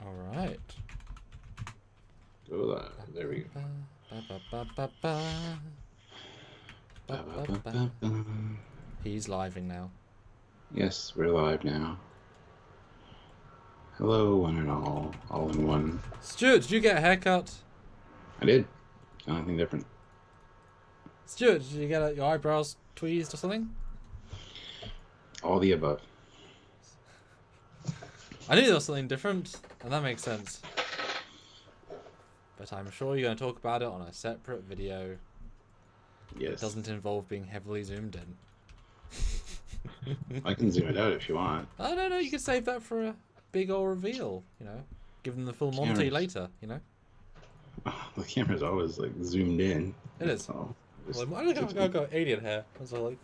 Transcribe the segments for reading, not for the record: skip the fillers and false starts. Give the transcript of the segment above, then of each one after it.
All right. Go live. There we go. He's living now. Yes, we're live now. Hello, one and all in one. Stuart, did you get a haircut? I did. Nothing different. Stuart, did you get your eyebrows tweezed or something? All the above. I knew there was something different, and that makes sense. But I'm sure you're going to talk about it on a separate video. Yes. It doesn't involve being heavily zoomed in. I can zoom it out if you want. Oh, no, you can save that for a big old reveal, you know. Give them the full Monty later, you know. Oh, the camera's always like zoomed in. It is. So well, I look I've got alien hair. I was like,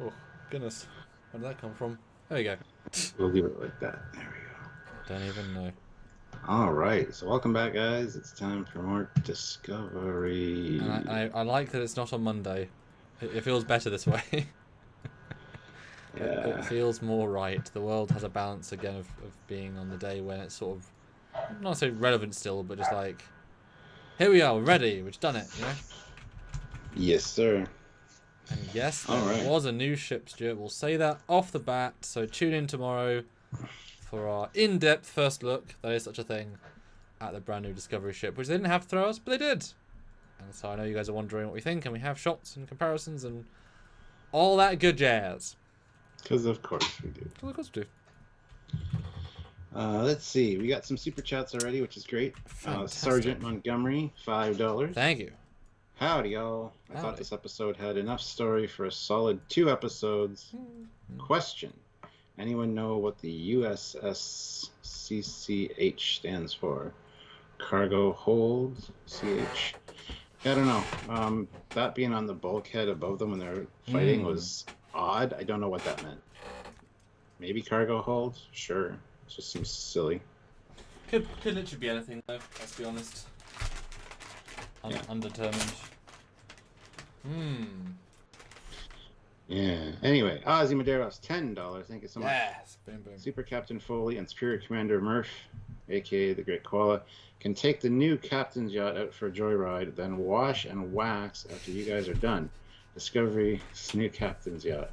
oh, goodness. Where did that come from? There we go. We'll leave it like that. There we go. Don't even know. Alright, so welcome back, guys. It's time for more Discovery. And I like that it's not on Monday. It feels better this way. Yeah. It feels more right. The world has a balance again of being on the day when it's sort of, not so relevant still, but just like, here we are, we're ready, we've done it, you know? Yes, sir. And yes, there was a new ship, Stuart. We'll say that off the bat, so tune in tomorrow for our in-depth first look, there is such a thing, at the brand new Discovery ship, which they didn't have to throw us, but they did. And so I know you guys are wondering what we think, and we have shots and comparisons and all that good jazz. Because of course we do. Of course we do. Let's see. We got some super chats already, which is great. Sergeant Montgomery, $5. Thank you. Howdy, y'all. I thought this episode had enough story for a solid 2 episodes. Question. Anyone know what the USS CCH stands for? Cargo hold? CH? I don't know. That being on the bulkhead above them when they're fighting was odd. I don't know what that meant. Maybe cargo hold? Sure. It just seems silly. Could literally be anything though, let's be honest. Undetermined. Yeah. Anyway, Ozzy Maderos, $10. Thank you so much. Yes. Boom, boom. Super Captain Foley and Superior Commander Murph, aka the Great Koala, can take the new captain's yacht out for a joyride, then wash and wax after you guys are done. Discovery's new captain's yacht.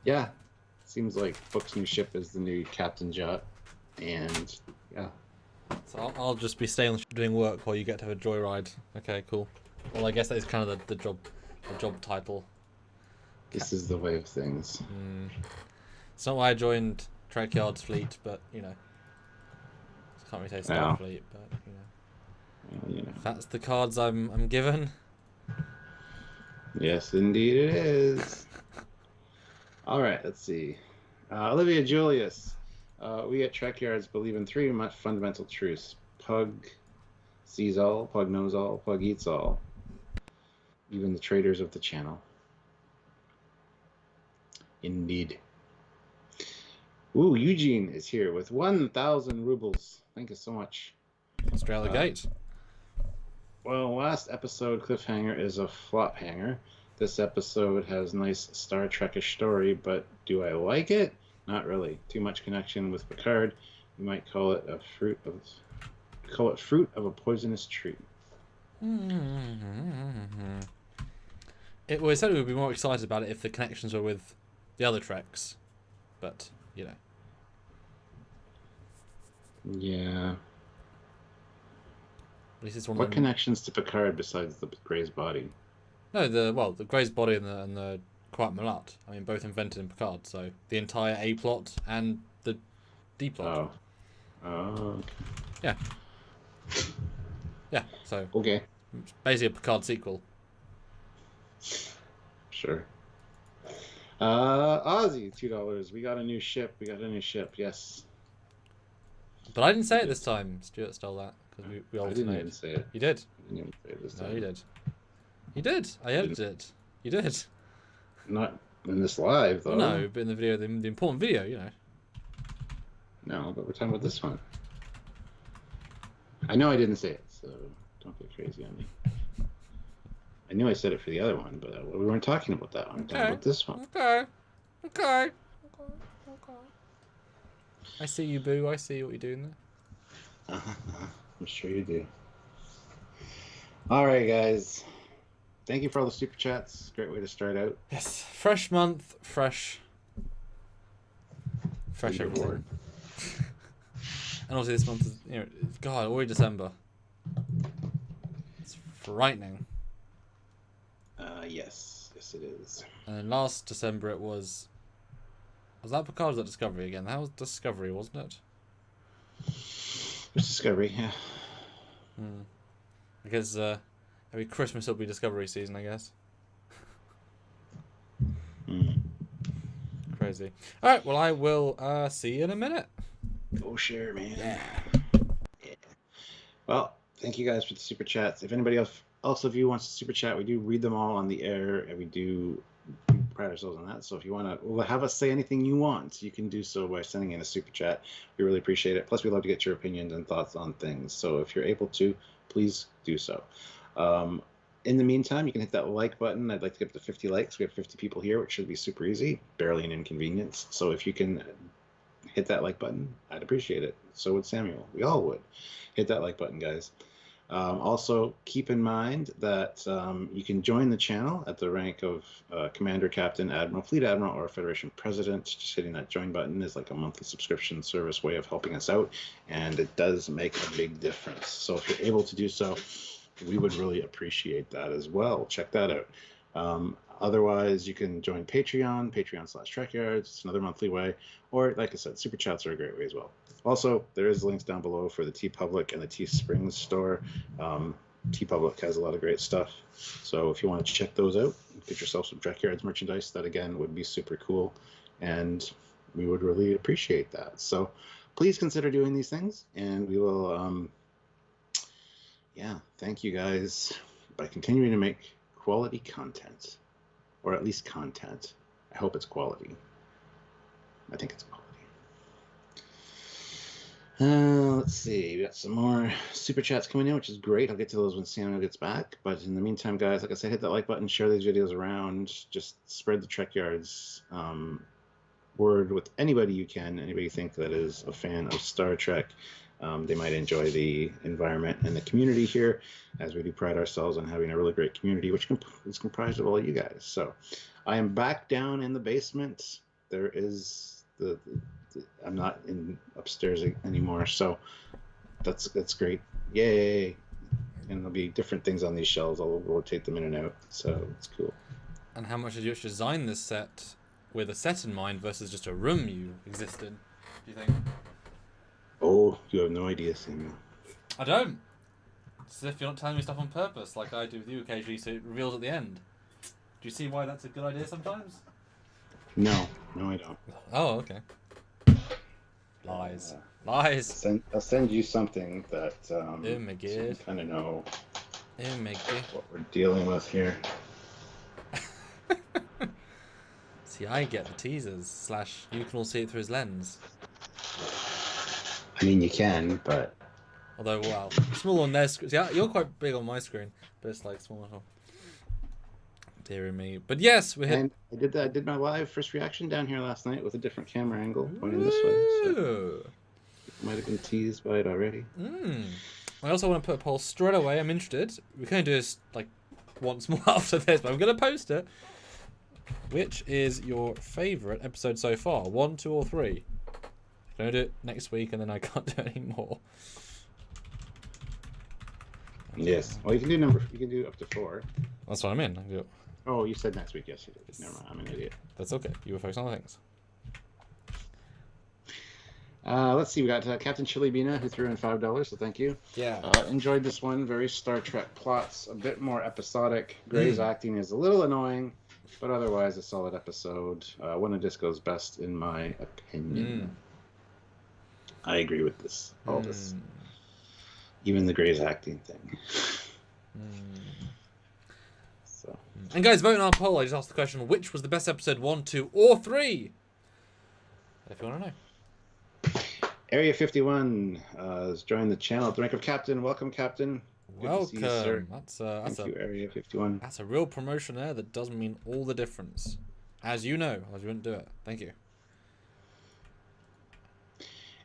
Yeah. Seems like Book's new ship is the new captain's yacht. And yeah. So I'll just be staying doing work while you get to have a joyride. Okay, cool. Well, I guess that is kind of the job title. This is the way of things. It's not why I joined Trekyards fleet, but you know, I can't really say Starfleet, but you know, well, you know, that's the cards I'm given. Yes, indeed it is. All right, let's see. Olivia Julius. We at Trekyards believe in 3 fundamental truths. Pug sees all, Pug knows all, Pug eats all. Even the traders of the channel. Indeed. Ooh, Eugene is here with 1,000 rubles. Thank you so much. Australia Gate. Well, last episode cliffhanger is a flop hanger. This episode has nice Star Trek-ish story, but do I like it? Not really. Too much connection with Picard. You might call it fruit of a poisonous tree. It was said we would be more excited about it if the connections were with the other Treks, but you know. Yeah. At least it's one. What connections to Picard besides the Grey's body? No, the Grey's body and the Quiet Malat. I mean, both invented in Picard. So the entire A plot and the D plot. Oh. Okay. Yeah. Yeah. So. Okay. It's basically a Picard sequel. Sure. Ozzy, $2. We got a new ship. Yes. But I didn't say it this time. Stuart stole that because we alternated. I didn't even say it. You did. I didn't even say it this time. No, you did. You did. I edited it. You did. Not in this live, though. Well, no, but in the video, the important video, you know. No, but we're talking about this one. I know I didn't say it, so don't get crazy on me. I knew I said it for the other one, but we weren't talking about that one. We're talking about this one. Okay. I see you, Boo. I see what you're doing there. I'm sure you do. All right, guys. Thank you for all the super chats. Great way to start out. Yes, fresh month, fresh everything. And also this month is, God, already December. It's frightening. Yes, it is. And then last December it was that Picard or was that Discovery again? That was Discovery, wasn't it? It was Discovery, yeah. Because every Christmas will be Discovery season, I guess. Crazy. All right, well, I will see you in a minute. Go share, man. Yeah. Well, thank you guys for the super chats. If anybody else of you wants to super chat, we do read them all on the air, and we do pride ourselves on that. So if you want to have us say anything you want, you can do so by sending in a super chat. We really appreciate it. Plus, we love to get your opinions and thoughts on things. So if you're able to, please do so. In the meantime, you can hit that like button. I'd like to get up to 50 likes. We have 50 people here, which should be super easy, barely an inconvenience. So if you can hit that like button, I'd appreciate it. So would Samuel. We all would. Hit that like button, guys. Also, keep in mind that you can join the channel at the rank of Commander, Captain, Admiral, Fleet Admiral, or Federation President. Just hitting that join button is like a monthly subscription service way of helping us out, and it does make a big difference. So if you're able to do so, we would really appreciate that as well. Check that out. Otherwise, you can join Patreon/Trekyards. It's another monthly way. Or, like I said, super chats are a great way as well. Also, there is links down below for the TeePublic and the Teesprings store. TeePublic has a lot of great stuff. So if you want to check those out, get yourself some Trekyards merchandise. That, again, would be super cool. And we would really appreciate that. So please consider doing these things. And we will, thank you guys by continuing to make quality content. Or at least content. I hope it's quality. I think it's quality. Let's see. We got some more super chats coming in, which is great. I'll get to those when Samuel gets back. But in the meantime, guys, like I said, hit that like button, share these videos around. Just spread the Trekyards word with anybody you can. Anybody you think that is a fan of Star Trek. They might enjoy the environment and the community here, as we do pride ourselves on having a really great community, which is comprised of all you guys. So I am back down in the basement. There is I'm not in upstairs anymore, so that's great. Yay. And there'll be different things on these shelves. I'll rotate them in and out, so it's cool. And how much did you design this set with a set in mind versus just a room you existed, do you think? Oh, you have no idea, Samuel. I don't. It's as if you're not telling me stuff on purpose, like I do with you occasionally, so it reveals at the end. Do you see why that's a good idea sometimes? No, I don't. Oh, okay. Lies. Lies. I'll send you something that so you kind of know what we're dealing with here. See, I get the teasers, / you can all see it through his lens. I mean, you can, but... Although, wow, small on their screen. Yeah, you're quite big on my screen, but it's like small. Dear me. But yes, we hit... And I did my live first reaction down here last night with a different camera angle, pointing this way. So might have been teased by it already. I also want to put a poll straight away. I'm interested. We can do this like once more after this, but I'm going to post it. Which is your favourite episode so far? 1, 2, or 3? I'm going to do it next week, and then I can't do it anymore. Yes. Well, you can do up to 4. That's what I mean. I can do it. Oh, you said next week. Yes, you did. Never mind. I'm an idiot. That's okay. You were focused on other things. Let's see. We got Captain Chili Bina, who threw in $5, so thank you. Yeah. Enjoyed this one. Very Star Trek plots. A bit more episodic. Gray's acting is a little annoying, but otherwise a solid episode. One of Disco's best, in my opinion. I agree with this. All this. Even the Gray's acting thing. So. And guys, vote in our poll. I just asked the question, which was the best episode, 1, 2, or 3? If you want to know. Area 51 has joined the channel at the rank of Captain. Welcome, Captain. Welcome. You, sir. Thank you, Area 51. That's a real promotion there that does mean all the difference. As you know, or you wouldn't do it. Thank you.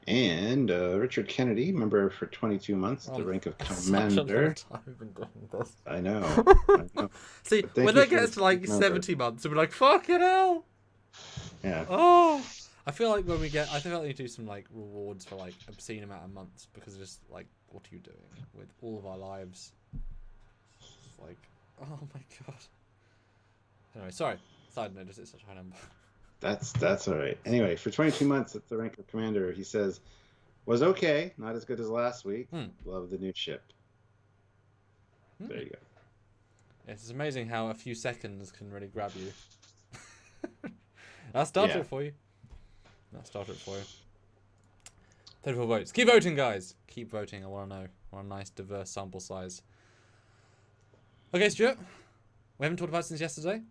And Richard Kennedy, member for 22 months at the rank of commander. Such a long time we've been doing this. I know. See, when that gets to like 70 months, we'll be like, fucking hell! Yeah. Oh! I feel like when we get... I think I need to do some like rewards for like obscene amount of months, because it's just like, what are you doing with all of our lives? It's like, oh my god. Anyway, sorry. Side note, it's such a high number. That's all right. Anyway, for 22 months at the rank of commander, he says, was okay, not as good as last week. Love the new ship. There you go. Yes, it's amazing how a few seconds can really grab you. I'll start it for you. I'll start it for you. 34 votes. Keep voting, guys. Keep voting. I want to know. I want a nice, diverse sample size. Okay, Stuart. We haven't talked about it since yesterday.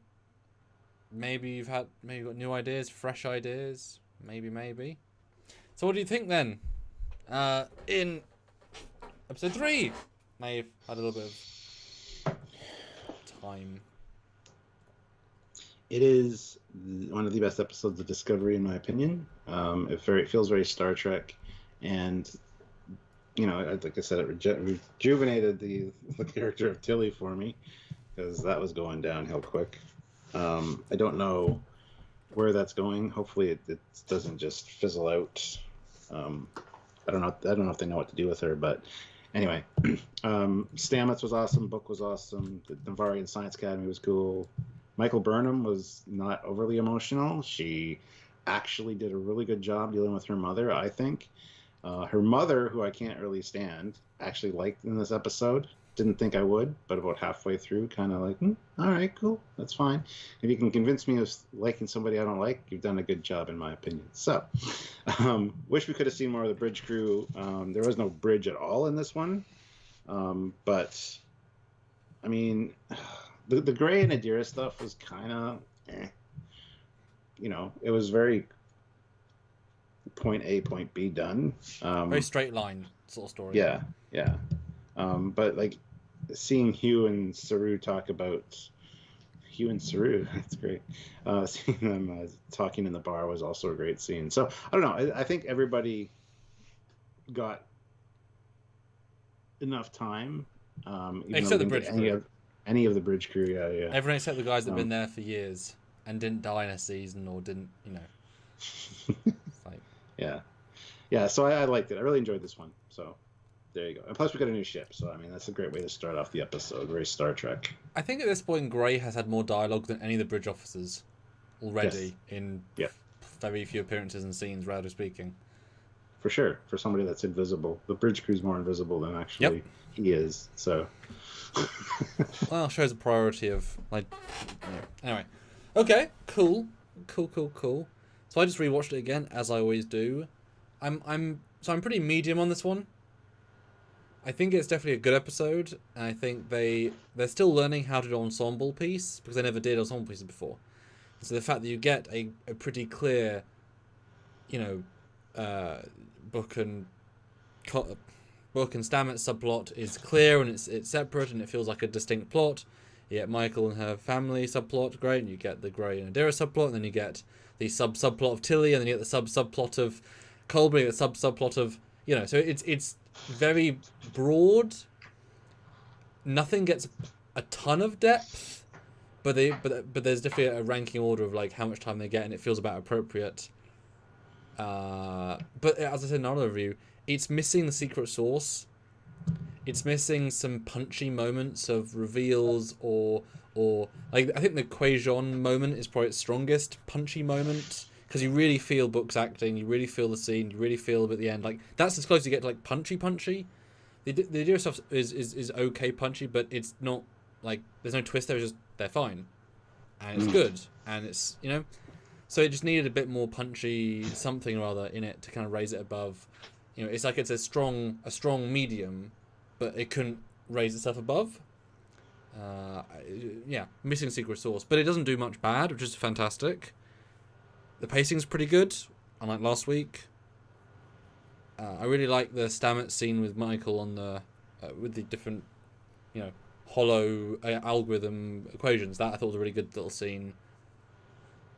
Maybe you've got new ideas, fresh ideas. Maybe. So what do you think then? In episode 3, now you've had a little bit of time. It is one of the best episodes of Discovery, in my opinion. It feels very Star Trek, and like I said, it rejuvenated the character of Tilly for me, because that was going downhill quick. I don't know where that's going. Hopefully it doesn't just fizzle out. I don't know if they know what to do with her, but anyway, Stamets was awesome. Book was awesome. The Navarian Science Academy was cool. Michael Burnham was not overly emotional. She actually did a really good job dealing with her mother, I think. Her mother, who I can't really stand, actually liked in this episode. Didn't think I would, but about halfway through, kind of like, all right, cool, that's fine. If you can convince me of liking somebody I don't like, you've done a good job, in my opinion. So, wish we could have seen more of the bridge crew. There was no bridge at all in this one, but I mean, the Gray and Adira stuff was kind of, it was very point A, point B done. Very straight line sort of story. Yeah. But like seeing Hugh and Saru talk about that's great. Seeing them talking in the bar was also a great scene. So I don't know. I think everybody got enough time. Except the bridge crew. Any of the bridge crew, yeah. Everyone except the guys that have been there for years and didn't die in a season or didn't, like... Yeah. So I liked it. I really enjoyed this one. So. There you go. And plus we got a new ship, so I mean that's a great way to start off the episode. Very Star Trek. I think at this point Gray has had more dialogue than any of the bridge officers already in very few appearances and scenes, rather speaking. For sure. For somebody that's invisible. The bridge crew's more invisible than actually he is, so well, shows a priority of like anyway. Okay, cool. So I just rewatched it again, as I always do. I'm pretty medium on this one. I think it's definitely a good episode, and I think they're still learning how to do ensemble piece, because they never did ensemble pieces before. So the fact that you get a pretty clear, book and Stamets subplot is clear, and it's separate, and it feels like a distinct plot. You get Michael and her family subplot, great, and you get the Gray and Adira subplot, and then you get the subplot of Tilly, and then you get the subplot of Colby, the subplot of, so it's very broad. Nothing gets a ton of depth, but there's definitely a ranking order of like how much time they get, and it feels about appropriate. But as I said in another review, it's missing the secret sauce. It's missing some punchy moments of reveals, or like I think the Quajon moment is probably its strongest punchy moment. Because you really feel Book's acting, you really feel the scene, you really feel it at the end. Like that's as close as you get to like punchy. The Adira stuff is okay punchy, but it's not like there's no twist there. It's just they're fine, and it's good, and it's so it just needed a bit more punchy something or other in it to kind of raise it above. It's like it's a strong medium, but it couldn't raise itself above. Missing secret sauce, but it doesn't do much bad, which is fantastic. The pacing's pretty good, unlike last week. I really like the Stamets scene with Michael on the with the different, hollow algorithm equations. That I thought was a really good little scene.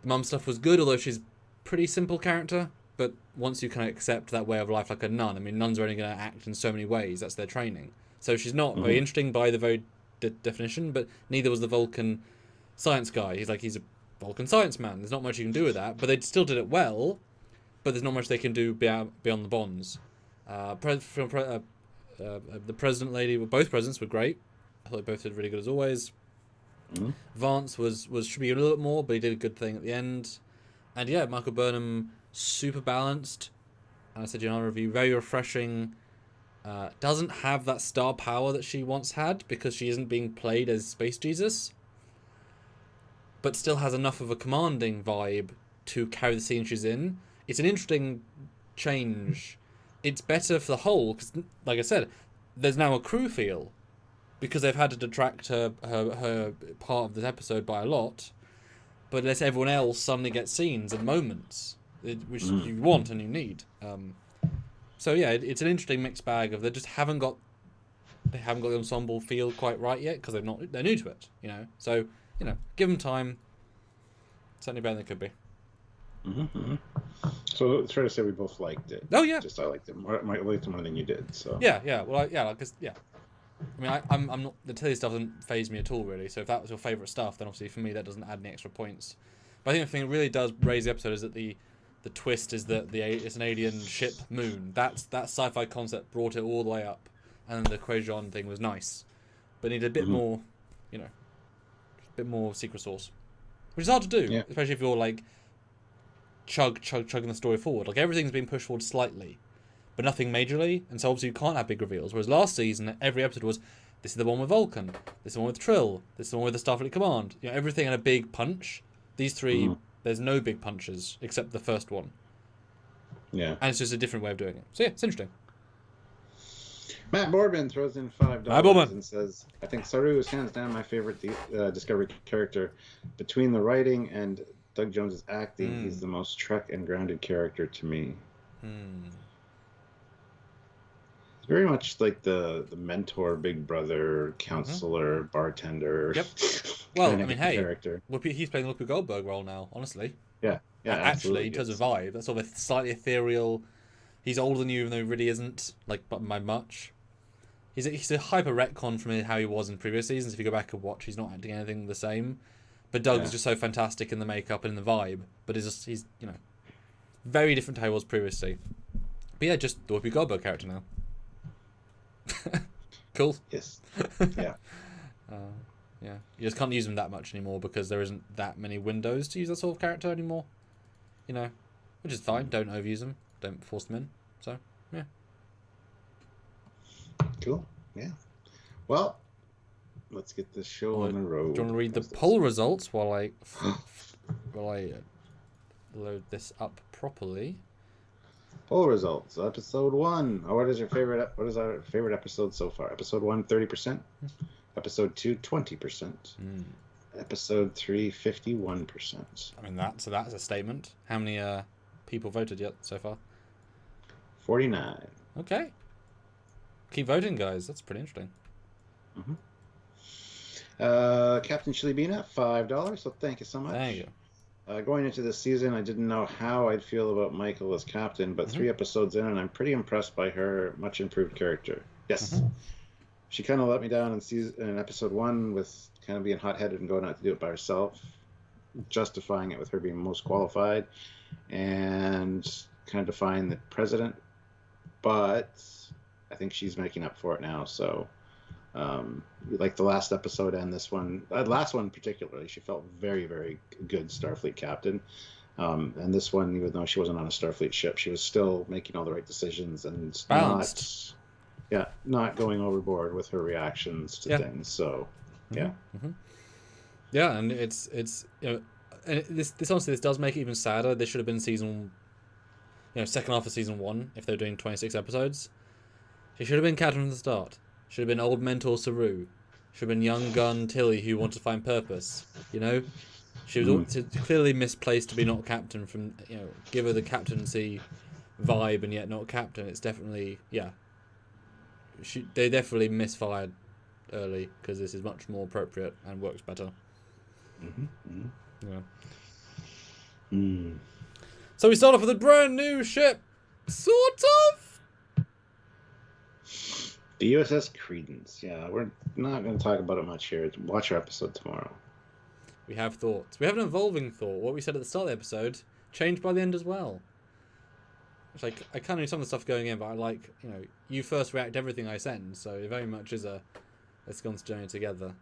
The mum stuff was good, although she's a pretty simple character. but once you kind of accept that way of life like a nun, I mean, nuns are only going to act in so many ways. That's their training. So she's not very interesting by the very definition, but neither was the Vulcan science guy. He's a Vulcan science man. There's not much you can do with that, but they still did it well, but there's not much they can do beyond the bonds. The president lady, both presidents were great. I thought they both did really good as always. Vance should be a little bit more, but he did a good thing at the end. And yeah, Michael Burnham, super balanced. And I said in our review, very refreshing. Doesn't have that star power that she once had because she isn't being played as Space Jesus, but still has enough of a commanding vibe to carry the scene she's in. It's an interesting change. It's better for the whole because, like I said, there's now a crew feel because they've had to detract her part of this episode by a lot, but lets everyone else suddenly get scenes and moments which you want and you need. So yeah, it's an interesting mixed bag of they haven't got the ensemble feel quite right yet because they're new to it, So give them time. Certainly better than it could be. So it's fair to say we both liked it. Oh yeah. Just I liked it more. I liked it more than you did. So yeah. Well, because I mean, I'm not, the Tilly stuff doesn't faze me at all really. So if that was your favourite stuff, then obviously for me that doesn't add any extra points. But I think the thing that really does raise the episode is that the twist is that it's an alien ship moon. That sci-fi concept brought it all the way up, and the Quajon thing was nice, but needed a bit more, a bit more secret sauce, which is hard to do, especially if you're like chugging the story forward. Like everything's been pushed forward slightly, but nothing majorly, and so obviously you can't have big reveals. Whereas last season, every episode was, this is the one with Vulcan, this is the one with Trill, this is the one with the Starfleet Command. Everything had a big punch. These three, there's no big punches except the first one. Yeah. And it's just a different way of doing it. So yeah, it's interesting. Matt Boardman throws in $5 and says, I think Saru is hands down my favorite Discovery character. Between the writing and Doug Jones's acting, he's the most Trek and grounded character to me. He's very much like the mentor, big brother, counselor, bartender. Yep. Well, I mean, hey, character. He's playing the Whoopi Goldberg role now, honestly. Yeah. Actually, in terms of vibe, that's sort of a slightly ethereal. He's older than you, even though he really isn't, but by much. He's a hyper retcon from how he was in previous seasons. If you go back and watch, he's not acting anything the same. But Doug is just so fantastic in the makeup and in the vibe. But he's very different to how he was previously. But yeah, just the Whoopi Goldberg character now. Cool. Yes. Yeah. Yeah. You just can't use them that much anymore because there isn't that many windows to use that sort of character anymore. Which is fine. Don't overuse them. Don't force them in. So, yeah. Cool. Yeah. Well, let's get this show on the road. Do you want to read the poll results while I load this up properly? Poll results. Episode 1. What is our favorite episode so far? Episode 1, 30%. Episode 2, 20%. Episode 3, 51%. I mean, that's a statement. How many people voted yet so far? 49. Okay. Keep voting, guys. That's pretty interesting. Captain Chilibina, $5. So thank you so much. Thank you. Going into this season, I didn't know how I'd feel about Michael as captain, but 3 episodes in, and I'm pretty impressed by her much improved character. Yes. She kind of let me down in episode 1 with kind of being hot-headed and going out to do it by herself, justifying it with her being most qualified and kind of defying the president. But I think she's making up for it now. So, like the last episode and this one, last one particularly, she felt very, very good Starfleet captain. And this one, even though she wasn't on a Starfleet ship, she was still making all the right decisions and balanced. Not going overboard with her reactions to things. So, yeah. Yeah, and it's and this honestly, this does make it even sadder. This should have been season, second half of season 1 if they're doing 26 episodes. She should have been captain from the start. Should have been old mentor Saru. Should have been young gun Tilly who wanted to find purpose. She was clearly misplaced to be not captain. From give her the captaincy vibe and yet not captain. It's definitely they definitely misfired early because this is much more appropriate and works better. Yeah. So we start off with a brand new ship, sort of. The USS Credence. Yeah, we're not going to talk about it much here. Watch our episode tomorrow. We have thoughts. We have an evolving thought. What we said at the start of the episode changed by the end as well. It's like, I kind of knew some of the stuff going in, but I like, you first react to everything I send, so it very much is let's go on this journey together.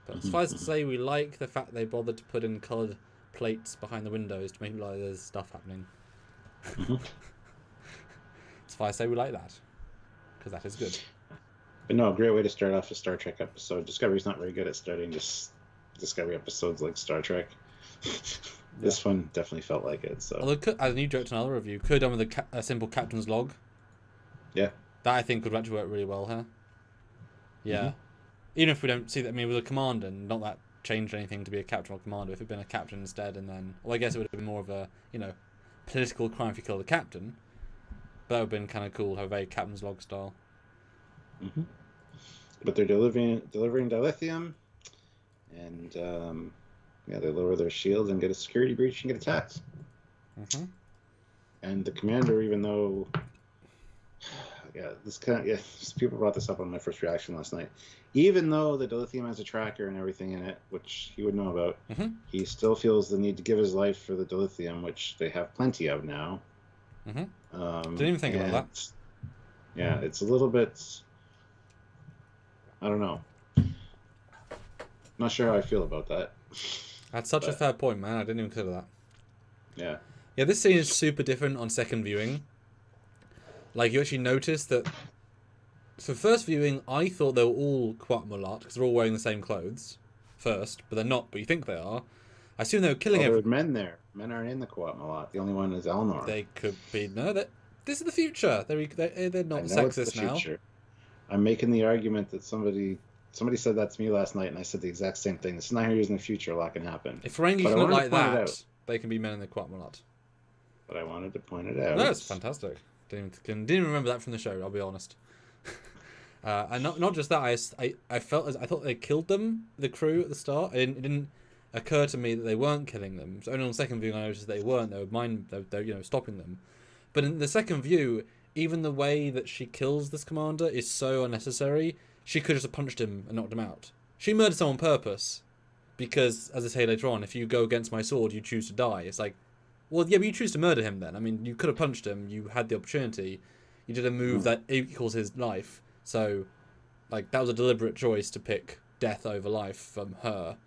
But suffice to say, we like the fact they bothered to put in coloured plates behind the windows to make it look like there's stuff happening. Suffice to say, we like that. Because that is good. But no, great way to start off a Star Trek episode. Discovery's not very good at starting just Discovery episodes like Star Trek. This one definitely felt like it. So, although, as you joked in another review, could have done with a simple captain's log. Yeah. That I think would actually work really well here. Yeah. Even if we don't see that, with a commander, not that changed anything to be a captain or commander. If it had been a captain instead, and then, well, I guess it would have been more of a, political crime if you killed the captain. But that would have been kind of cool, have a very captain's log style. But they're delivering dilithium, and they lower their shields and get a security breach and get attacked. And the commander, even though, people brought this up on my first reaction last night. Even though the dilithium has a tracker and everything in it, which he would know about, he still feels the need to give his life for the dilithium, which they have plenty of now. Didn't even think about that. Yeah, it's a little bit. I don't know. Not sure how I feel about that. That's such a fair point, man. I didn't even consider that. Yeah. Yeah, this scene is super different on second viewing. Like, you actually notice that. So, first viewing, I thought they were all Quatmalat because they're all wearing the same clothes first, but they're not, but you think they are. I assume they were killing everyone. There were men there. Men aren't in the Quatmalat. The only one is Elnor. They could be. No, this is the future. They're not sexist now. I'm making the argument that somebody said that to me last night, and I said the exact same thing. It's 9 years in the future, a lot can happen. If Ferengi can look like that, they can be men in the Quatmalat. But I wanted to point it out. No, it's fantastic. Didn't remember that from the show, I'll be honest. And not just that, I thought they killed them, the crew at the start. It didn't occur to me that they weren't killing them. So only on the second view I noticed they weren't. They were stopping them. But in the second view, even the way that she kills this commander is so unnecessary. She could have just punched him and knocked him out. She murdered someone on purpose. Because, as I say later on, if you go against my sword, you choose to die. It's like, well, yeah, but you choose to murder him then. I mean, you could have punched him. You had the opportunity. You did a move that equals his life. So, like, that was a deliberate choice to pick death over life from her.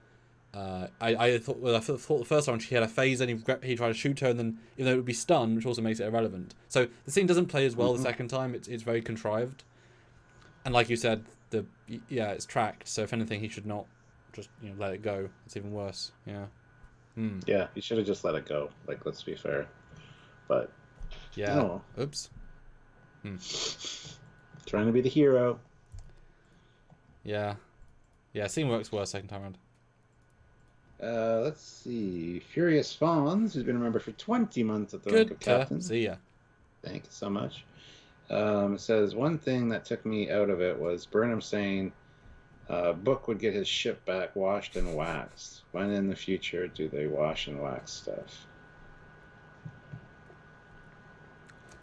I thought the first time she had a phaser and he tried to shoot her, and then, even though it would be stunned, which also makes it irrelevant. So the scene doesn't play as well the second time. It's very contrived, and like you said, it's tracked. So if anything, he should not just let it go. It's even worse. Yeah. Yeah, he should have just let it go. Like, let's be fair. But yeah. No. Oops. Trying to be the hero. Yeah. Yeah. Scene works worse second time around. Let's see. Furious Fawns, who's been a member for 20 months at the rank of captain. See ya. Thank you so much. Says, one thing that took me out of it was Burnham saying Book would get his ship back washed and waxed. When in the future do they wash and wax stuff?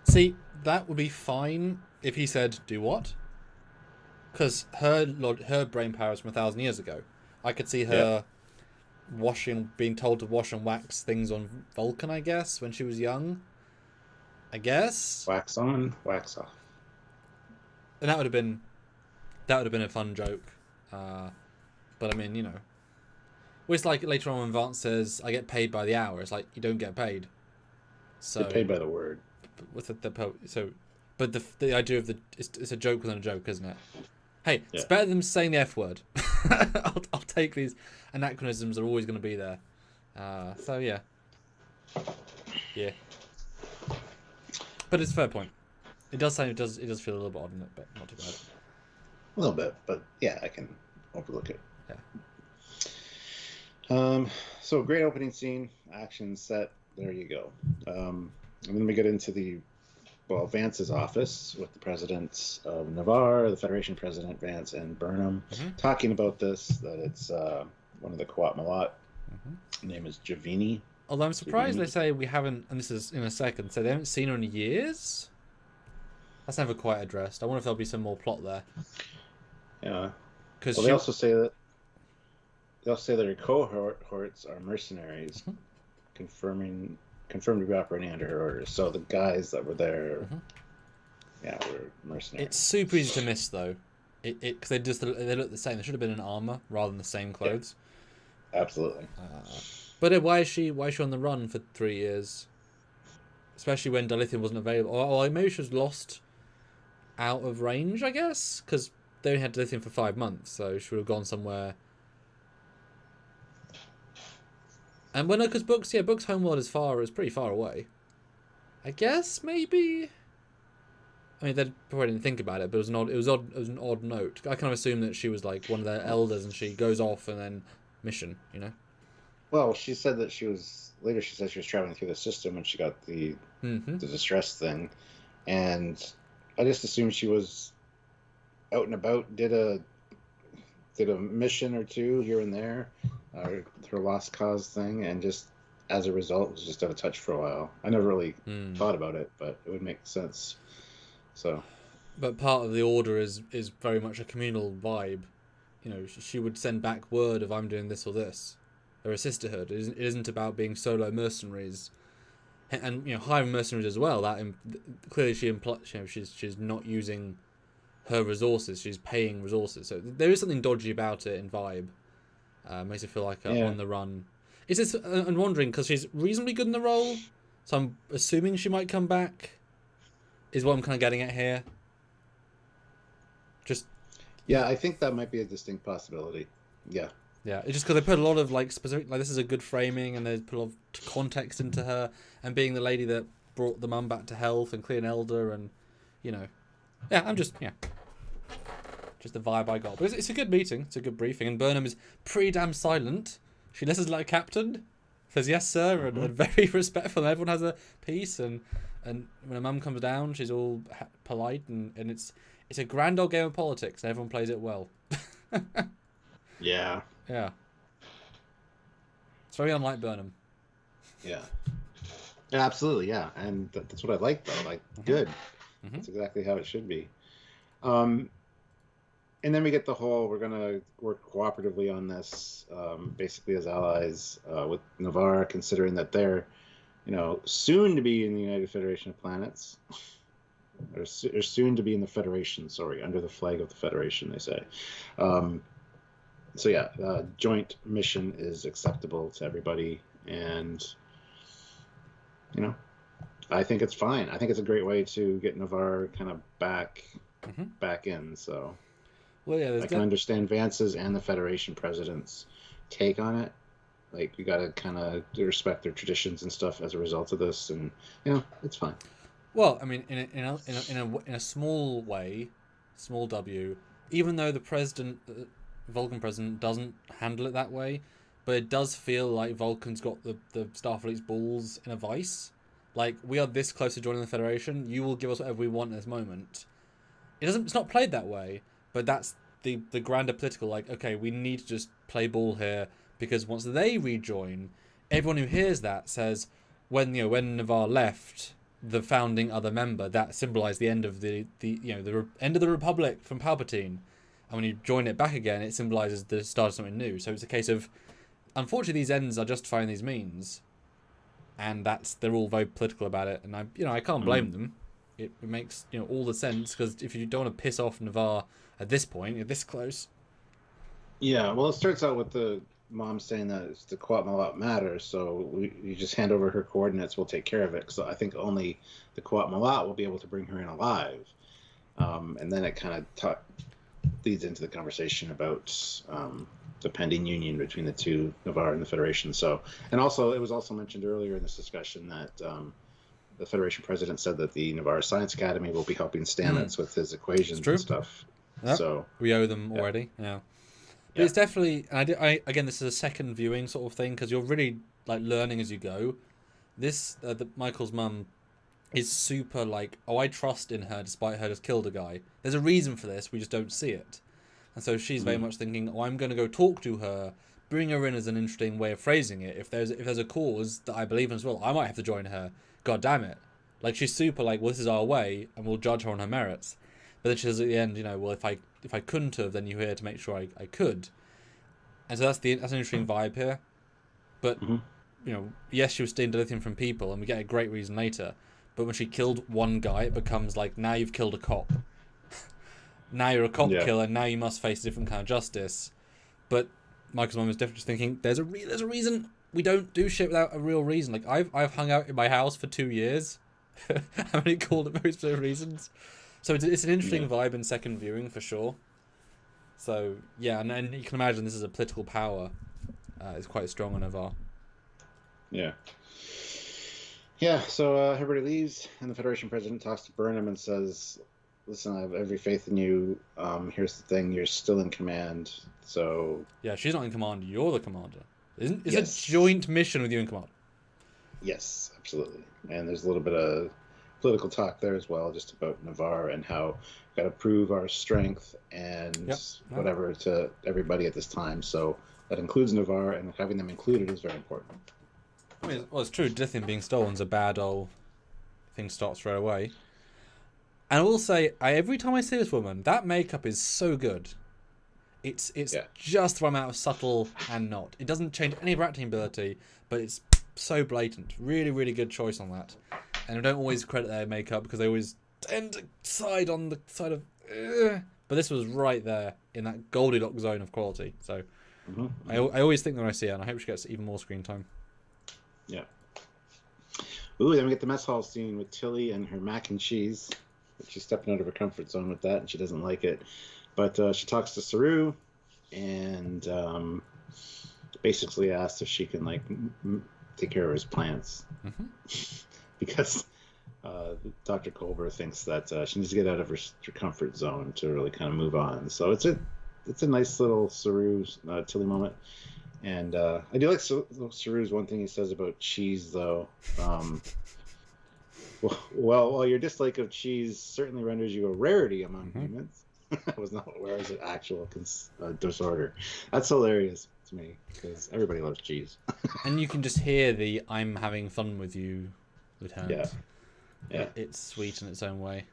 See, that would be fine if he said, do what? Because her brain power is from 1,000 years ago. I could see her... being told to wash and wax things on Vulcan, I guess, when she was young. I guess. Wax on, wax off. And that would have been a fun joke. But I mean, well, it's like later on when Vance says, "I get paid by the hour." It's like you don't get paid. So you're paid by the word. With but the idea of it's a joke within a joke, isn't it? Hey, it's better than saying the F word. I'll take these anachronisms are always going to be there. So yeah. But it's a fair point. It does feel a little bit odd, isn't it? But not too bad. A little bit, but yeah, I can overlook it. Yeah. So great opening scene, action set. There you go. And then we get into Vance's office with the presidents of Navarre, the Federation president, Vance, and Burnham, talking about this, that it's one of the Quatmalat. Name is Javini. Although I'm surprised they say we haven't, and this is in a second, so they haven't seen her in years? That's never quite addressed. I wonder if there'll be some more plot there. Yeah. Well, they also say that her cohorts are mercenaries, confirmed to be operating under her orders. So the guys that were there, were mercenaries. It's super easy to miss though, because they look the same. They should have been in armor rather than the same clothes. Yeah, absolutely. But why is she on the run for 3 years? Especially when dilithium wasn't available, or maybe she was lost out of range, I guess, because they only had dilithium for 5 months, so she would have gone somewhere. And because Book's homeworld is pretty far away. I guess maybe. I mean, they probably didn't think about it, but it was an odd note. I kind of assumed that she was like one of their elders, and she goes off and then mission, you know. Well, she said that she was traveling through the system when she got the distress thing, and I just assumed she was out and about, did a mission or two here and there, her lost cause thing, and just as a result was just out of touch for a while. I never really thought about it, but it would make sense. So, but part of the order is very much a communal vibe. You know, she would send back word of I'm doing this or this. They're a sisterhood. It isn't about being solo mercenaries, and hiring mercenaries as well. That clearly she implies she's not using her resources. She's paying resources. So there is something dodgy about it in vibe. Makes it feel like on the run. Is this? I'm wondering because she's reasonably good in the role, so I'm assuming she might come back. Is what I'm kind of getting at here. Yeah, I think that might be a distinct possibility. Yeah. Yeah, it's just because they put a lot of specific, this is a good framing, and they put a lot of context into her, and being the lady that brought the mum back to health and clear an elder, and just the vibe I got. But it's a good meeting, it's a good briefing, and Burnham is pretty damn silent. She listens like a captain, says yes sir, and very respectful. And everyone has a piece, and when her mum comes down, she's all polite, and it's a grand old game of politics, and everyone plays it well. Yeah. Yeah. It's very unlike Burnham. Yeah. Yeah, absolutely, yeah. And that's what I like, though. Like, good. That's exactly how it should be. And then we get the whole, we're going to work cooperatively on this, basically as allies with Navarre, considering that they're, soon to be in the United Federation of Planets. Or soon to be in the Federation, under the flag of the Federation, they say. Joint mission is acceptable to everybody, and I think it's fine. I think it's a great way to get Navarre kind of back in. So, I can understand Vance's and the Federation president's take on it. Like, you got to kind of respect their traditions and stuff as a result of this, and it's fine. Well, I mean, in a small way, small W, even though the Vulcan president doesn't handle it that way, but it does feel like Vulcan's got the Starfleet's balls in a vice. Like, we are this close to joining the Federation, you will give us whatever we want in this moment. It's not played that way, but that's the grander political, like, okay, we need to just play ball here, because once they rejoin, everyone who hears that says, when Navarre left, the founding other member, that symbolized the end of the end of the Republic from Palpatine, and when you join it back again, it symbolizes the start of something new. So it's a case of, unfortunately, these ends are justifying these means, and they're all very political about it, and I can't blame them. It makes all the sense, because if you don't want to piss off Navarre at this point, you're this close. Yeah, well, it starts out with the mom saying that it's the Quat Malat matters, so you just hand over her coordinates, we'll take care of it. So I think only the Quat Malat will be able to bring her in alive. And then it kind of leads into the conversation about the pending union between the two, Navarre and the Federation. So, and also, it was also mentioned earlier in this discussion that the Federation president said that the Navarre Science Academy will be helping Stamets with his equations and stuff. Yep. So we owe them already. Yeah. But it's definitely, again, this is a second viewing sort of thing, because you're really learning as you go. This Michael's mum is super I trust in her despite her just killed a guy. There's a reason for this, we just don't see it. And so she's very much thinking, I'm going to go talk to her bring her in as an interesting way of phrasing it. If there's a cause that I believe in as well, I might have to join her. God damn it. Like, she's super like, well, this is our way, and we'll judge her on her merits. But then she says at the end, you know, well, if I couldn't have, then you're here to make sure I could. And so that's an interesting vibe here. But, you know, yes, she was stealing lithium from people, and we get a great reason later. But when she killed one guy, it becomes like, now you've killed a cop. Now you're a cop killer, now you must face a different kind of justice. But Michael's mom was definitely just thinking, there's a reason we don't do shit without a real reason. Like, I've hung out in my house for 2 years. How many called it very specific reasons? So it's an interesting vibe in second viewing for sure. So yeah, and then you can imagine this is a political power. It's quite strong in Navarre. Yeah. Yeah, so everybody leaves, and the Federation president talks to Burnham and says, listen, I have every faith in you. Here's the thing, you're still in command, so... Yeah, she's not in command, you're the commander. It's a joint mission with you in command. Yes, absolutely. And there's a little bit of political talk there as well, just about Navarre and how we've got to prove our strength and whatever to everybody at this time. So that includes Navarre, and having them included is very important. I mean, well, it's true. Lithium being stolen is a bad old thing to start straight away. And I will say, every time I see this woman, that makeup is so good. It's just the right amount of subtle and not. It doesn't change any of her acting ability, but it's so blatant. Really, really good choice on that. And I don't always credit their makeup because they always tend to side on the side of... But this was right there in that Goldilocks zone of quality. So I always think that when I see her, and I hope she gets even more screen time. Yeah. Ooh, then we get the mess hall scene with Tilly and her mac and cheese. She's stepping out of her comfort zone with that, and she doesn't like it. But she talks to Saru and basically asks if she can, like, take care of his plants. Because Dr. Culber thinks that she needs to get out of her comfort zone to really kind of move on. So it's a nice little Saru Tilly moment. And I do like Saru's one thing he says about cheese, though. Well, your dislike of cheese certainly renders you a rarity among humans. I was not aware of an actual disorder. That's hilarious to me, because everybody loves cheese. And you can just hear the "I'm having fun with you" Lieutenant. Yeah. It's sweet in its own way.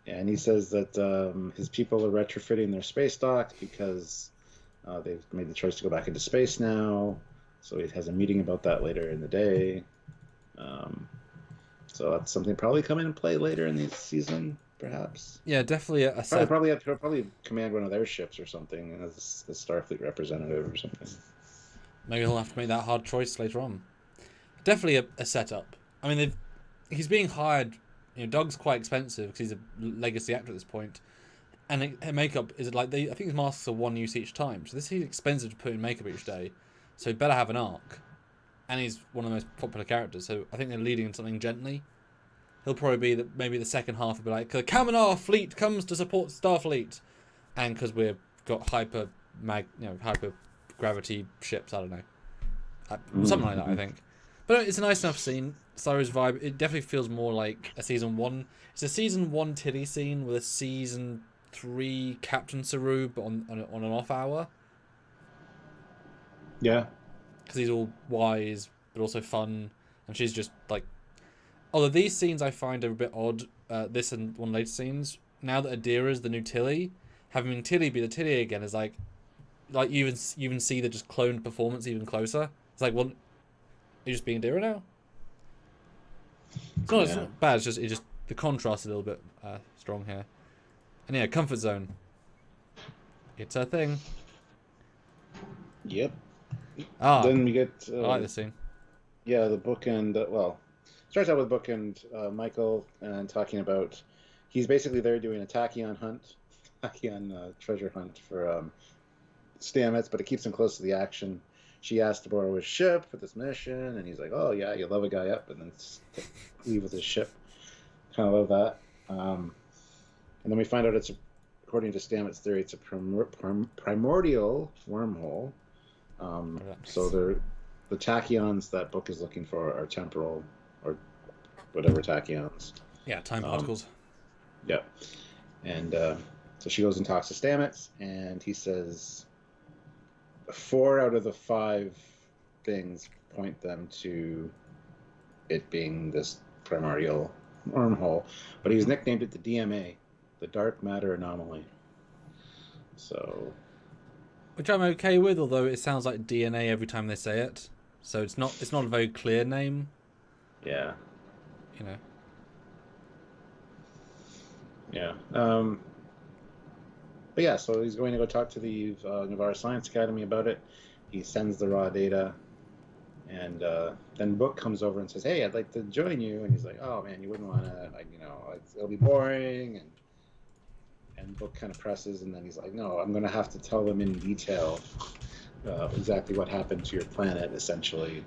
Yeah, and he says that his people are retrofitting their space dock because they've made the choice to go back into space now. So he has a meeting about that later in the day. So that's something probably come into play later in the season, perhaps. Yeah, definitely probably command one of their ships or something as a Starfleet representative or something. Maybe he'll have to make that hard choice later on. Definitely a setup. I mean, he's being hired. You know, Doug's quite expensive because he's a legacy actor at this point, and her makeup is like I think his masks are one use each time. So this is expensive to put in makeup each day. So he better have an arc, and he's one of the most popular characters. So I think they're leading in something gently. He'll probably be maybe the second half will be like, the Kaminar fleet comes to support Starfleet, and because we've got hyper gravity ships. I don't know, something like that. I think. But it's a nice enough scene. Saru's vibe, it definitely feels more like a season 1. It's a season 1 Tilly scene with a season 3 Captain Saru, but on an off hour. Yeah. Because he's all wise, but also fun. And she's just like... Although these scenes I find are a bit odd, this and one of the later scenes, now that Adira's the new Tilly, having Tilly be the Tilly again is like you even see the just cloned performance even closer. It's like, well, are you just being Adira now? It's not bad. It's just the contrast is a little bit strong here. And yeah, comfort zone. It's a thing. Yep. Then we get. I like this scene. Yeah, the bookend. Starts out with bookend Michael and talking about he's basically there doing a tachyon treasure hunt for Stamets, but it keeps him close to the action. She asked to borrow his ship for this mission, and he's like, "Oh yeah, you love a guy up," and then leave with his ship. Kind of love that. And then we find out it's, according to Stamets' theory, it's a primordial wormhole. So the tachyons that book is looking for are temporal, or whatever tachyons. Yeah, time particles. Yeah, and So she goes and talks to Stamets, and he says 4 out of the 5 things point them to it being this primordial wormhole, but he's nicknamed it the DMA, the dark matter anomaly. So, which I'm okay with, although it sounds like DNA every time they say it, so it's not a very clear name. Yeah. You know. Yeah. But yeah, so he's going to go talk to the Navarre Science Academy about it. He sends the raw data, and then Book comes over and says, "Hey, I'd like to join you." And he's like, "Oh man, you wouldn't want to, like, it'll be boring." And Book kind of presses, and then he's like, "No, I'm going to have to tell them in detail exactly what happened to your planet, essentially,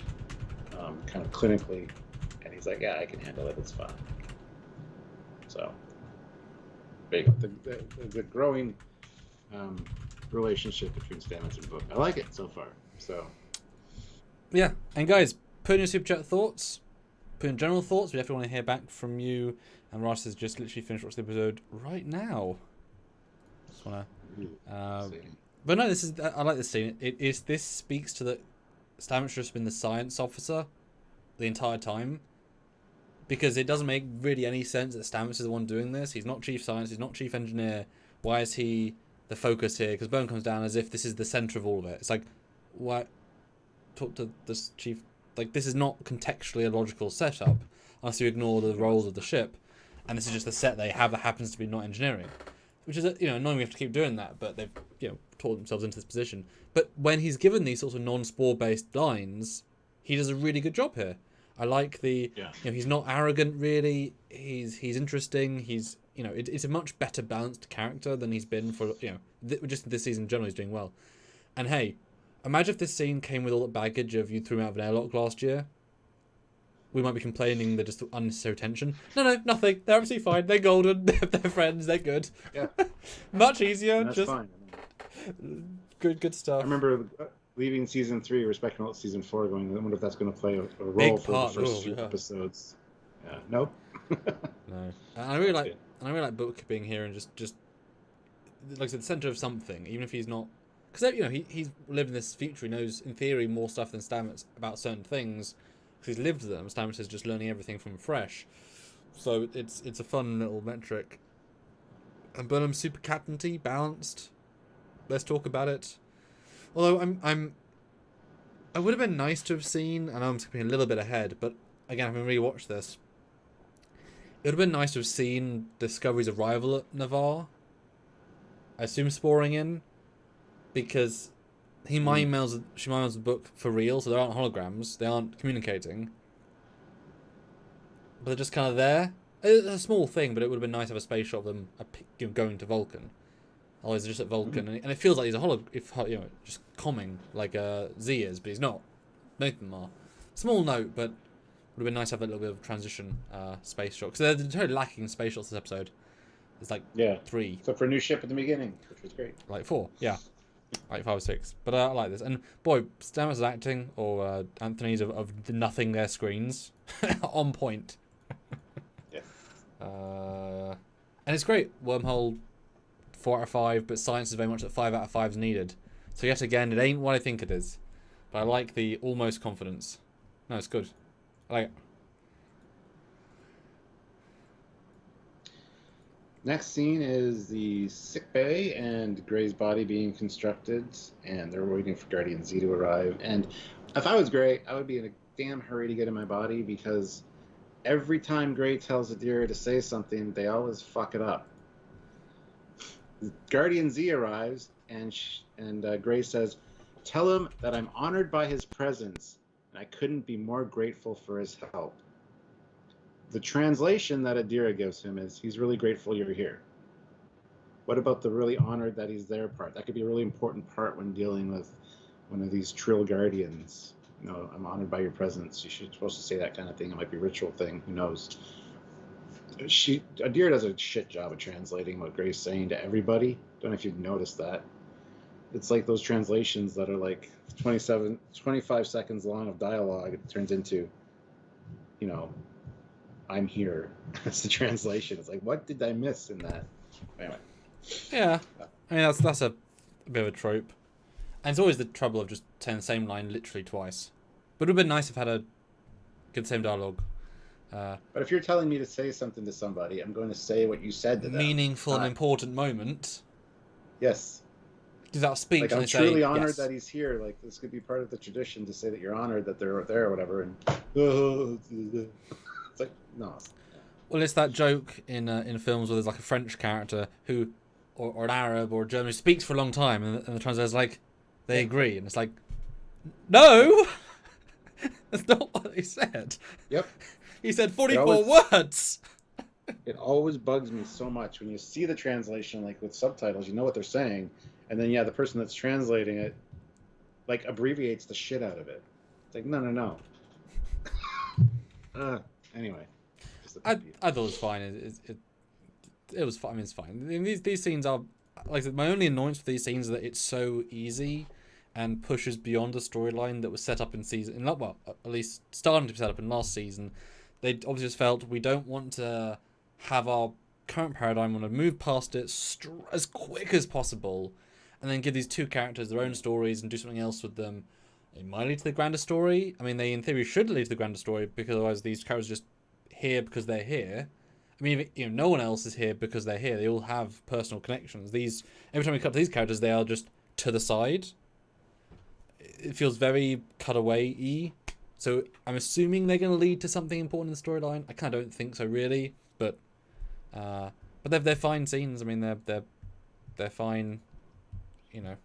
kind of clinically." And he's like, "Yeah, I can handle it. It's fine." So, there you go. The growing relationship between Stamets and Book. I like it so far. So, yeah. And guys, put in your super chat thoughts. Put in general thoughts. We definitely want to hear back from you. And Ross has just literally finished watching the episode right now. Just wanna. But no, this is. I like this scene. This speaks to that Stamets has been the science officer the entire time, because it doesn't make really any sense that Stamets is the one doing this. He's not chief science. He's not chief engineer. Why is he the focus here? Because Bone comes down as if this is the center of all of it. It's like, why talk to this chief? Like, this is not contextually a logical setup unless you ignore the roles of the ship. And this is just the set they have that happens to be not engineering, which is annoying. We have to keep doing that, but they've taught themselves into this position. But when he's given these sorts of non-spore based lines, he does a really good job here. I like he's not arrogant really. He's interesting. He's it's a much better balanced character than he's been for just this season. Generally, he's doing well. And hey, imagine if this scene came with all the baggage of you threw him out of an airlock last year. We might be complaining that just unnecessary tension. No, nothing. They're absolutely fine. They're golden. They're friends. They're good. Yeah. Much easier. That's just fine. Good stuff. I remember leaving season 3, respecting what season 4 going. I wonder if that's going to play a role for the first few episodes. Yeah. Nope. No. And I really like Book being here and just like I said, the center of something, even if he's not, because he's lived in this future. He knows in theory more stuff than Stamets about certain things because he's lived them. Stamets is just learning everything from fresh. So it's a fun little metric. And Burnham's super captainty, balanced. Let's talk about it. Although I would have been nice to have seen, I know I'm skipping a little bit ahead, but again, having rewatched this, it would have been nice to have seen Discovery's arrival at Navarre. I assume sporing in, because she mind melds the Book for real, so there aren't holograms, they aren't communicating. But they're just kind of there. It's a small thing, but it would have been nice to have a space shot of them going to Vulcan. Otherwise, they're just at Vulcan, and it feels like he's a just comming like Z is, but he's not. Both of them are. Small note, but would have been nice to have a little bit of transition space shot, because they're totally lacking space shots this episode. It's like 3. Except for a new ship at the beginning, which was great. Like 4, yeah. Like 5 or 6. But I like this. And boy, Stamets' acting, or Anthony's of nothing their screens, on point. Yeah. And it's great. Wormhole, 4 out of 5, but science is very much that 5 out of 5 is needed. So yet again, it ain't what I think it is. But I like the almost confidence. No, it's good. I like it. Next scene is the sick bay and Gray's body being constructed, and they're waiting for Guardian Z to arrive. And if I was Gray, I would be in a damn hurry to get in my body, because every time Gray tells Adira to say something, they always fuck it up. Guardian Z arrives, and Gray says, "Tell him that I'm honored by his presence, and I couldn't be more grateful for his help." The translation that Adira gives him is, "He's really grateful you're here." What about the really honored that he's there part? That could be a really important part when dealing with one of these Trill Guardians. I'm honored by your presence. You're supposed to say that kind of thing. It might be a ritual thing. Who knows? Adira does a shit job of translating what Gray's saying to everybody. Don't know if you've noticed that. It's like those translations that are like 25 seconds long of dialogue. It turns into, I'm here. That's the translation. It's like, what did I miss in that? Anyway. Yeah, I mean that's a bit of a trope, and it's always the trouble of just saying the same line literally twice. But it would have been nice if I had a good same dialogue. But if you're telling me to say something to somebody, I'm going to say what you said to them. Meaningful and important moment. Yes. Do that speech. Like, I'm truly honored that he's here. Like, this could be part of the tradition to say that you're honored that they're there or whatever. And it's like, no. Well, it's that joke in films where there's like a French character who, or an Arab or a German who speaks for a long time, and the translator's like, they agree, and it's like, no, that's not what he said. Yep. He said 44 words. It always bugs me so much when you see the translation, like with subtitles, you know what they're saying, and then the person that's translating it, like, abbreviates the shit out of it. It's like, no. Anyway. I thought it was fine. It was fine. I mean, it's fine. I mean, these scenes are, like, my only annoyance with these scenes is that it's so easy and pushes beyond the storyline that was set up in season. Well, at least starting to be set up in last season. They obviously just felt we don't want to have our current paradigm. We want to move past it as quick as possible, and then give these two characters their own stories and do something else with them. It might lead to the grander story. I mean, they in theory should lead to the grander story, because otherwise these characters are just here because they're here. I mean, no one else is here because they're here. They all have personal connections. Every time we cut to these characters, they are just to the side. It feels very cutaway-y. So I'm assuming they're going to lead to something important in the storyline. I kind of don't think so, really. But they're fine scenes. I mean, they're fine. You know,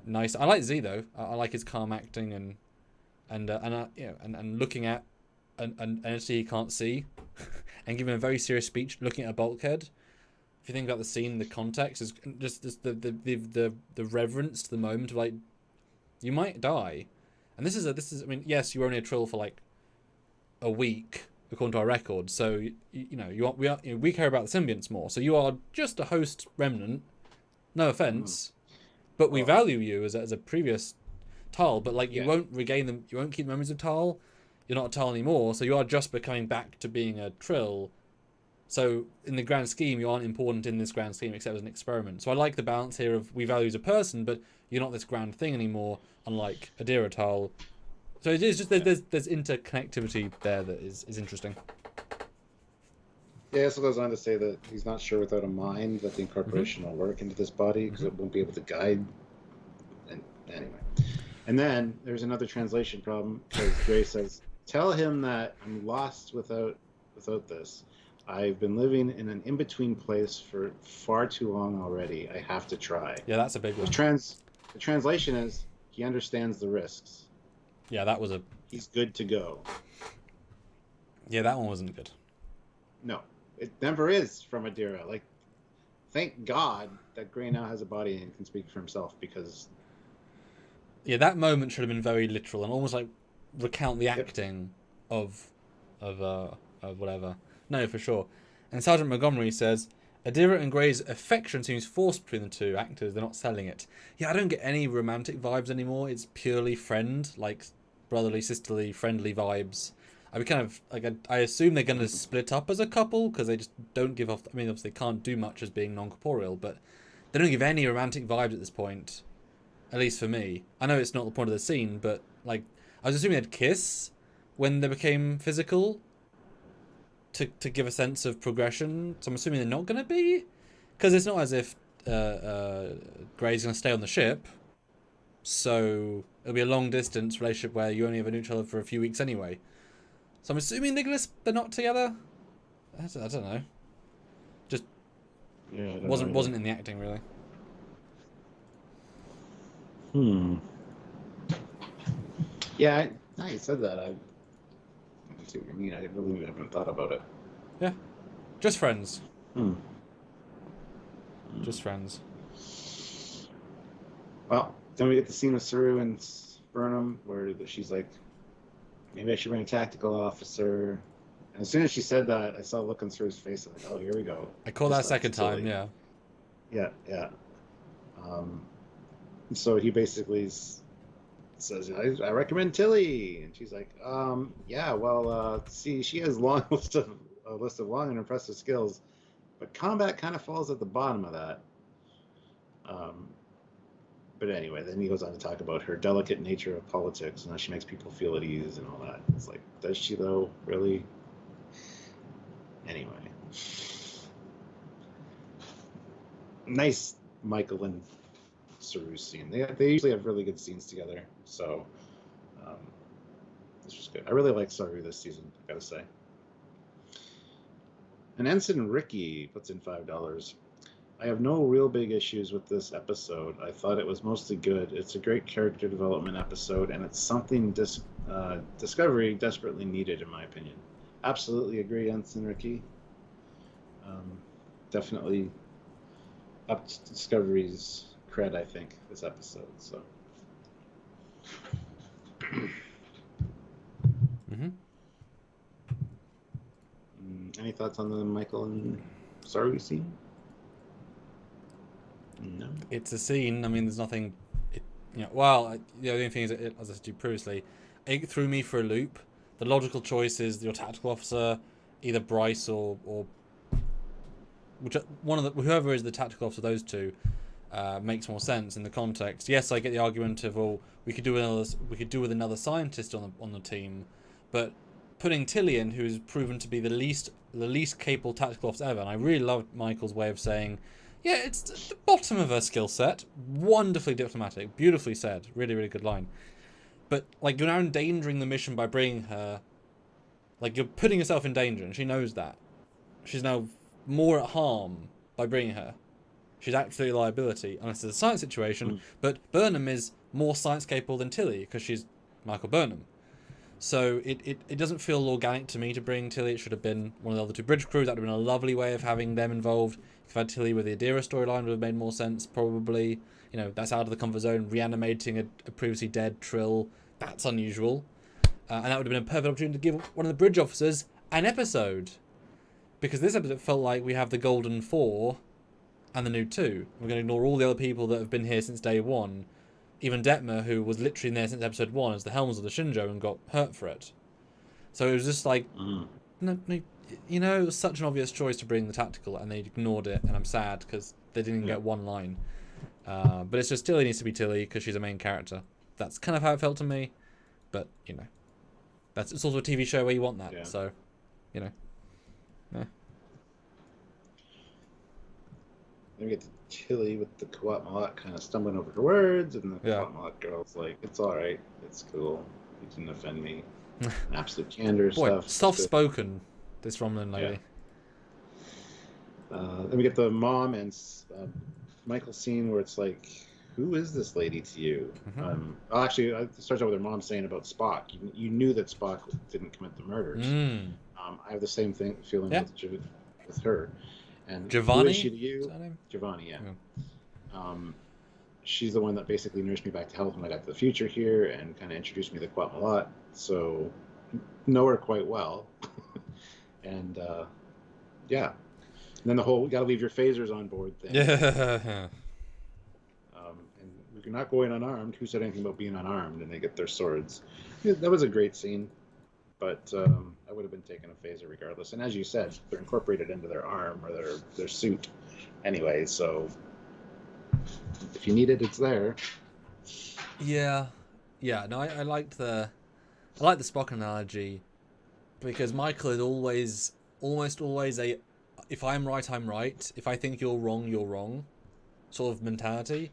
nice. I like Z though. I like his calm acting and looking at an entity he can't see, and giving a very serious speech looking at a bulkhead. If you think about the scene, the context is just the reverence to the moment of, like, you might die, and this is I mean, yes, you were only a Trill for like a week according to our record, so we care about the symbionts more. So you are just a host remnant. No offense, but we value you as a previous Tal. But like, you won't regain them. You won't keep memories of Tal. You're not a Tal anymore, so you are just becoming back to being a Trill. So in the grand scheme, you aren't important in this grand scheme except as an experiment. So I like the balance here of we value you as a person, but you're not this grand thing anymore, unlike Adira Tal. So it is just there's interconnectivity there that is interesting. Yeah, it also goes on to say that he's not sure without a mind that the incorporation will work into this body, because it won't be able to guide. And anyway. And then there's another translation problem, because Gray says, tell him that I'm lost without this. I've been living in an in-between place for far too long already. I have to try. Yeah, that's a big one. The translation is, he understands the risks. Yeah, that was He's good to go. Yeah, that one wasn't good. No, it never is from Adira. Like, thank God that Gray now has a body and can speak for himself, because... Yeah, that moment should have been very literal and almost like recount the acting of whatever. No, for sure. And Sergeant Montgomery says, Adira and Gray's affection seems forced between the two actors. They're not selling it. Yeah, I don't get any romantic vibes anymore. It's purely friend, like brotherly, sisterly, friendly vibes. I assume they're going to split up as a couple, because they just don't give off... I mean, obviously they can't do much as being non-corporeal, but they don't give any romantic vibes at this point. At least for me. I know it's not the point of the scene, but like, I was assuming they'd kiss when they became physical to give a sense of progression. So I'm assuming they're not going to be, because it's not as if Gray's going to stay on the ship. So it'll be a long distance relationship where you only ever knew each other for a few weeks anyway. So I'm assuming they're not together. I don't know. Just wasn't in the acting really. Yeah, now you said that, I see what you mean. I really haven't thought about it. Yeah. Just friends. Just friends. Well, then we get the scene with Saru and Burnham where she's like, maybe I should bring a tactical officer. And as soon as she said that, I saw a look on Saru's face. I'm like, oh, here we go. I caught that second time, yeah. Yeah. So he basically says, I recommend Tilly. And she's like, yeah, well, see, she has a list of long and impressive skills. But combat kind of falls at the bottom of that. But anyway, then he goes on to talk about her delicate nature of politics and how she makes people feel at ease and all that. It's like, does she though? Really? Anyway. Nice Michael and Saru scene. They usually have really good scenes together. So this was good. I really like Saru this season, I gotta say. And Ensign Ricky puts in $5. I have no real big issues with this episode. I thought it was mostly good. It's a great character development episode, and it's something Discovery desperately needed, in my opinion. Absolutely agree, Ensign Ricky. Definitely up to Discovery's cred, I think, this episode. So. Any thoughts on the Michael and Saru scene? No. It's a scene. I mean, there's nothing. The only thing is, as I said to you previously, it threw me for a loop. The logical choice is your tactical officer, either Bryce or whoever is the tactical officer. Those two makes more sense in the context. Yes, I get the argument of, well, we could do with another scientist on the team, but putting Tilly in, who's proven to be the least capable tactical officer ever, and I really loved Michael's way of saying, yeah, it's the bottom of her skill set. Wonderfully diplomatic, beautifully said, really, really good line. But like, you're now endangering the mission by bringing her. Like, you're putting yourself in danger, and she knows that. She's now more at harm by bringing her. She's actually a liability, unless it's a science situation. But Burnham is more science capable than Tilly because she's Michael Burnham. So it doesn't feel organic to me to bring Tilly. It should have been one of the other two bridge crews. That would have been a lovely way of having them involved. If I had Tilly with the Adira storyline, would have made more sense, probably. That's out of the comfort zone. Reanimating a previously dead Trill, that's unusual. And that would have been a perfect opportunity to give one of the bridge officers an episode. Because this episode felt like we have the Golden Four and the new two. We're going to ignore all the other people that have been here since day one. Even Detmer, who was literally in there since episode 1 as the helms of the Shinjo and got hurt for it. So it was just like, no, it was such an obvious choice to bring the tactical, and they ignored it, and I'm sad because they didn't even get one line. But it's just Tilly needs to be Tilly because she's a main character. That's kind of how it felt to me. But, it's also a TV show where you want that. Yeah. So, Yeah. Then we get to Tilly with the Kawat Malat kind of stumbling over her words, and the Kawat Malat girl's like, it's alright, it's cool, you didn't offend me. Absolute candor stuff. Soft-spoken, this Romulan lady. Yeah. Then we get the mom and Michael scene where it's like, who is this lady to you? Actually, it starts out with her mom saying about Spock. You knew that Spock didn't commit the murders. I have the same feeling with her. And Giovanni? Who is she to you? Is that name? Giovanni, yeah. She's the one that basically nursed me back to health when I got to the future here and kind of introduced me to Kawat Malat. So, know her quite well. And, And then the whole, gotta leave your phasers on board thing. Yeah. And you're not going unarmed. Who said anything about being unarmed? And they get their swords. Yeah, that was a great scene. But I would have been taking a phaser regardless. And as you said, they're incorporated into their arm or their suit anyway. So if you need it, it's there. Yeah. No, I liked the Spock analogy because Michael is almost always a, if I'm right, I'm right. If I think you're wrong, sort of mentality.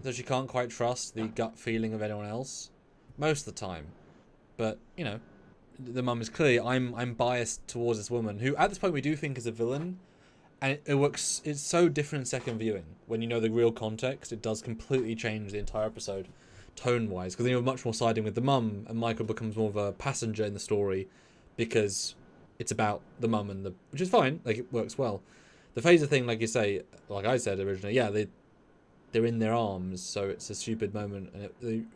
So she can't quite trust the gut feeling of anyone else most of the time. But the mum is clearly, I'm biased towards this woman who at this point we do think is a villain, and it works. It's so different in second viewing when you know the real context. It does completely change the entire episode tone wise, because then you're much more siding with the mum, and Michael becomes more of a passenger in the story because it's about the mum and which is fine, like it works well. The phaser thing, like you say, like I said originally, they're in their arms, so it's a stupid moment, and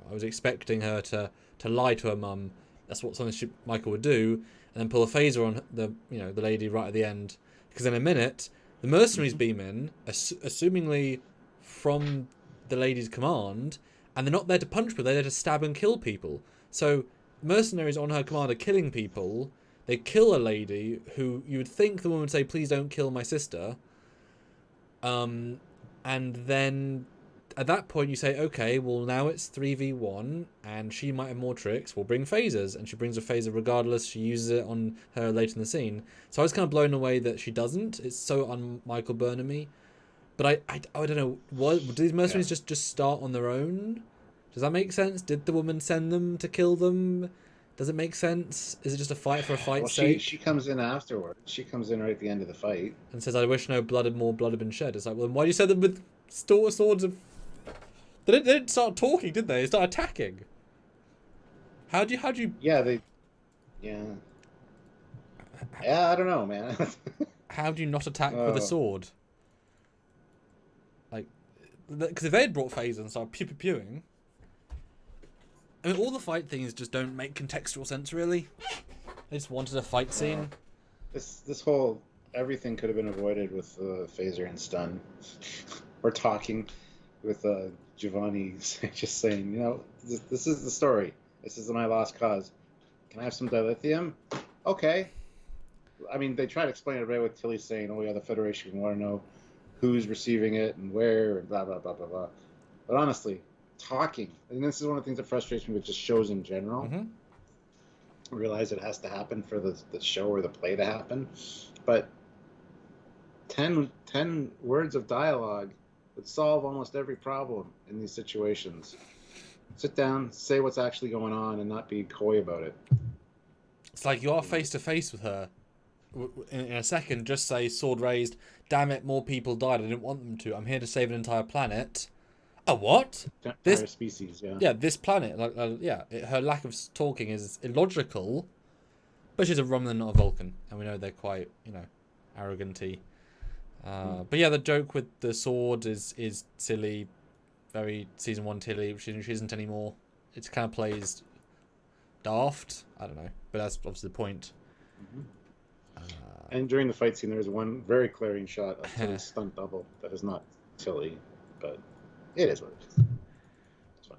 I was expecting her to lie to her mum. That's what Michael would do, and then pull a phaser on the lady right at the end. Because in a minute, the mercenaries beam in, assumingly from the lady's command, and they're not there to punch people, they're there to stab and kill people. So mercenaries on her command are killing people. They kill a lady who you would think the woman would say, "Please don't kill my sister." And then at that point you say, okay, well now it's 3v1 and she might have more tricks. We'll bring phasers, and she brings a phaser regardless. She uses it on her later in the scene. So I was kind of blown away that she doesn't. It's so un-Michael Burnham-y. But I don't know. Did these mercenaries just start on their own? Does that make sense? Did the woman send them to kill them? Does it make sense? Is it just a fight for a fight's sake? She comes in afterwards. She comes in right at the end of the fight. And says, I wish more blood had been shed. It's like, well, then why do you send them with swords of... They didn't start talking, did they? They started attacking. How'd you... Yeah, Yeah, I don't know, man. How do you not attack with a sword? Like, because if they had brought phasers and started pew-pew-pewing... I mean, all the fight things just don't make contextual sense, really. They just wanted a fight scene. This whole everything could have been avoided with phaser and stun, or talking with Giovanni just saying, you know, this is the story. This is my lost cause. Can I have some dilithium? Okay. I mean, they try to explain it right with Tilly saying, oh yeah, the Federation want to know who's receiving it and where and blah blah blah blah blah. But honestly, talking, and this is one of the things that frustrates me with just shows in general. Mm-hmm. I realize it has to happen for the show or the play to happen, but 10 words of dialogue would solve almost every problem in these situations. Sit down, say what's actually going on, and not be coy about it. It's like you are face to face with her. In a second, just say, sword raised, damn it, more people died, I didn't want them to. I'm here to save an entire planet. A what? Entire species, yeah. Yeah, this planet. Her lack of talking is illogical, but she's a Romulan, not a Vulcan, and we know they're quite, arrogant-y. But yeah, the joke with the sword is silly, very season 1 Tilly. She isn't anymore. It kind of plays daft. I don't know, but that's obviously the point. Mm-hmm. And during the fight scene, there's one very glaring shot of Tilly's stunt double that is not Tilly, but it is what it is. It's fine.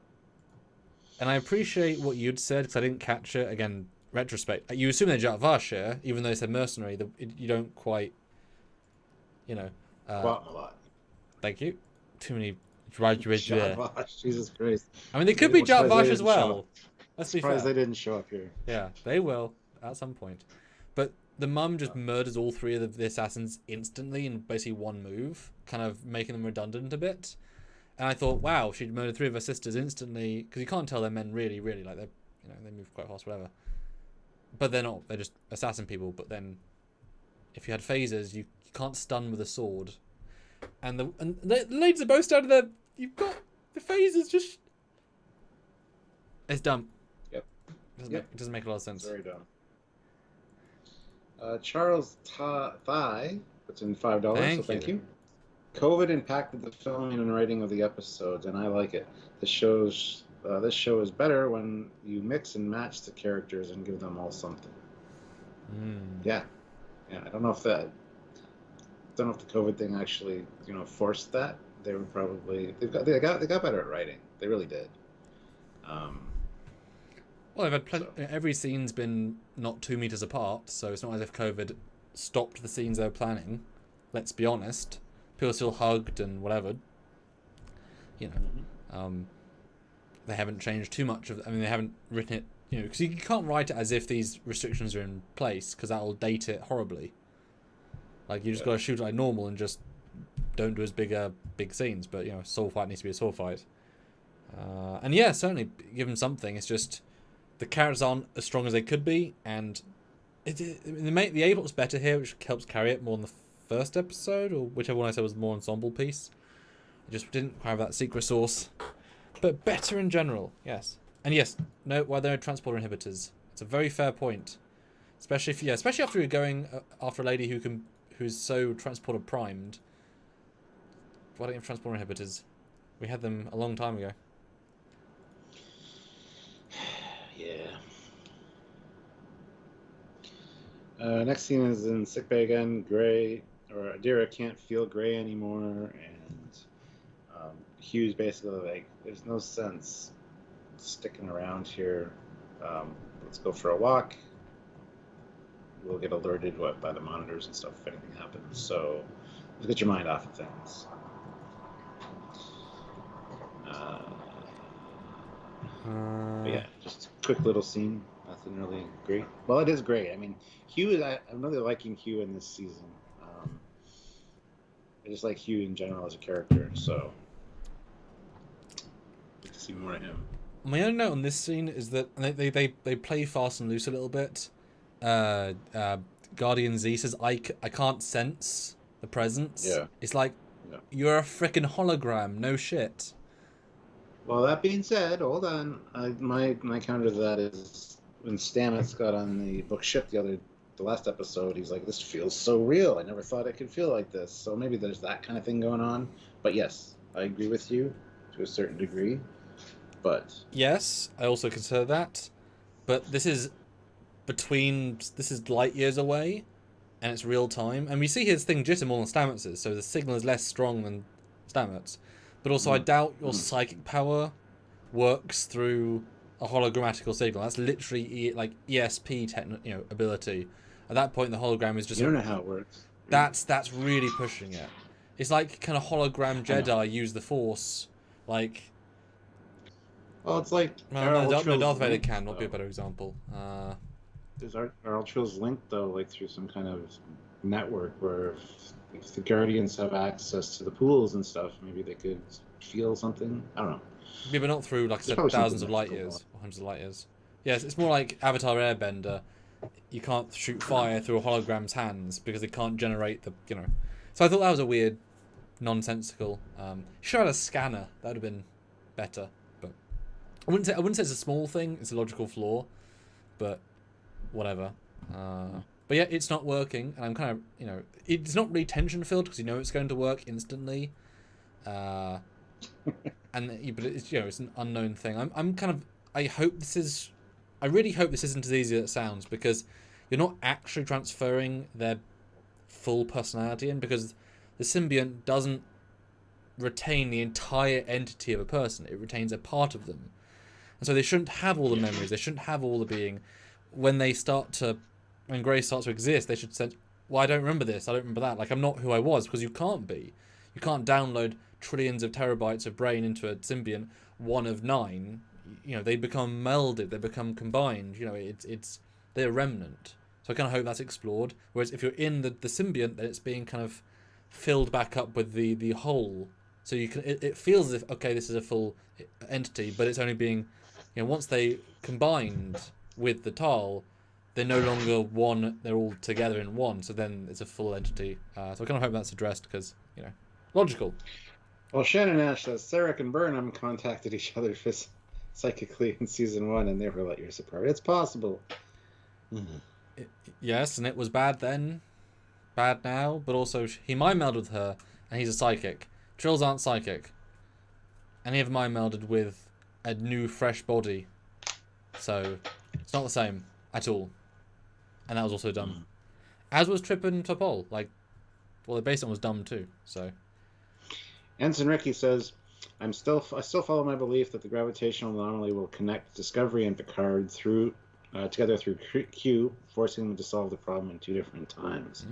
And I appreciate what you'd said, because I didn't catch it. Again, retrospect. You assume they're Jatvash, even though they said mercenary. You don't quite, Quite a lot. Thank you. Too many... Jatvash, Jesus Christ. I mean, they could be Jatvash as well. Let's be fair. Surprised they didn't show up here. Yeah, they will at some point. But the mum just murders all 3 of the assassins instantly in basically one move, kind of making them redundant a bit. And I thought, wow, she'd murdered 3 of her sisters instantly, because you can't tell they're men really, like they're, they move quite fast, whatever. But they're not. They're just assassin people. But then, if you had phasers, you can't stun with a sword. And the ladies are both standing there. You've got the phasers just. It's dumb. Yep. It doesn't make a lot of sense. It's very dumb. Charles Thigh puts in $5, thank you. COVID impacted the filming and writing of the episodes, and I like it. This show is better when you mix and match the characters and give them all something. Yeah. I don't know if the COVID thing actually forced that. They were probably they got better at writing. They really did. Well, they've had every scene's been not 2 meters apart, so it's not as if COVID stopped the scenes they were planning. Let's be honest. People still hugged and whatever. They haven't changed too much of. I mean, they haven't written it. Because you can't write it as if these restrictions are in place, because that will date it horribly. Like you just got to shoot it like normal and just don't do as big scenes. But sword fight needs to be a sword fight. And yeah, certainly give them something. It's just the characters aren't as strong as they could be, and the A-plot's better here, which helps carry it more than the first episode, or whichever one I said was more ensemble piece. It just didn't quite have that secret sauce, but better in general. Yes, and yes, no, why there are transporter inhibitors. It's a very fair point, especially after you're going after a lady who's so transporter primed. Why don't you have transporter inhibitors? We had them a long time ago. Yeah. Next scene is in sickbay again. Gray or Adira can't feel Gray anymore, and Hugh's basically like, "There's no sense sticking around here. Let's go for a walk." will get alerted by the monitors and stuff if anything happens. So just get your mind off of things. But yeah, just a quick little scene. Nothing really great. Well, it is great. I mean, Hugh. I'm really liking Hugh in this season. I just like Hugh in general as a character. So get to see more of him. My only note on this scene is that they play fast and loose a little bit. Guardian Z says, I can't sense the presence. Yeah. It's like, you're a freaking hologram, no shit. Well, that being said, hold on. My counter to that is when Stamets got on the book ship the last episode, he's like, this feels so real. I never thought it could feel like this. So maybe there's that kind of thing going on. But yes, I agree with you to a certain degree. But yes, I also consider that. But this is light years away, and it's real time. And we see his thing jitter more than Stamets's, so the signal is less strong than Stamets. But also, I doubt your psychic power works through a hologrammatical signal. That's literally like ESP ability. At that point, the hologram is just. You don't know how it works. That's really pushing it. It's like kind of hologram Jedi use the Force, like. Well, it's like. No, Darth Vader can. Would be a better example. Is our Ultra's linked though, like through some kind of network where if the Guardians have access to the pools and stuff, maybe they could feel something. I don't know. Yeah, but not through, like I said, thousands of light years or hundreds of light years. Yes, it's more like Avatar Airbender. You can't shoot fire through a hologram's hands because it can't generate the, So I thought that was a weird, nonsensical. Sure, had a scanner. That would have been better. But I wouldn't say it's a small thing. It's a logical flaw. But whatever. But yeah, it's not working, and I'm kind of, it's not really tension filled because it's going to work instantly. But it's it's an unknown thing. I really hope this isn't as easy as it sounds, because you're not actually transferring their full personality in, because the symbiont doesn't retain the entire entity of a person. It retains a part of them, and so they shouldn't have all the memories. They shouldn't have all the being. When Gray starts to exist, they should say, well, I don't remember this, I don't remember that. Like, I'm not who I was, because you can't be. You can't download trillions of terabytes of brain into a symbiont, one of 9. They become melded, they become combined. They're a remnant. So I kind of hope that's explored. Whereas if you're in the symbiont, then it's being kind of filled back up with the whole. So it feels as if, okay, this is a full entity, but it's only being, once they combined with the Tal, they're no longer one, they're all together in one, so then it's a full entity. So I kind of hope that's addressed, because, logical. Well, Shannon Ash says, Sarek and Burnham contacted each other psychically in season 1, and they were light years apart. It's possible. Mm-hmm. Yes, and it was bad then, bad now, but also he mind-melded with her, and he's a psychic. Trills aren't psychic. And he have mind-melded with a new, fresh body. So it's not the same at all. And that was also dumb. As was Trip and Topol. The base one was dumb too. So Ensign Ricky says, I still follow my belief that the gravitational anomaly will connect Discovery and Picard together through Q, forcing them to solve the problem in 2 different times.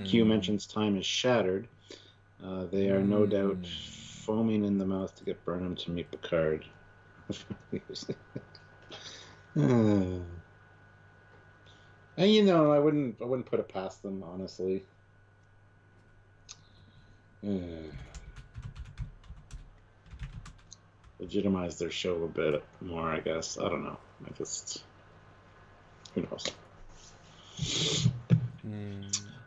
Q mentions time is shattered. They are no doubt foaming in the mouth to get Burnham to meet Picard. And I wouldn't put it past them, honestly. Legitimize their show a bit more, I guess. I don't know. Who knows?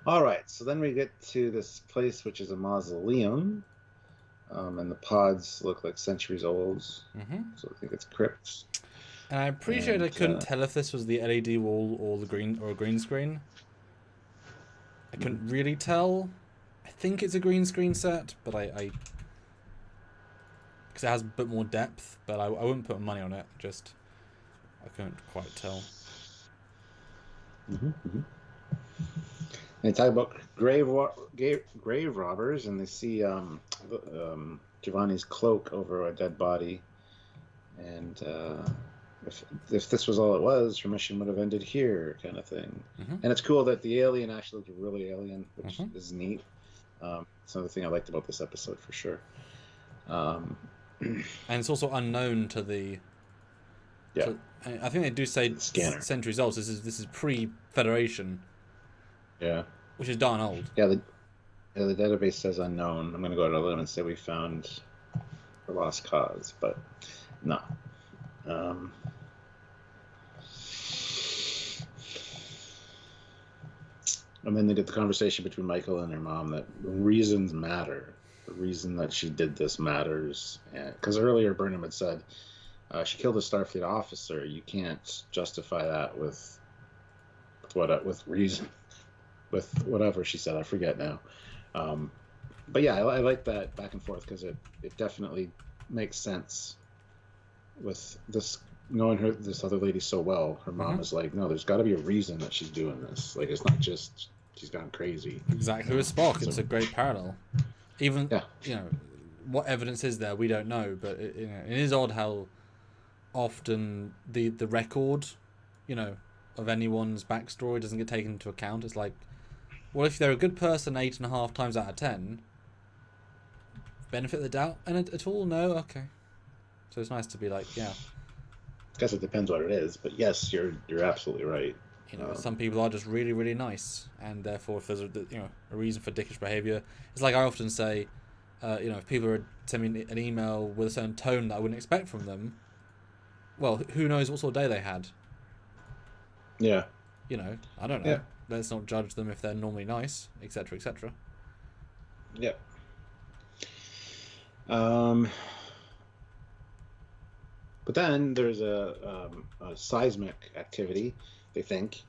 All right, so then we get to this place, which is a mausoleum, and the pods look like centuries old. So I think it's crypts. And I appreciate I couldn't tell if this was the LED wall or a green screen. I couldn't really tell. I think it's a green screen set, but I because it has a bit more depth, but I wouldn't put money on it. Just I couldn't quite tell. They talk about grave robbers, and they see Giovanni's cloak over a dead body, and if this was all it was, her mission would have ended here, kind of thing. And it's cool that the alien actually looked really alien, which is neat. It's another thing I liked about this episode for sure. And it's also unknown to the. Yeah. So, I think they do say scanner. Sentry results. This is pre-Federation. Yeah. Which is darn old. Yeah. The database says unknown. I'm gonna go out on a limb and say we found a lost cause, but no. And then they get the conversation between Michael and her mom that reasons matter. The reason that she did this matters. Because earlier Burnham had said she killed a Starfleet officer. You can't justify that with reason, with whatever she said. I forget now. But yeah, I like that back and forth because it definitely makes sense with this, knowing this other lady so well. Her mom is like, no, there's got to be a reason that she's doing this. Like, it's not just she's gone crazy. Exactly. With Spock, it's a great parallel. Even what evidence is there, we don't know. But it is odd how often the record, of anyone's backstory doesn't get taken into account. It's like, well, if they're a good person 8.5 times out of 10, benefit of the doubt, and at all, no, okay. So it's nice to be like, yeah. I guess it depends what it is, but yes, you're absolutely right. Some people are just really, really nice, and therefore, if there's a reason for dickish behaviour, it's like I often say, if people are sending me an email with a certain tone that I wouldn't expect from them, well, who knows what sort of day they had? Yeah. I don't know. Yeah. Let's not judge them if they're normally nice, etc., etc. Yeah. But then there's a seismic activity, they think.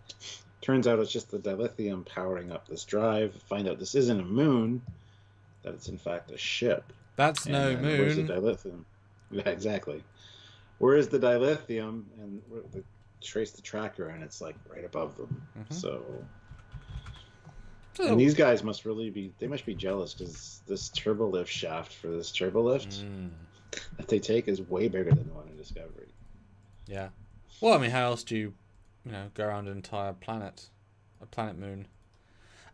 Turns out it's just the dilithium powering up this drive. Find out this isn't a moon, that it's in fact a ship. That's no moon. Where's the dilithium? Yeah, exactly. Where is the dilithium? And they trace the tracker, and it's like right above them. So and these guys must be jealous because this turbolift shaft for this turbolift that they take is way bigger than the one in Discovery. Yeah. Well, I mean, how else do you go around an entire planet, a planet moon?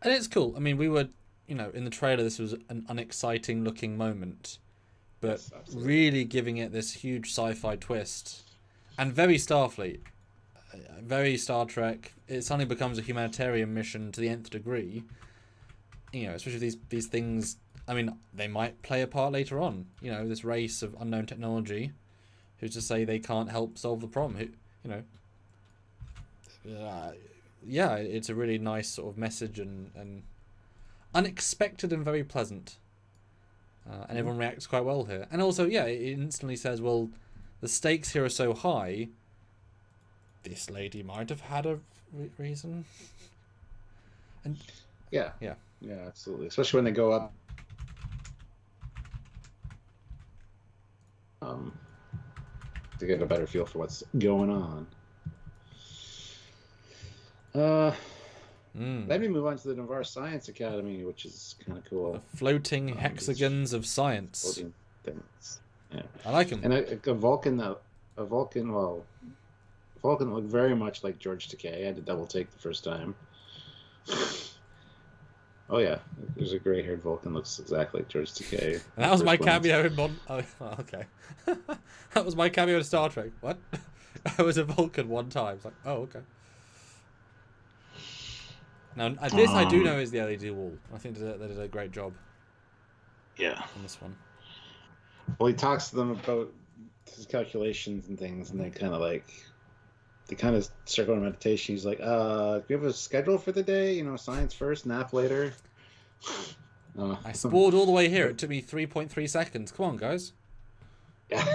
And it's cool. I mean, we were, in the trailer, this was an unexciting looking moment, but yes, really giving it this huge sci-fi twist, and very Starfleet, very Star Trek. It suddenly becomes a humanitarian mission to the nth degree. Especially these things. I mean, they might play a part later on. This race of unknown technology, who's to say they can't help solve the problem? It's a really nice sort of message and unexpected and very pleasant. And everyone reacts quite well here. And also, it instantly says, well, the stakes here are so high, this lady might have had a reason. And yeah, absolutely. Especially when they go up. To get a better feel for what's going on. Let me move on to the Navarre Science Academy, which is kind of cool. The floating hexagons of science. Floating things. Yeah. I like them. And a Vulcan looked very much like George Takei. I had to double take the first time. Oh yeah, there's a gray-haired Vulcan looks exactly like George Takei. That was my cameo in okay. That was my cameo in Star Trek. What? I was a Vulcan one time. It's like, oh, okay. Now, this I do know is the LED wall. I think they did a great job. Yeah. On this one. Well, he talks to them about his calculations and things, and they kind of start going to meditation. He's like, do you have a schedule for the day? Science first, nap later. I spored all the way here. It took me 3.3 seconds. Come on, guys. Yeah.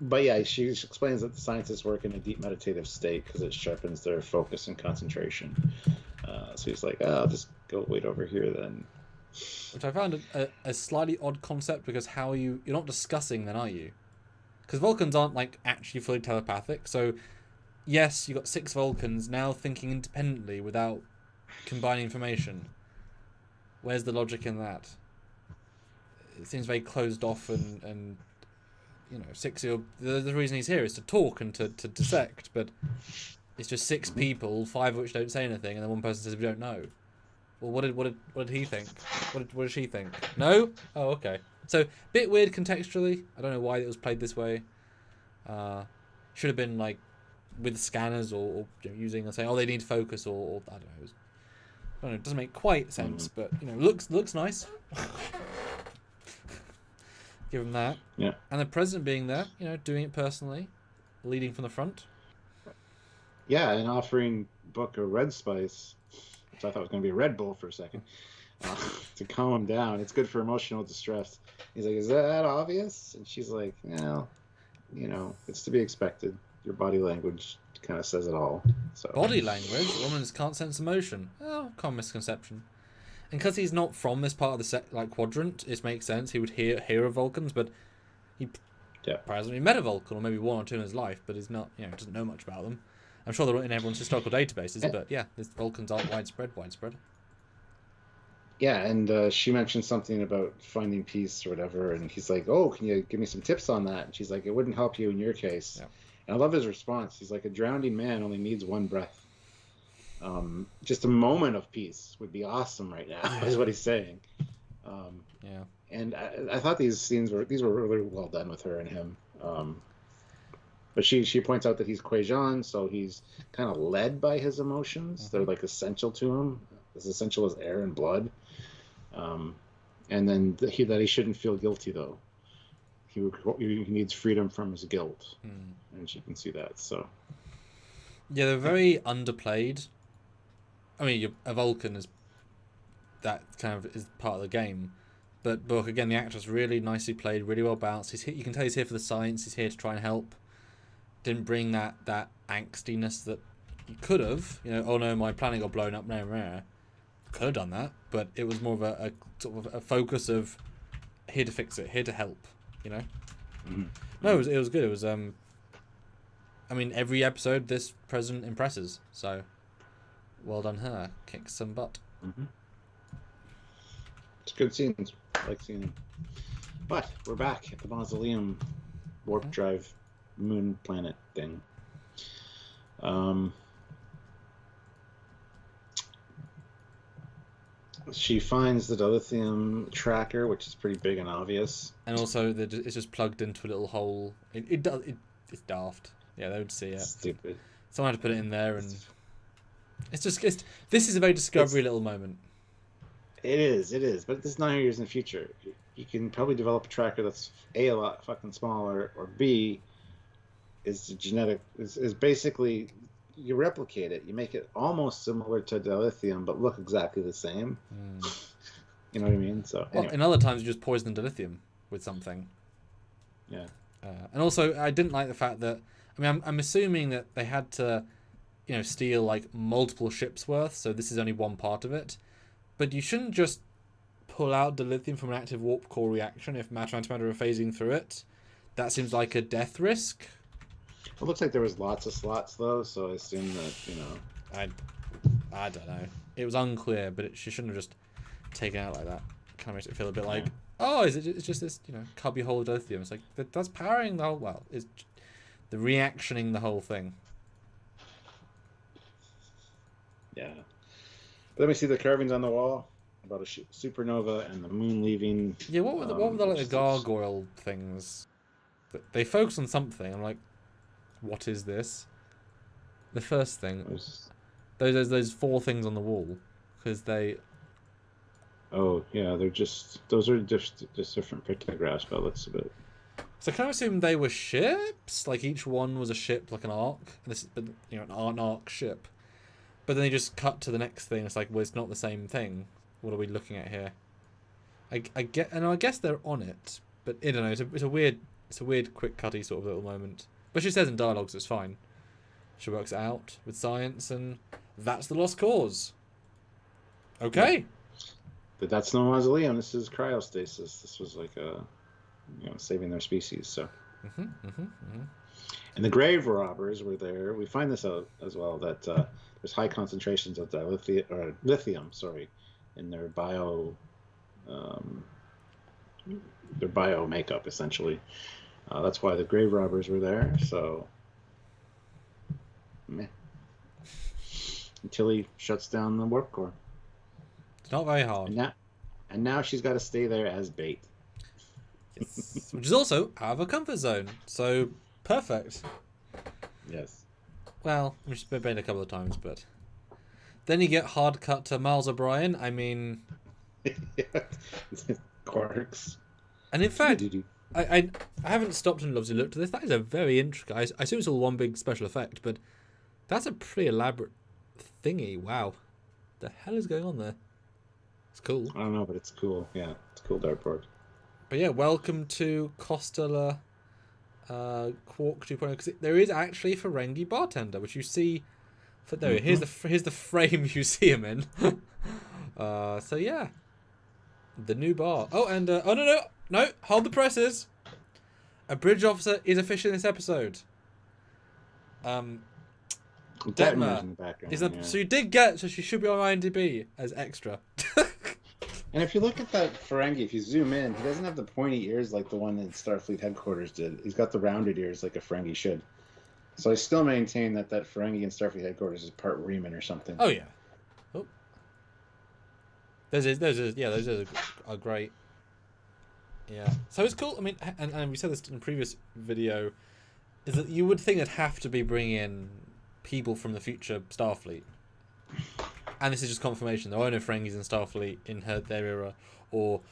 But yeah, she explains that the scientists work in a deep meditative state because it sharpens their focus and concentration. So he's like, I'll just go wait over here then. Which I found a slightly odd concept because how you're not discussing then, are you? Because Vulcans aren't actually fully telepathic. So yes, you've got 6 Vulcans now thinking independently without combining information. Where's the logic in that? It seems very closed off and the reason he's here is to talk and to dissect, but it's just 6 people, 5 of which don't say anything, and then one person says we don't know. Well, what did he think? What did she think? No? Oh, okay. So bit weird contextually. I don't know why it was played this way. Should have been like with scanners or using and saying, oh, they need focus or I don't know. I don't know. It doesn't make quite sense, but looks nice. Give him that. Yeah. And the president being there, doing it personally, leading from the front. Yeah, and offering Book a Red Spice, which I thought was going to be a Red Bull for a second, to calm him down. It's good for emotional distress. He's like, is that obvious? And she's like, well, it's to be expected. Your body language kind of says it all. So. Body language? Women can't sense emotion. Oh, common misconception. And because he's not from this part of the quadrant, it makes sense. He would hear of Vulcans, but he presently met a Vulcan, or maybe 1 or 2 in his life, but he's not, doesn't know much about them. I'm sure they're in everyone's historical databases, but yeah, these Vulcans aren't widespread. Yeah, and she mentioned something about finding peace or whatever, and he's like, oh, can you give me some tips on that? And she's like, it wouldn't help you in your case. Yeah. And I love his response. He's like, a drowning man only needs 1 breath. Just a moment of peace would be awesome right now, is what he's saying. Yeah. And I thought these were really well done with her and him. But she points out that he's Kwejian, so he's kind of led by his emotions. Mm-hmm. They're like essential to him, as essential as air and blood. And then that he shouldn't feel guilty though. He needs freedom from his guilt, and she can see that. So yeah, they're very underplayed. I mean, a Vulcan is that kind of is part of the game, but Book again, the actor's really nicely played, really well balanced. You can tell he's here for the science. He's here to try and help. Didn't bring that angstiness that he could have. Oh no, my planet got blown up. No, could have done that, but it was more of a sort of a focus of here to fix it, here to help. Mm-hmm. No, it was good. It was I mean, every episode this president impresses. So, well done her. Kicks some butt. Mm-hmm. It's good scenes. I like seeing them. But we're back at the mausoleum warp drive moon planet thing. She finds the dilithium tracker, which is pretty big and obvious. And also, it's just plugged into a little hole. It's daft. Yeah, they would see it. Stupid. Someone had to put it in there, and this is a very Discovery little moment. It is, but this is 9 years in the future. You can probably develop a tracker that's A lot fucking smaller, or B is basically you replicate it. You make it almost similar to dilithium, but look exactly the same. You know what I mean? So anyway. In other times, you just poison dilithium with something. Yeah. And also, I didn't like the fact that I'm assuming that they had to, steal like multiple ships worth. So this is only one part of it. But you shouldn't just pull out dilithium from an active warp core reaction if matter-antimatter are phasing through it. That seems like a death risk. It looks like there was lots of slots though, so I assume that I don't know. It was unclear, but she shouldn't have just taken it out like that. Kind of makes it feel a bit like, it's just this cubby hole of dilithium. It's like that's powering the whole. Well, it's the reactioning the whole thing. Yeah. Let me see the carvings on the wall about a supernova and the moon leaving. Yeah, what were the like the gargoyle things? They focus on something. I'm like, what is this? The first thing, those 4 things on the wall, because they. Oh yeah, those are just different pictographs, but it looks a bit. So can I assume they were ships? Like each one was a ship, like an arc. An arc ship. But then they just cut to the next thing. It's like, well, it's not the same thing. What are we looking at here? I guess they're on it, but I don't know. It's a weird, quick cutty sort of little moment. But she says in dialogues it's fine. She works it out with science, and that's the lost cause. Okay. But that's no mausoleum. This is cryostasis. This was like saving their species. So. And the grave robbers were there. We find this out as well that there's high concentrations of lithium, in their bio makeup essentially. That's why the grave robbers were there. So, meh. Until he shuts down the warp core. It's not very hard. And now she's got to stay there as bait. Yes. Which is also out of her comfort zone. So, perfect. Yes. Well, she's been bait a couple of times, but... Then you get hard cut to Miles O'Brien. I mean... Quarks. And in fact, I haven't stopped and looked at this. That is a very intricate... I assume it's all one big special effect, but that's a pretty elaborate thingy. Wow. The hell is going on there? It's cool. I don't know, but it's cool. Yeah, it's a cool dartboard. But yeah, welcome to Costellar Quark 2.0, because there is actually a Ferengi bartender, which you see... here's the frame you see him in. So yeah. The new bar. Oh, and... No, hold the presses. A bridge officer is official in this episode. Detmer's in the background. So you did get... So she should be on IMDb as extra. And if you look at that Ferengi, if you zoom in, he doesn't have the pointy ears like the one in Starfleet headquarters did. He's got the rounded ears like a Ferengi should. So I still maintain that Ferengi in Starfleet headquarters is part Riemann or something. Oh yeah. Oh. Those are a great. Yeah. So it's cool. I mean, and we said this in a previous video, is that you would think it'd have to be bringing in people from the future Starfleet. And this is just confirmation. There are no Ferengis in Starfleet in their era, or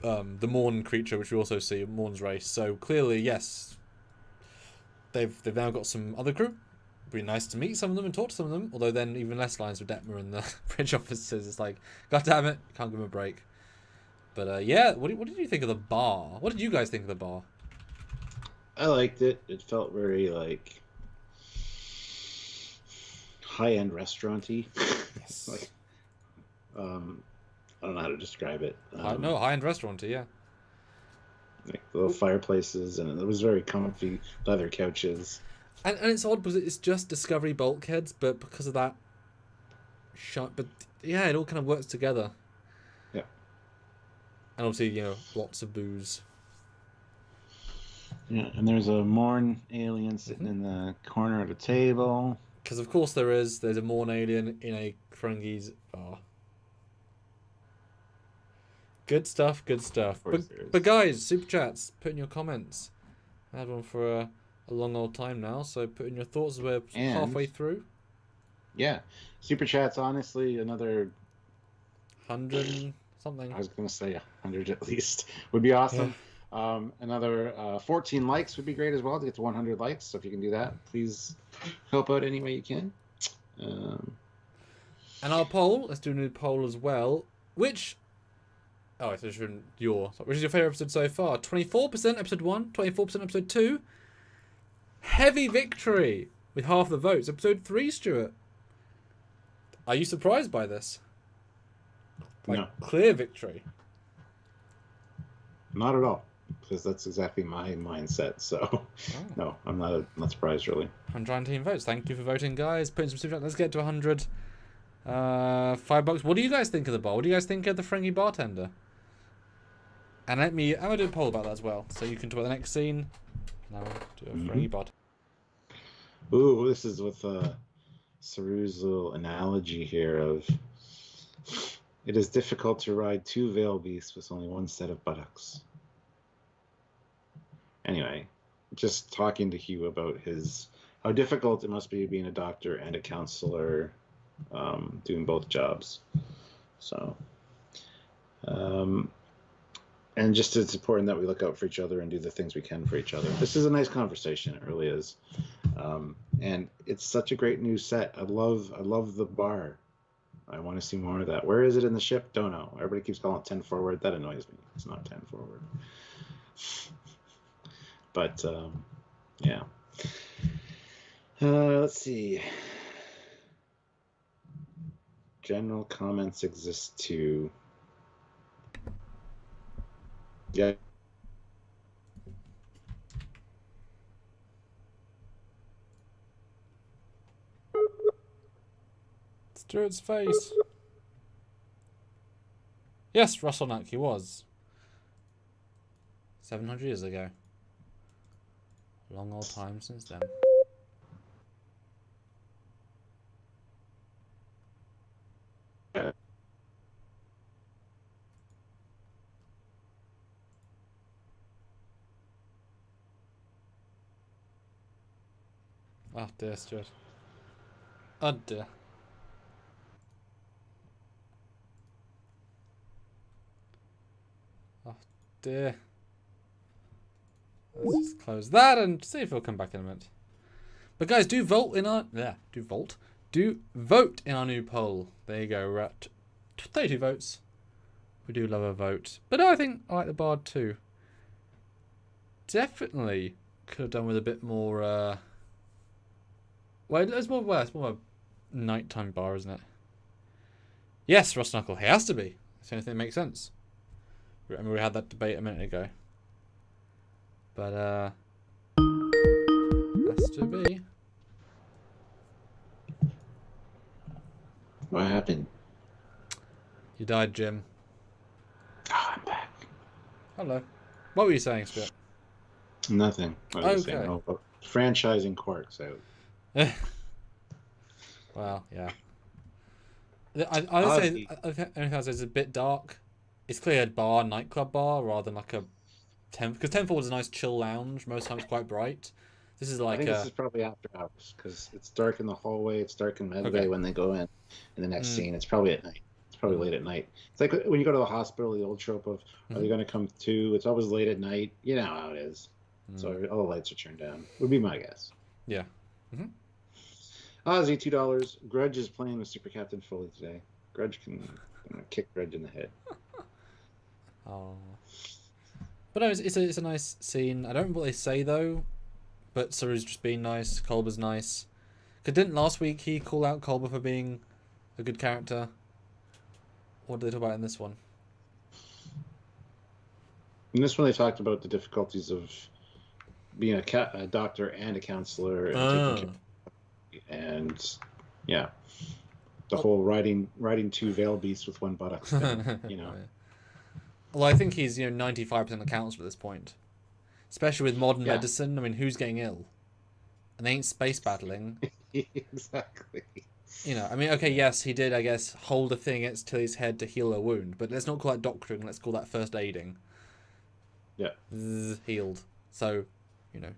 the Morn creature, which we also see, Morn's race. So clearly, yes, they've now got some other crew. It'd be nice to meet some of them and talk to some of them. Although then even less lines with Detmer and the bridge officers. It's like, God damn it, can't give them a break. But yeah, what did you think of the bar? What did you guys think of the bar? I liked it. It felt very like high-end restaurant-y. Yes. Like, I don't know how to describe it. High-end restaurant-y, yeah. Like little fireplaces, and it was very comfy leather couches. And it's odd because it's just Discovery bulkheads, but because of that but yeah, it all kind of works together. Yeah. And obviously, lots of booze. Yeah, and there's a Morn alien sitting in the corner of the table. Because of course there's a Morn alien in a Ferengi's bar. Good stuff. But guys, super chats, put in your comments. I had one for a long old time now, so put in your thoughts as we're halfway through. Yeah, super chats. Honestly, another 100 something. I was gonna say 100 at least would be awesome. Yeah. Another 14 likes would be great as well to get to 100 likes. So if you can do that, please help out any way you can. And our poll, let's do a new poll as well. Which is your favorite episode so far? 24% episode 1, 24% episode 2. Heavy victory with half the votes. Episode 3, Stuart. Are you surprised by this? No. Clear victory. Not at all, because that's exactly my mindset. So, no, I'm not surprised really. 119 votes. Thank you for voting, guys. Put in some super chat. Let's get to 100. $5. What do you guys think of the bar? What do you guys think of the Ferengi bartender? And I'm gonna do a poll about that as well, so you can talk about the next scene. Now do a Ferengi bartender. Ooh, this is with Saru's little analogy here of it is difficult to ride 2 veil beasts with only 1 set of buttocks. Anyway, just talking to Hugh about how difficult it must be being a doctor and a counselor, doing both jobs. So, and just it's important that we look out for each other and do the things we can for each other. This is a nice conversation, it really is. And it's such a great new set. I love the bar. I want to see more of that. Where is it in the ship? Don't know. Everybody keeps calling it 10 forward. That annoys me. It's not 10 forward. But, yeah. Let's see. General comments exist too. Yeah. Stuart's face. Yes, Russell Nack, he was. 700 years ago. Long old time since then. Oh dear, Stuart. Oh dear. Oh dear. Let's just close that and see if he'll come back in a minute. But guys, do vote in our do vote in our new poll. There you go. We're at 32 votes. We do love a vote, but I think I like the Bard too. Definitely could have done with a bit more. Well, it's more a nighttime bar, isn't it? Yes, Rust Knuckle. He has to be. That's the only thing that makes sense. Remember we had that debate a minute ago. But has to be. What happened? You died, Jim. Oh, I'm back. Hello. What were you saying, Stuart? Nothing. What was I saying? Oh, franchising Quarks out. Well, yeah. I would say it's a bit dark. It's clearly a nightclub bar, rather than like a because Tenfold is a nice chill lounge. Most times quite bright. This is like this is probably after hours because it's dark in the hallway. It's dark in medbay when they go in the next scene. It's probably at night. It's probably late at night. It's like when you go to the hospital, the old trope of are they going to come to? It's always late at night. You know how it is. So all the lights are turned down. Would be my guess. Yeah. Ozzy, $2. Grudge is playing with Super Captain Foley today. Grudge can kick Grudge in the head. Oh. But no, it's a nice scene. I don't remember what they say though, but Saru's just being nice. Culber's nice. Cause didn't last week he call out Culber for being a good character? What did they talk about in this one? In this one, they talked about the difficulties of being a doctor and a counselor and taking care. And yeah, the whole riding two veil beasts with one buttock thing, you know. Well, I think he's 95% a counselor at this point, especially with modern medicine. I mean, who's getting ill? And they ain't space battling. Exactly. I mean, okay, yes, he did, I guess, hold a thing against Tilly's head to heal a wound, but let's not call that doctoring. Let's call that first aiding. Yeah. Healed. So, Yeah.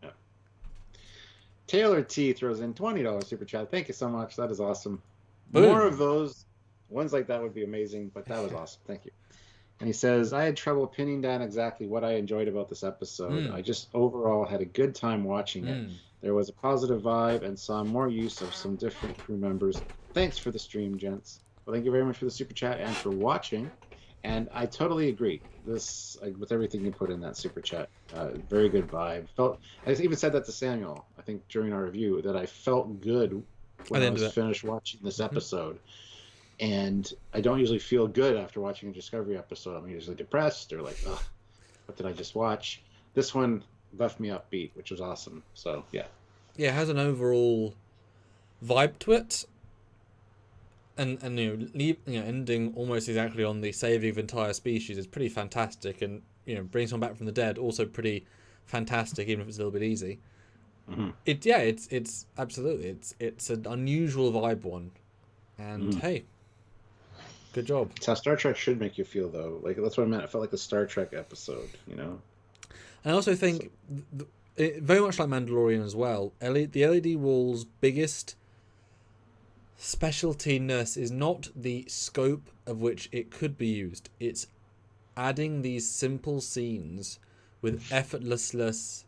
Taylor T throws in $20 super chat. Thank you so much. That is awesome. Boom. More of those. Ones like that would be amazing, but that was awesome. Thank you. And he says, I had trouble pinning down exactly what I enjoyed about this episode. I just overall had a good time watching it. There was a positive vibe and saw more use of some different crew members. Thanks for the stream, gents. Well, thank you very much for the super chat and for watching. And I totally agree. This, with everything you put in that super chat, very good vibe. I even said that to Samuel, I think, during our review, that I felt good when I was finished watching this episode. And I don't usually feel good after watching a Discovery episode. I'm usually depressed or like, ugh, what did I just watch? This one left me upbeat, which was awesome. So, yeah. Yeah, it has an overall vibe to it. And ending almost exactly on the saving of entire species is pretty fantastic, and bringing someone back from the dead also pretty fantastic, even if it's a little bit easy. It's absolutely it's an unusual vibe one, and hey, good job. It's how Star Trek should make you feel, though. Like that's what I meant. I felt like a Star Trek episode, I also think very much like Mandalorian as well. The LED wall's biggest specialtiness is not the scope of which it could be used. It's adding these simple scenes with effortless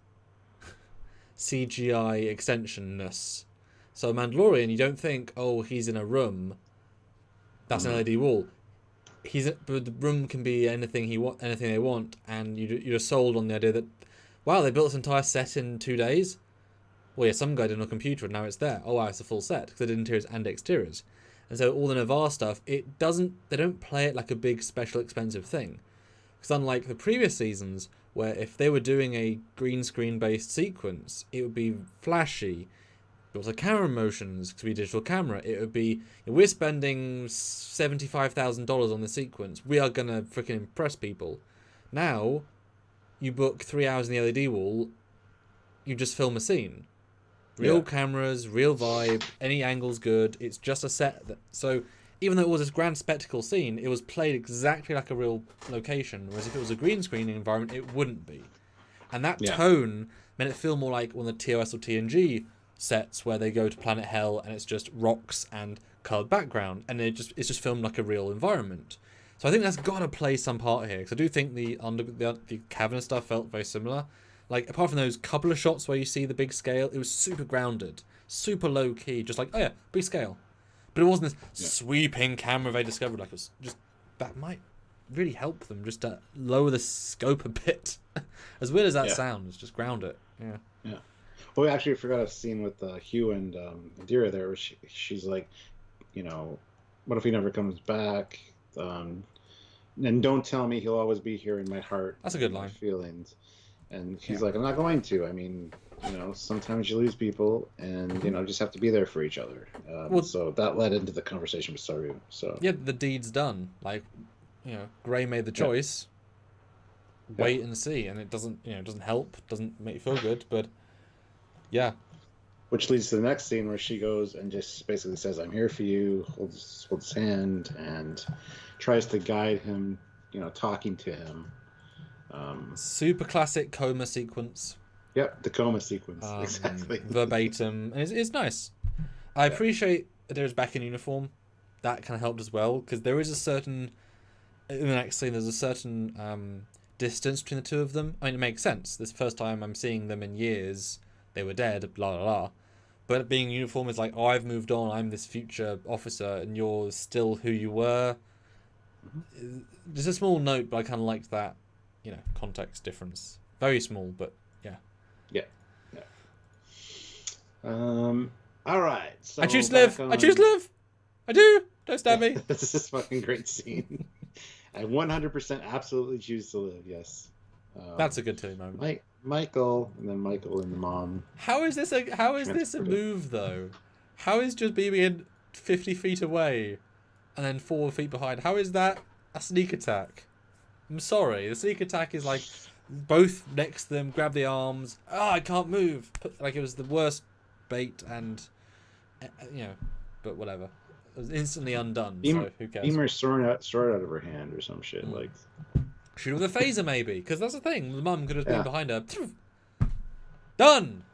CGI extensionness. So Mandalorian, you don't think, oh, he's in a room. That's an LED wall. But the room can be anything anything they want, and you're sold on the idea that, wow, they built this entire set in 2 days. Well, yeah, some guy did on a computer and now it's there. Oh, wow, it's a full set because they did interiors and exteriors. And so all the Navarre stuff, they don't play it like a big, special, expensive thing. Because unlike the previous seasons, where if they were doing a green screen-based sequence, it would be flashy. But also camera motions, because it would be digital camera. It would be, we're spending $75,000 on this sequence. We are going to freaking impress people. Now, you book 3 hours in the LED wall, you just film a scene. Real cameras, real vibe, any angle's good. It's just a set. So even though it was this grand spectacle scene, it was played exactly like a real location. Whereas if it was a green screen environment, it wouldn't be. And that tone meant it feel more like one of the TOS or TNG sets where they go to Planet Hell and it's just rocks and coloured background, and it's just filmed like a real environment. So I think that's got to play some part here, because I do think the cavern stuff felt very similar. Like, apart from those couple of shots where you see the big scale, it was super grounded, super low key, just like, oh yeah, big scale. But it wasn't this sweeping camera they discovered. Like, it was just, that might really help them just to lower the scope a bit. As weird as that sounds, just ground it. Yeah. Yeah. Well, we actually forgot a scene with Hugh and Adira there, where she's like, you know, what if he never comes back? And don't tell me he'll always be here in my heart. That's a good line. Feelings. And he's like, I'm not going to. I mean, you know, sometimes you lose people, and you know, just have to be there for each other. So that led into the conversation with Saru. So yeah, the deed's done. Like, you know, Gray made the choice. Wait and see, and it doesn't, you know, it doesn't help, doesn't make you feel good, but yeah. Which leads to the next scene where she goes and just basically says, "I'm here for you." Holds his hand and tries to guide him, you know, talking to him. Super classic coma sequence. Yep, the coma sequence, exactly. Verbatim. And it's nice. I appreciate Adira's back in uniform. That kind of helped as well, because there is a certain, in the next scene, there's a certain distance between the two of them. I mean, it makes sense. This first time I'm seeing them in years, they were dead, blah, blah, blah. But being in uniform is like, oh, I've moved on, I'm this future officer, and you're still who you were. Just a small note, but I kind of liked that, you know, context difference. Very small, but yeah. Yeah. All right. So I choose to live. I choose to live. I do. Don't stab me. This is a fucking great scene. I 100% absolutely choose to live. Yes. That's a good Tilly moment. Michael, and then Michael and the mom. How is this a move though? How is just being 50 feet away, and then 4 feet behind? How is that a sneak attack? I'm sorry. The sneak attack is like both next to them, grab the arms. I can't move. Like, it was the worst bait, and you know, but whatever. It was instantly undone. So who cares? Beamer's sword out of her hand or some shit. Like, shoot with a phaser maybe, because that's the thing. The mum could have been behind her. Done.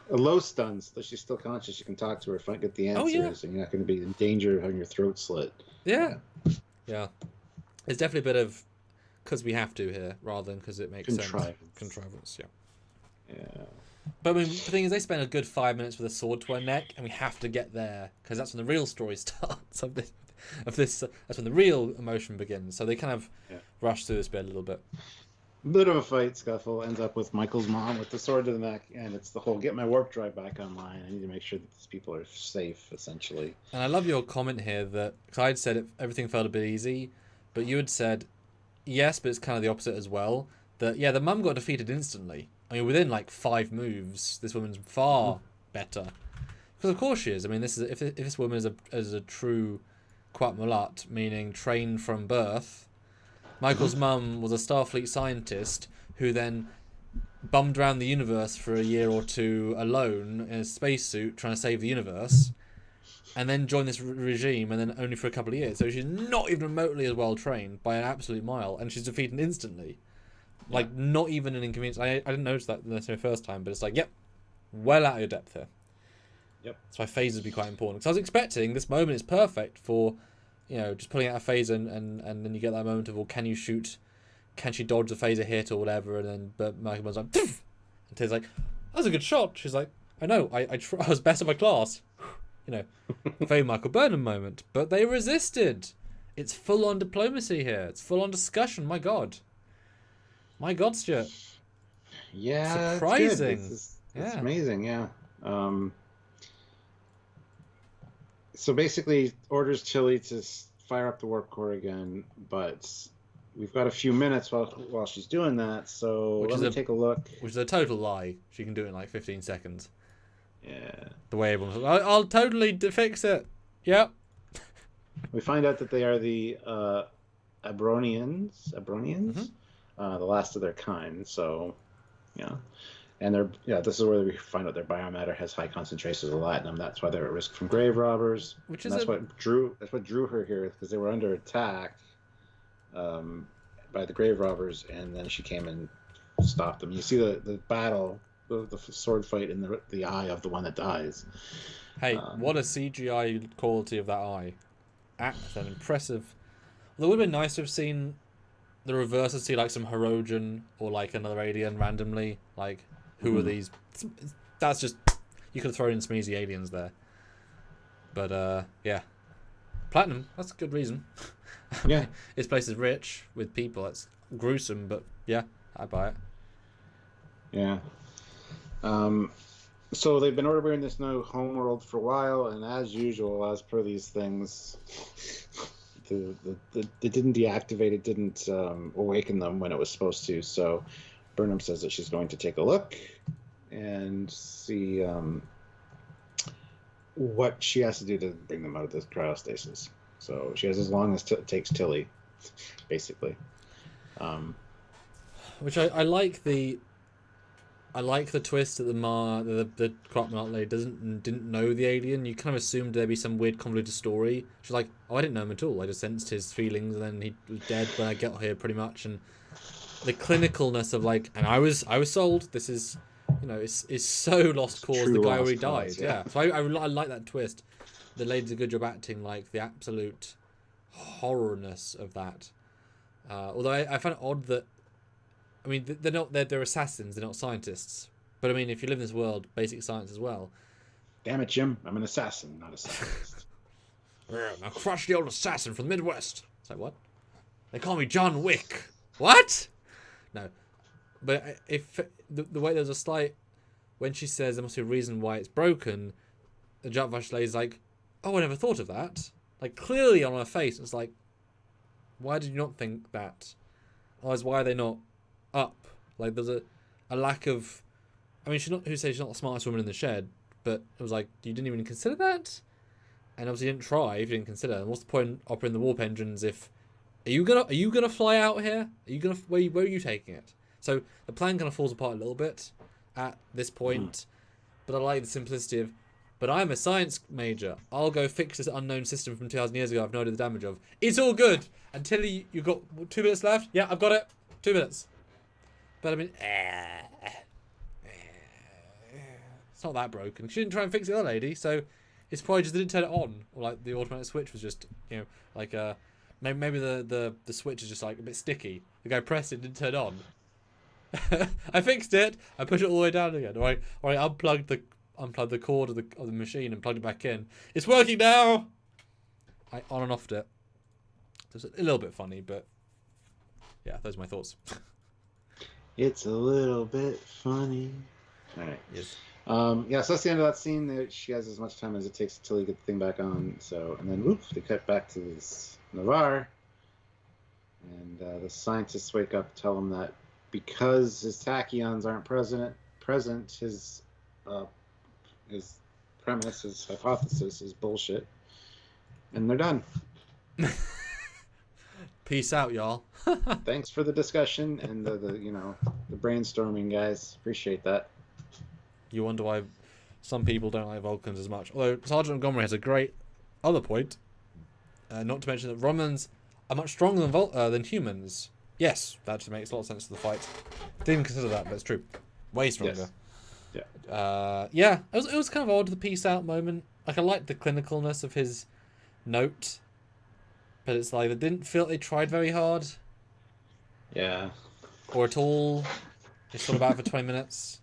A low stun, so she's still conscious. You can talk to her, get the answers, and you're not going to be in danger of having your throat slit. Yeah. It's definitely a bit of because we have to here, rather than because it makes sense. Contrivance. Yeah. But I mean, the thing is, they spend a good 5 minutes with a sword to her neck, and we have to get there because that's when the real story starts. That's when the real emotion begins. So they kind of rush through this bit a little bit. Bit of a fight scuffle ends up with Michael's mom with the sword to the neck, and it's the whole get my warp drive back online. I need to make sure that these people are safe, essentially. And I love your comment here that, because I'd said everything felt a bit easy, but you had said yes, but it's kind of the opposite as well. That the mum got defeated instantly. I mean, within like 5 moves, this woman's far better. Because of course she is. I mean, this is if this woman is a true Quat Mulat, meaning trained from birth. Michael's mum was a Starfleet scientist who then bummed around the universe for a year or two alone in a spacesuit trying to save the universe, and then joined this regime, and then only for a couple of years. So she's not even remotely as well trained by an absolute mile, and she's defeated instantly. Like, not even an inconvenience. I didn't notice that the first time, but it's like, well out of your depth here. Yep. That's why phasers would be quite important. Because I was expecting this moment is perfect for, you know, just pulling out a phaser and then you get that moment of, well, can you shoot? Can she dodge the phaser hit or whatever? And then, but Michael was like, Poof! And Tay's like, that was a good shot. She's like, I know, I was best of my class. You know, very Michael Burnham moment. But they resisted. It's full-on diplomacy here. It's full-on discussion. My God. My God, Stuart. Yeah, surprising. It's amazing. Yeah. So basically, orders Tilly to fire up the warp core again, but we've got a few minutes while she's doing that. So let me take a look. Which is a total lie. She can do it in like 15 seconds. Yeah. The way everyone's like, I'll totally fix it. Yep. We find out that they are the Abronians. The last of their kind. So, yeah. And this is where we find out their biomatter has high concentrations of latinum. That's why they're at risk from grave robbers. What drew her here, because they were under attack by the grave robbers, and then she came and stopped them. You see the battle, the sword fight in the eye of the one that dies. Hey, what a CGI quality of that eye. That's an impressive. Well, it would have been nice to have seen the reverse and see like some Hirogen or like another alien randomly. Like, who are these? That's just, you could have thrown in some easy aliens there. But yeah, platinum. That's a good reason. Yeah, this place is rich with people. It's gruesome, but yeah, I buy it. Yeah. So they've been ordering this new homeworld for a while, and as usual, as per these things, it didn't deactivate, it didn't awaken them when it was supposed to. So Burnham says that she's going to take a look and see what she has to do to bring them out of this cryostasis. So she has as long as it takes Tilly, basically. Which I like the. I like the twist that the crop lady didn't know the alien. You kind of assumed there'd be some weird convoluted story. She's like, oh, I didn't know him at all. I just sensed his feelings, and then he was dead when I got here, pretty much. And the clinicalness of like, and I was sold. This is, it's so lost cause. The guy already died. Yeah. So I like that twist. The lady did a good job acting like the absolute horrorness of that. Although I find it odd that. I mean, they're assassins, they're not scientists. But I mean, if you live in this world, basic science as well. Damn it, Jim. I'm an assassin, not a scientist. Now crush the old assassin from the Midwest. It's like, what? They call me John Wick. What? No. But if the way there's a slight... When she says there must be a reason why it's broken, the Jatvash lady's like, oh, I never thought of that. Like, clearly on her face, it's like, why did you not think that? Otherwise, why are they not up? Like, there's a lack of... I mean, who says she's not the smartest woman in the shed, but it was like, you didn't even consider that? And obviously you didn't try if you didn't consider. And what's the point of operating the warp engines if... Are you gonna fly out here? Are you gonna... Where are you taking it? So the plan kind of falls apart a little bit at this point, but I like the simplicity of, but I'm a science major. I'll go fix this unknown system from 2,000 years ago I've no idea the damage of. It's all good until you've got 2 minutes left. Yeah, I've got it. 2 minutes. But I mean, it's not that broken. She didn't try and fix the other lady, so it's probably just didn't turn it on, or like the automatic switch was just, like maybe the switch is just like a bit sticky. The guy pressed it, didn't turn on. I fixed it. I pushed it all the way down again. Or I unplugged the cord of the machine and plugged it back in. It's working now. I on and offed it. So it's a little bit funny, but yeah, those are my thoughts. It's a little bit funny. All right. Yes. So that's the end of that scene. She has as much time as it takes to get the thing back on. So, and then whoops, they cut back to this Navarre, and the scientists wake up, tell him that because his tachyons aren't present, his premise, his hypothesis is bullshit, and they're done. Peace out, y'all. Thanks for the discussion and the brainstorming, guys. Appreciate that. You wonder why some people don't like Vulcans as much. Although Sergeant Montgomery has a great other point. Not to mention that Romans are much stronger than humans. Yes, that just makes a lot of sense to the fight. Didn't even consider that, but it's true. Way stronger. Yes. Yeah. It was kind of odd, the peace out moment. Like, I liked the clinicalness of his note, but it's like they didn't feel like they tried very hard. Yeah. Or at all. They thought about it for 20 minutes.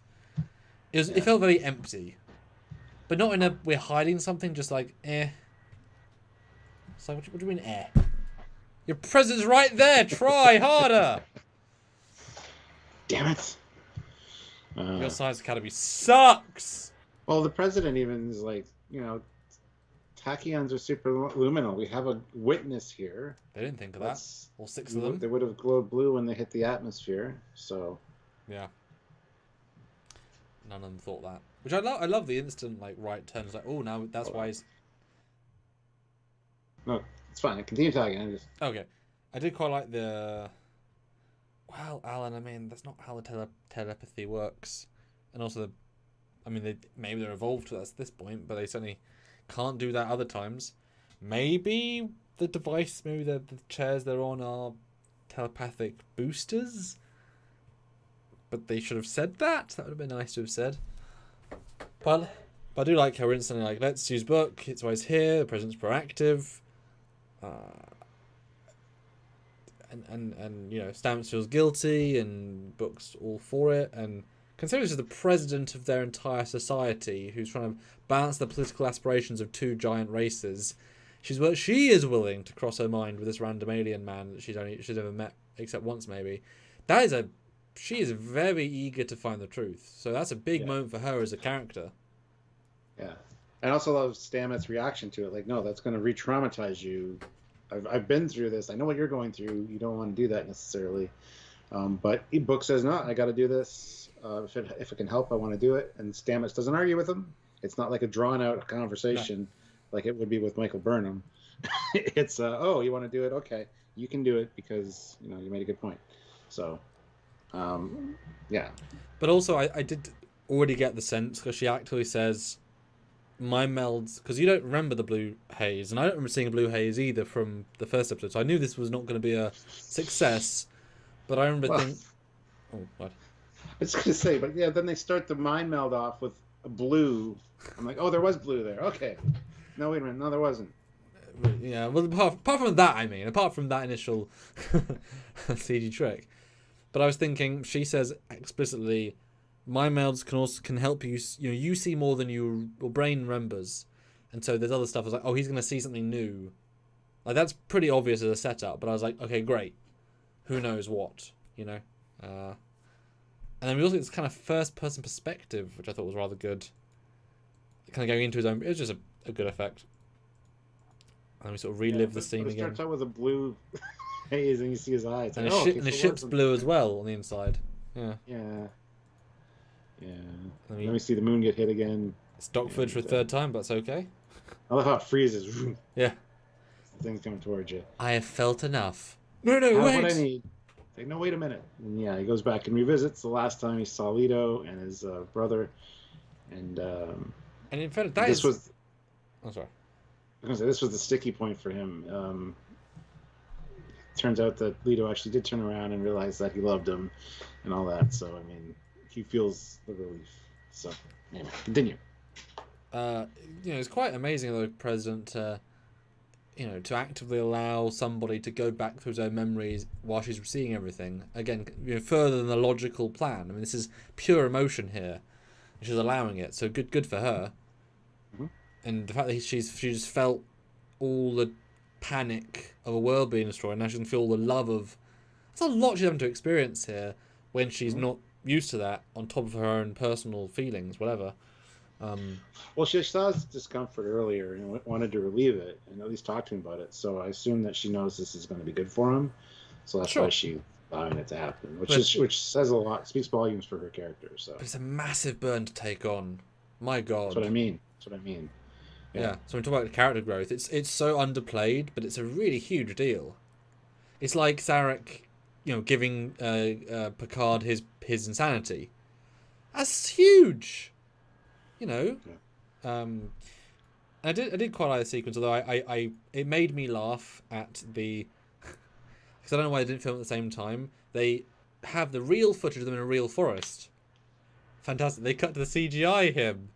It felt very empty, but not in a we're hiding something. Just like It's like what do you mean Your present's right there. Try harder. Damn it. Your science academy sucks. Well, the president even is like, tachyons are superluminal. We have a witness here. They didn't think of that. All 6 of them. They would have glowed blue when they hit the atmosphere. So. Yeah. None of them thought that. Which I love. I love the instant right turn. It's like, oh, now that's why he's... No, it's fine. Continue talking. Okay. I did quite like the... Well, Alan, I mean, that's not how the telepathy works. and also, maybe they're evolved to this point, but they certainly can't do that other times. Maybe the device, maybe the chairs they're on are telepathic boosters, but they should have said that. That would have been nice to have said. But I do like how we're instantly like, let's use book. It's always here. The president's proactive. And Stamps feels guilty, and Book's all for it. And considering this is the president of their entire society, who's trying to balance the political aspirations of two giant races, she is willing to cross her mind with this random alien man that she's never met except once, maybe. She is very eager to find the truth. So that's a big moment for her as a character. Yeah, and I also love Stamets' reaction to it. Like, no, that's going to re-traumatize you. I've been through this. I know what you're going through. You don't want to do that necessarily. But Book says, no, I got to do this. If it can help, I want to do it. And Stamets doesn't argue with him. It's not like a drawn-out conversation like it would be with Michael Burnham. It's, oh, you want to do it? Okay, you can do it because, you made a good point. So, yeah. But also, I did already get the sense, because she actually says, my melds, because you don't remember the blue haze, and I don't remember seeing a blue haze either from the first episode, so I knew this was not going to be a success, but I remember thinking... Oh, what? I was going to say, but yeah, then they start the mind meld off with a blue. I'm like, oh, there was blue there. Okay. No, wait a minute. No, there wasn't. Yeah, well, apart from that, apart from that initial CG trick. But I was thinking, she says explicitly, mind melds can help you. You see more than your brain remembers, and so there's other stuff. I was like, oh, he's going to see something new. Like, that's pretty obvious as a setup. But I was like, okay, great. Who knows what, And then we also get this kind of first-person perspective, which I thought was rather good. Kind of going into his own. It was just a good effect. And we sort of relive the scene again. It starts out with a blue haze, and you see his eyes. And the ship's blue as well on the inside. Yeah. Yeah. Yeah. Let me see the moon get hit again. Stock footage for a third time, but that's okay. I love how it freezes. Yeah. The thing's coming towards you. I have felt enough. No, wait. What I need. Like, no, wait a minute. And yeah, he goes back and revisits the last time he saw Leto and his brother. And in fact, was... Oh, sorry. I was going to say, this was the sticky point for him. Turns out that Leto actually did turn around and realize that he loved him and all that. So, he feels the relief. So, anyway, continue. It's quite amazing though, President, to actively allow somebody to go back through his own memories while she's seeing everything. Again, further than the logical plan. This is pure emotion here. She's allowing it, so good for her. Mm-hmm. And the fact that she's felt all the panic of a world being destroyed, now she can feel all the love of... That's a lot she's having to experience here when she's not used to that, on top of her own personal feelings, whatever. Well, she saw his discomfort earlier and wanted to relieve it and at least talk to him about it. So I assume that she knows this is going to be good for him. So that's why she's allowing it to happen, which says a lot, speaks volumes for her character. So but it's a massive burn to take on. My God. That's what I mean. Yeah. So when we talk about character growth, it's so underplayed, but it's a really huge deal. It's like Sarek, giving Picard his insanity. That's huge. I did quite like the sequence, although it made me laugh at the, because I don't know why they didn't film at the same time. They have the real footage of them in a real forest. Fantastic. They cut to the CGI him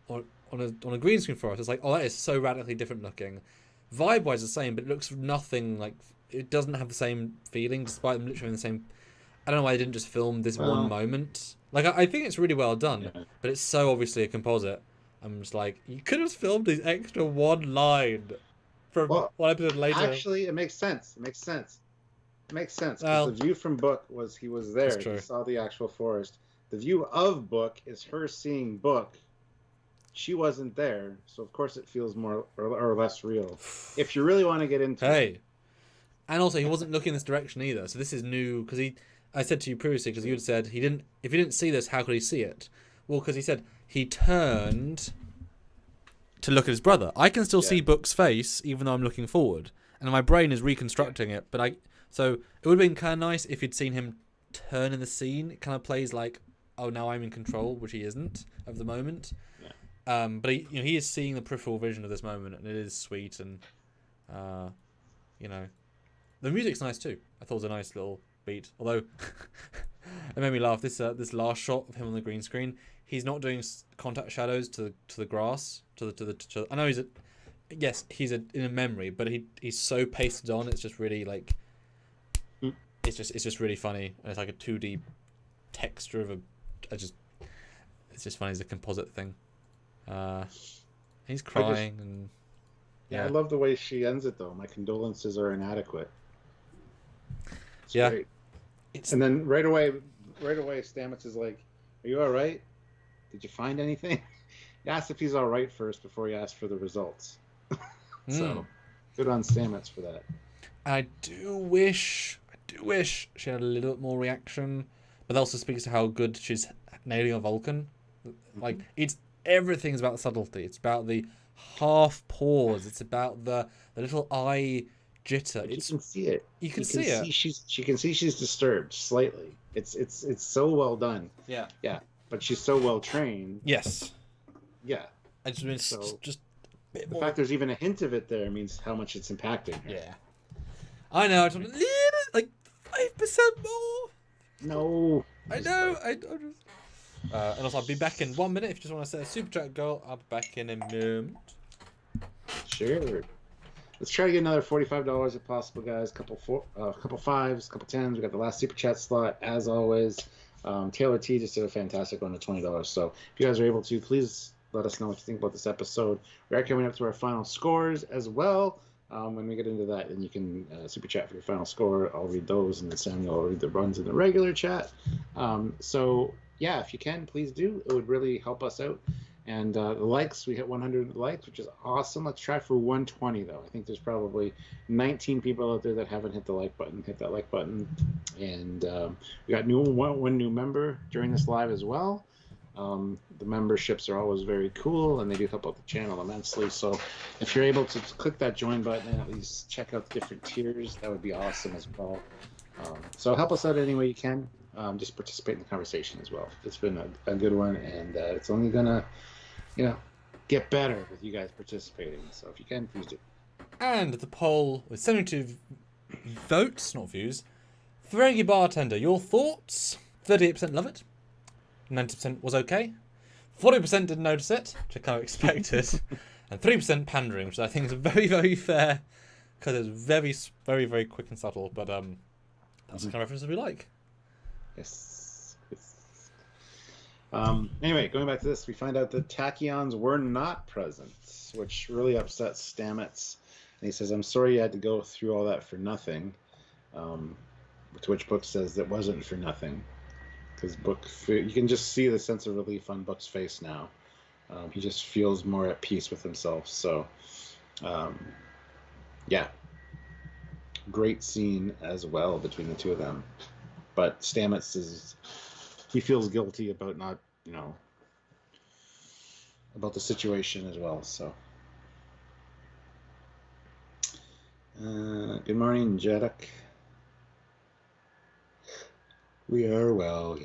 on a green screen forest. It's like, oh, that is so radically different looking. Vibe wise the same, but it looks nothing like, it doesn't have the same feeling despite them literally in the same. I don't know why they didn't just film this one moment. Like, I think it's really well done, but it's so obviously a composite. I'm just like, you could have filmed these extra one line from one episode later. Actually, it makes sense. Well, the view from Book was he was there. He saw the actual forest. The view of Book is her seeing Book. She wasn't there, so of course it feels more or less real. If you really want to get into it. And also, he wasn't looking this direction either, so this is new, because I said to you previously, because you had said if he didn't see this, how could he see it? Well, because he said he turned to look at his brother. I can still see Book's face, even though I'm looking forward, and my brain is reconstructing it. But so it would have been kind of nice if you'd seen him turn in the scene. It kind of plays like, oh, now I'm in control, which he isn't at the moment. Yeah. But he is seeing the peripheral vision of this moment, and it is sweet, and the music's nice too. I thought it was a nice little beat, although it made me laugh. This last shot of him on the green screen, he's not doing contact shadows to the grass, I know he's in a memory, but he's so pasted on. It's just really like, it's just really funny, and it's like a 2D texture of it's just funny as a composite thing. He's crying and I love the way she ends it though. My condolences are inadequate. It's great. And then right away Stamets is like, are you all right? Did you find anything? He asked if he's all right first before he asked for the results. So good on Stamets for that. I do wish she had a little bit more reaction, but that also speaks to how good she's nailing a Vulcan. Like, everything's about the subtlety. It's about the half pause. It's about the little eye jitter. You can see it. You can see it. She can see she's disturbed slightly. It's so well done. Yeah. Yeah. But she's so well trained. Yes. Yeah. I just mean just a bit more. The fact there's even a hint of it there means how much it's impacting her. Yeah. I know. I just want a little, like 5% more. No. I know. I just. And also, I'll be back in 1 minute. If you just want to set a super chat goal, I'll be back in a moment. Sure. Let's try to get another $45 if possible, guys. Couple 5s, couple 10s. We got the last super chat slot as always. Taylor T just did a fantastic one at $20. So if you guys are able to, please let us know what you think about this episode. We are coming up to our final scores as well. When we get into that, then you can super chat for your final score. I'll read those, and then Samuel will read the runs in the regular chat. So yeah, if you can, please do. It would really help us out. And the likes, we hit 100 likes, which is awesome. Let's try for 120, though. I think there's probably 19 people out there that haven't hit the like button. Hit that like button. And we got one new member during this live as well. The memberships are always very cool, and they do help out the channel immensely. So if you're able to click that join button and at least check out the different tiers, that would be awesome as well. So help us out any way you can. Just participate in the conversation as well. It's been a good one, and it's only gonna, get better with you guys participating. So if you can, please do. And the poll with 72 votes, not views. Ferengi Bartender, your thoughts? 38% love it. 90% was okay. 40% didn't notice it, which I kind of expected. And 3% pandering, which I think is very, very fair, because it's very, very, very quick and subtle. But that's the kind of references we like. Yes. Anyway, going back to this, we find out that tachyons were not present, which really upsets Stamets. And he says, I'm sorry you had to go through all that for nothing. To which Book says that wasn't for nothing. Because Book, you can just see the sense of relief on Book's face now. He just feels more at peace with himself. So, yeah. Great scene as well between the two of them. But Stamets he feels guilty about not, about the situation as well. So, good morning, Jeddak. We are well,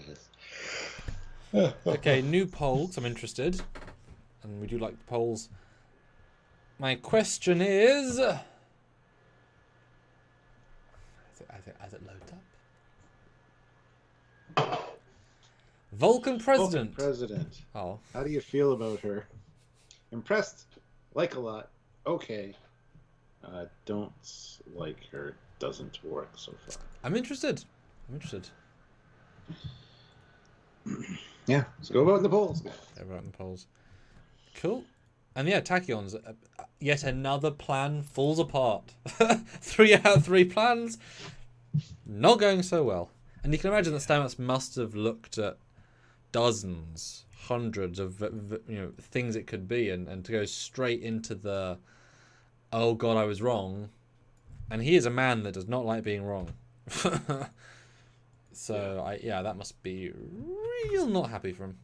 yes. Okay, new polls. I'm interested, and we do like the polls. My question is, as it loads up. Vulcan president. Vulcan president. Oh. How do you feel about her? Impressed. Like a lot. Okay. Don't like her. Doesn't work so far. I'm interested. Yeah. So go vote in the polls. Go vote in the polls. Cool. And yeah, tachyons. Yet another plan falls apart. 3 out of 3 plans. Not going so well. And you can imagine that Stamets must have looked at dozens, hundreds of things it could be, and to go straight into the, oh god, I was wrong. And he is a man that does not like being wrong. So that must be real not happy for him.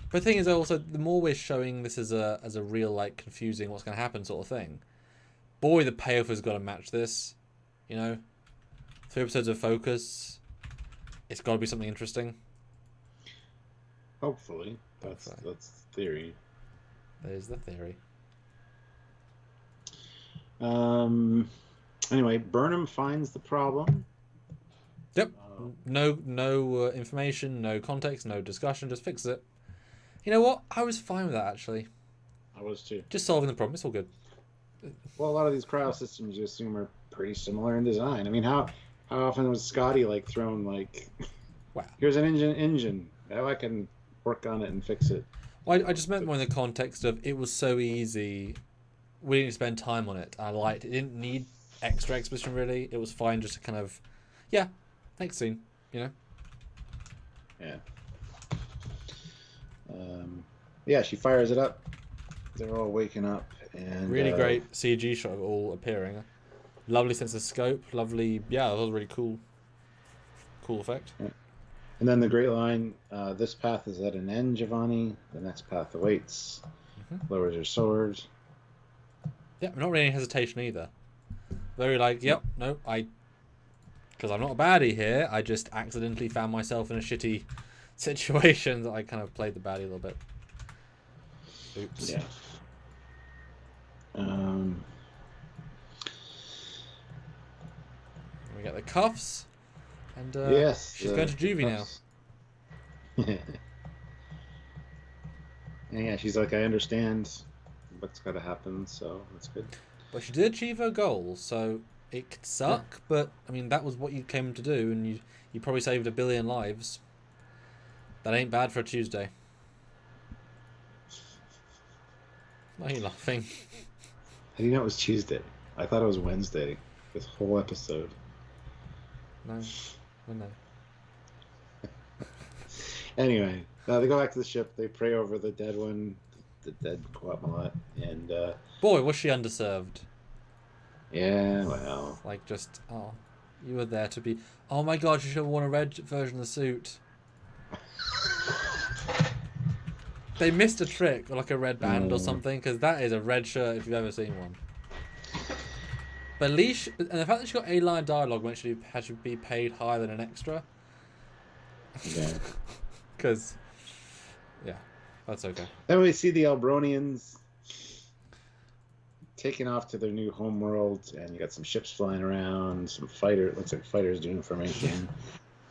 But the thing is also, the more we're showing this as a real, like, confusing what's going to happen sort of thing, boy, the payoff has got to match this, 3 episodes of focus. It's got to be something interesting. Hopefully. That's the theory. That is the theory. Anyway, Burnham finds the problem. Yep. No information, no context, no discussion. Just fix it. You know what? I was fine with that, actually. I was too. Just solving the problem. It's all good. Well, a lot of these cryo systems you assume are pretty similar in design. I mean, how often was Scotty like thrown like, wow, here's an engine. Now I can work on it and fix it. Well, I just meant more in the context of it was so easy. We didn't spend time on it. I liked it. It didn't need extra exposition really. It was fine just to kind of, yeah, next scene, you know. Yeah. Yeah, she fires it up. They're all waking up, and really great CG shot of it all appearing. Lovely sense of scope. Lovely, yeah, that was really cool. Cool effect. Yeah. And then the great line: "This path is at an end, Giovanni. The next path awaits." Lowers her sword. Yeah, not really any hesitation either. Very like, yep, no, because I'm not a baddie here. I just accidentally found myself in a shitty situation that I kind of played the baddie a little bit. Oops. Yeah. We get the cuffs, and yes, she's going to juvie cuffs. Now. And yeah, she's like, I understand what's got to happen, so that's good. But she did achieve her goal, so it could suck, but I mean that was what you came to do, and you probably saved 1 billion lives. That ain't bad for a Tuesday. Why are you laughing? How do you know it was Tuesday? I thought it was Wednesday. This whole episode. No. Anyway, they go back to the ship. They pray over the dead one, the dead Quatmalat, and boy, was she underserved. Yeah, well, like just you were there to be. Oh my god, you should have worn a red version of the suit. They missed a trick, like a red band or something, because that is a red shirt if you've ever seen one. But at least, and the fact that she got a line of dialogue when she had to be paid higher than an extra. Yeah. Because, yeah, that's okay. Then we see the Albronians taking off to their new homeworld, and you got some ships flying around, some looks like fighters doing formation.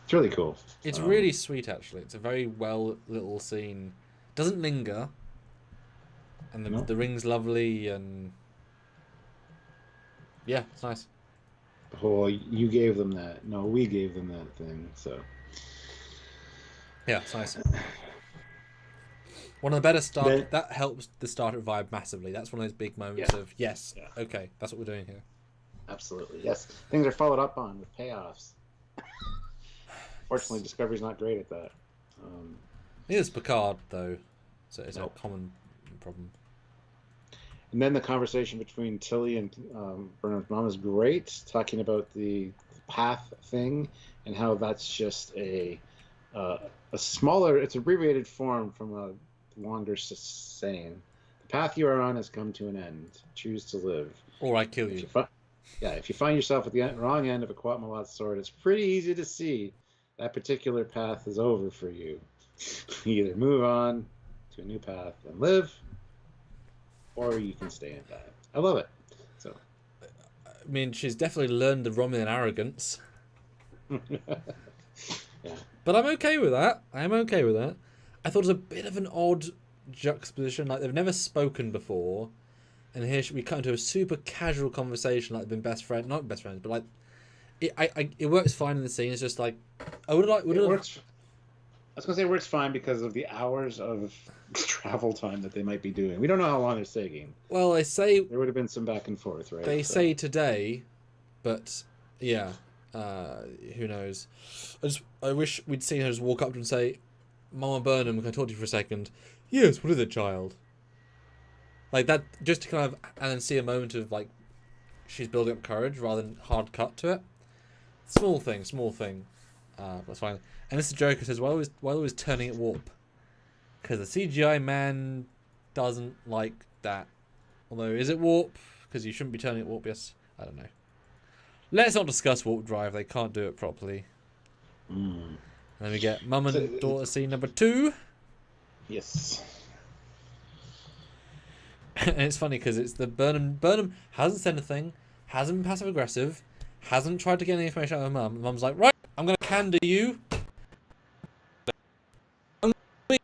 It's really cool. It's really sweet, actually. It's a very well little scene. Doesn't linger, and the ring's lovely, and yeah, it's nice. The whole you gave them that, no, we gave them that thing. So yeah, it's nice. One of the better start that helps the starter vibe massively. That's one of those big moments of yes, okay, that's what we're doing here. Absolutely, yes. Things are followed up on with payoffs. Fortunately, Discovery's not great at that. Neither is Picard, though, so it's a common problem. And then the conversation between Tilly and Bernard's mom is great, talking about the path thing and how that's just a smaller, it's abbreviated form from a longer saying. The path you are on has come to an end. Choose to live. Or I kill you. If you find yourself at the wrong end of a Quatmalat sword, it's pretty easy to see that particular path is over for you. You either move on to a new path and live, or you can stay in that. I love it. So, I mean, she's definitely learned the Romulan arrogance. Yeah. But I'm okay with that. I'm okay with that. I thought it was a bit of an odd juxtaposition. Like, they've never spoken before, and here we cut into a super casual conversation, like they've been best friends. Not best friends, but like it works fine in the scene. It's just like I would have it works. I was gonna say it works fine because of the hours of travel time that they might be doing. We don't know how long it's taking. Well, they say there would have been some back and forth, right? They say today, but yeah, who knows? I wish we'd seen her just walk up to him and say, "Mama Burnham, can I talk to you for a second?" Yes, what is it, child? Like that, just to kind of, and then see a moment of like, she's building up courage rather than hard cut to it. Small thing. That's fine. And Mr. Joker says, why always turning at warp? Because the CGI man doesn't like that. Although, is it warp? Because you shouldn't be turning at warp, yes? I don't know. Let's not discuss warp drive. They can't do it properly. Mm. Then we get mum and daughter scene number 2. Yes. And it's funny because it's the Burnham. Burnham hasn't said anything, hasn't been passive aggressive, hasn't tried to get any information out of her mum. Mum's like, right, I'm gonna candor you.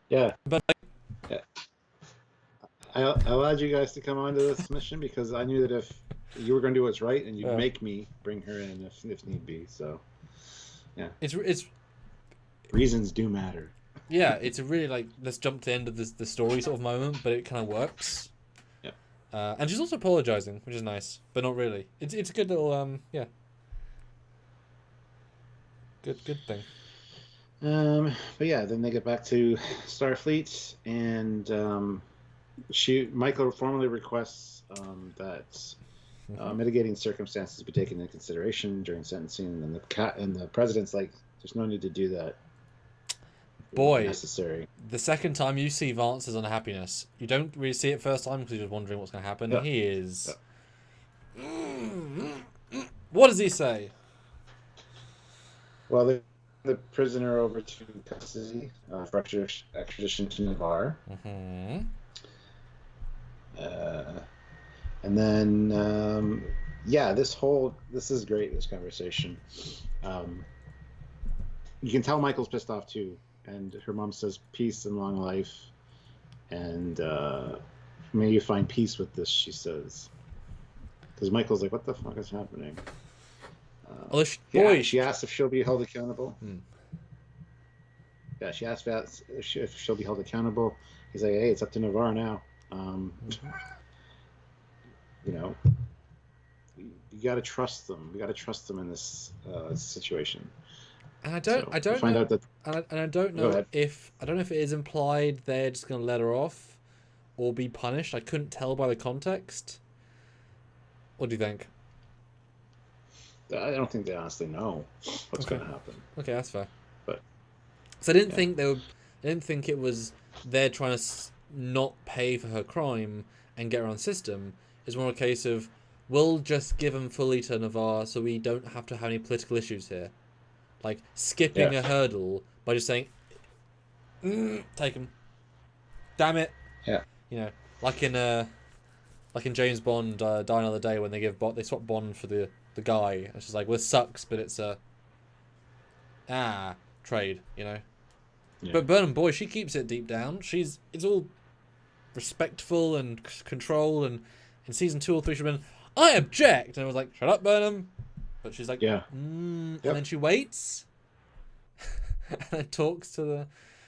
Yeah. But yeah. I allowed you guys to come onto this mission because I knew that if you were going to do what's right, and you'd make me bring her in if need be. So, yeah. It's reasons do matter. Yeah, it's a really like let's jump to the end of the story sort of moment, but it kind of works. Yeah. And she's also apologizing, which is nice, but not really. It's a good little yeah. Good thing. But yeah, then they get back to Starfleet, and Michael formally requests that mitigating circumstances be taken into consideration during sentencing, and the president's like, "There's no need to do that." Boy, necessary. The second time you see Vance's unhappiness, you don't really see it first time because you're just wondering what's going to happen. Yeah. He is. Yeah. What does he say? Well, the prisoner over to custody for extradition to Navarre. Mm-hmm. And then, this is great, this conversation. You can tell Michael's pissed off too. And her mom says, "Peace and long life." And may you find peace with this, she says. Because Michael's like, "What the fuck is happening?" She asks if she'll be held accountable. Yeah, she asks if she'll be held accountable. He's like, "Hey, it's up to Navarre now." You know, you got to trust them. We got to trust them in this situation. And I don't know if it is implied they're just gonna let her off, or be punished. I couldn't tell by the context. What do you think? I don't think they honestly know what's going to happen. Okay, that's fair. But so I didn't think I didn't think it was they're trying to not pay for her crime and get her on the system. It's more a case of we'll just give them fully to Navarre so we don't have to have any political issues here. Like skipping a hurdle by just saying, "Take him." Damn it. Yeah. You know, like in James Bond, Die Another Day, when they swap Bond for the guy. It's just like, well, it sucks, but it's trade. You know. Yeah. But Burnham, boy, she keeps it deep down. It's all respectful and control. And in season 2 or 3, she's been, "I object," and I was like, "Shut up, Burnham." But she's like, and then she waits, and then talks to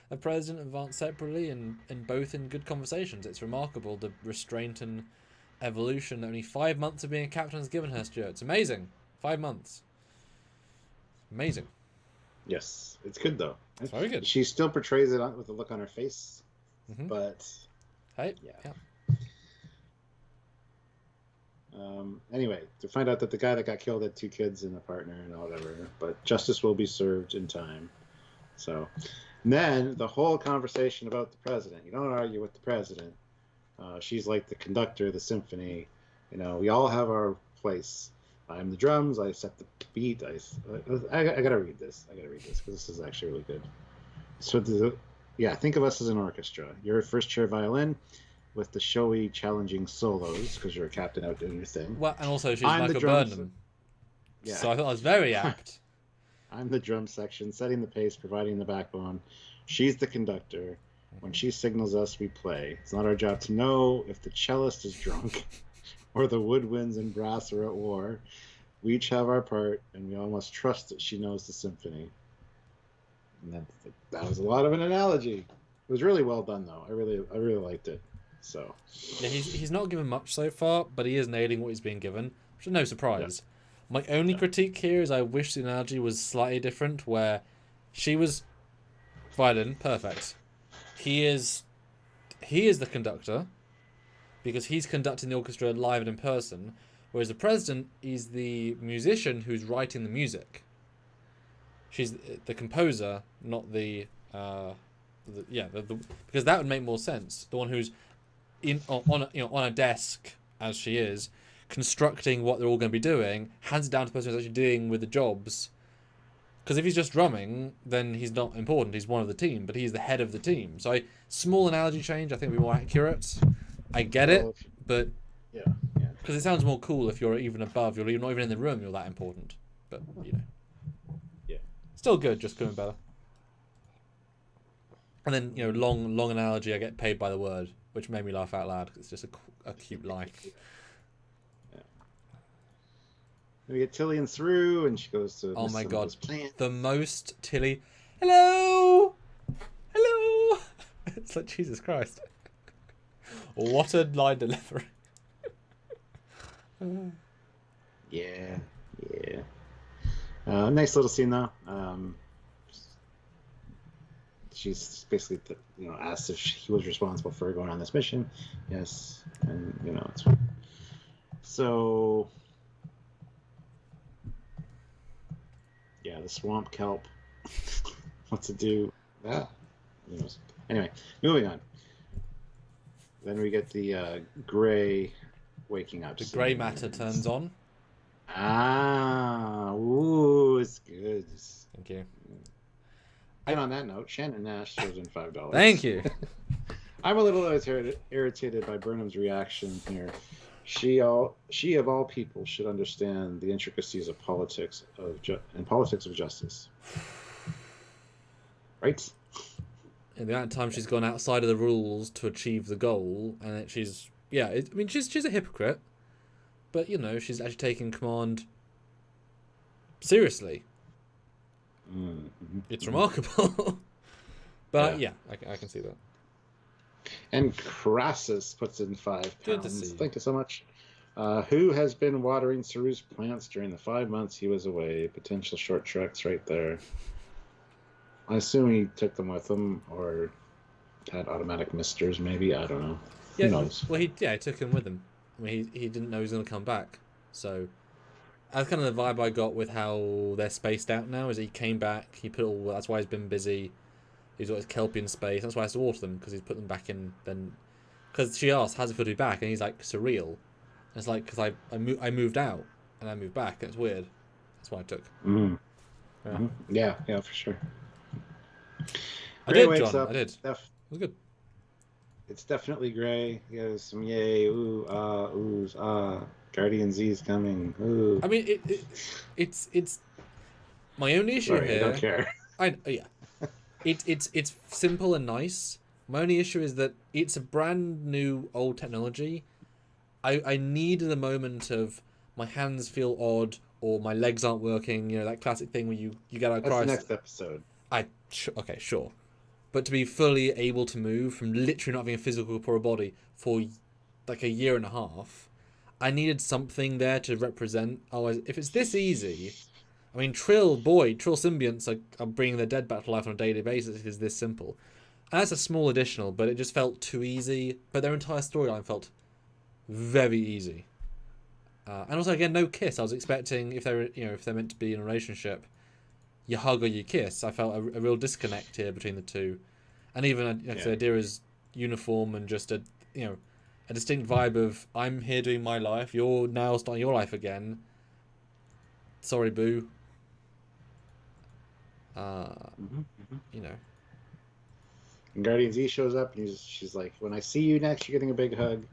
the president and Vance separately, and both in good conversations. It's remarkable, the restraint and evolution that only 5 months of being a captain has given her, Stuart. It's amazing. 5 months. Amazing. Yes, it's good though. It's very good. She still portrays it with a look on her face, but hey, yeah. Anyway, to find out that the guy that got killed had 2 kids and a partner and whatever, but justice will be served in time. So, and then the whole conversation about the president. You don't argue with the president. She's like the conductor of the symphony. You know, we all have our place. I'm the drums. I set the beat. I gotta read this. Because this is actually really good. So think of us as an orchestra. You're first chair violin, with the showy, challenging solos, because you're a captain out doing your thing. Well, and also she's Michael Burnham. Yeah. So I thought that was very apt. I'm the drum section, setting the pace, providing the backbone. She's the conductor. When she signals us, we play. It's not our job to know if the cellist is drunk or the woodwinds and brass are at war. We each have our part, and we all must trust that she knows the symphony. And that was a lot of an analogy. It was really well done, though. I really liked it. So yeah, he's not given much so far, but he is nailing what he's being given, which is no surprise. Yeah. My only critique here is I wish the analogy was slightly different, where she was violin, perfect. He is the conductor because he's conducting the orchestra live and in person, whereas the president is the musician who's writing the music. She's the composer, not because that would make more sense. The one who's on a desk as she is, constructing what they're all going to be doing, hands it down to the person who's actually dealing with the jobs. Because if he's just drumming, then he's not important. He's one of the team, but he's the head of the team. So small analogy change, I think, would be more accurate. I get it, but yeah, because it sounds more cool if you're even above. You're not even in the room. You're that important, but yeah, still good. Just coming better. And then long analogy. I get paid by the word, which made me laugh out loud. It's just a cute line. Yeah. We get Tilly and through, and she goes to. Oh my god, the most Tilly. Hello. It's like Jesus Christ. What a line delivery. Yeah. Nice little scene though. She's basically, asked if he was responsible for going on this mission. Yes, and it's so. Yeah, the swamp kelp. What to do? Anyway, moving on. Then we get the Gray waking up. The Gray matter turns on. Ooh, it's good. Thank you. And on that note, Shannon Nash throws in $5. Thank you. I'm a little irritated by Burnham's reaction here. She of all people should understand the intricacies of politics of justice. Right? In the amount of time she's gone outside of the rules to achieve the goal, and she's a hypocrite, but she's actually taking command seriously. Mm-hmm. It's remarkable. But yeah, I can see that. And Crassus puts in £5. Good to see. Thank you so much. Who has been watering Saru's plants during the 5 months he was away? Potential short treks right there. I assume he took them with him, or had automatic misters, maybe. I don't know. Yeah, who knows? Well, he took him with him. I mean, he didn't know he was going to come back. So that's kind of the vibe I got with how they're spaced out now. Is he came back, he put all. That's why he's been busy. He's got his Kelpian space. That's why he has to water them, because he's put them back in. Then, because she asked, "How's it feel to be back?" And he's like, "Surreal." And it's like, because I moved out and I moved back. And it's weird. That's why I took. Mm-hmm. Yeah. Mm-hmm. Yeah, for sure. I did, John. I did. It was good. It's definitely Gray. He has some yay, ooh, oohs, Guardian Z's coming. Ooh. I mean, it's my only issue Sorry, here. I don't care. It's simple and nice. My only issue is that it's a brand new old technology. I need the moment of my hands feel odd or my legs aren't working. That classic thing where you get out of crisis. That's the next episode. Okay, sure. But to be fully able to move from literally not having a physical for a body for like a year and a half, I needed something there to represent. Otherwise, if it's this easy, I mean, Trill symbionts are bringing their dead back to life on a daily basis. If it's this simple, and that's a small additional, but it just felt too easy. But their entire storyline felt very easy. And also, again, no kiss. I was expecting if they're meant to be in a relationship, you hug or you kiss. I felt a real disconnect here between the two, and even Adira's uniform and just a distinct vibe of I'm here doing my life, you're now starting your life again. Sorry, boo. And Guardian Z shows up and she's like, "When I see you next, you're getting a big hug."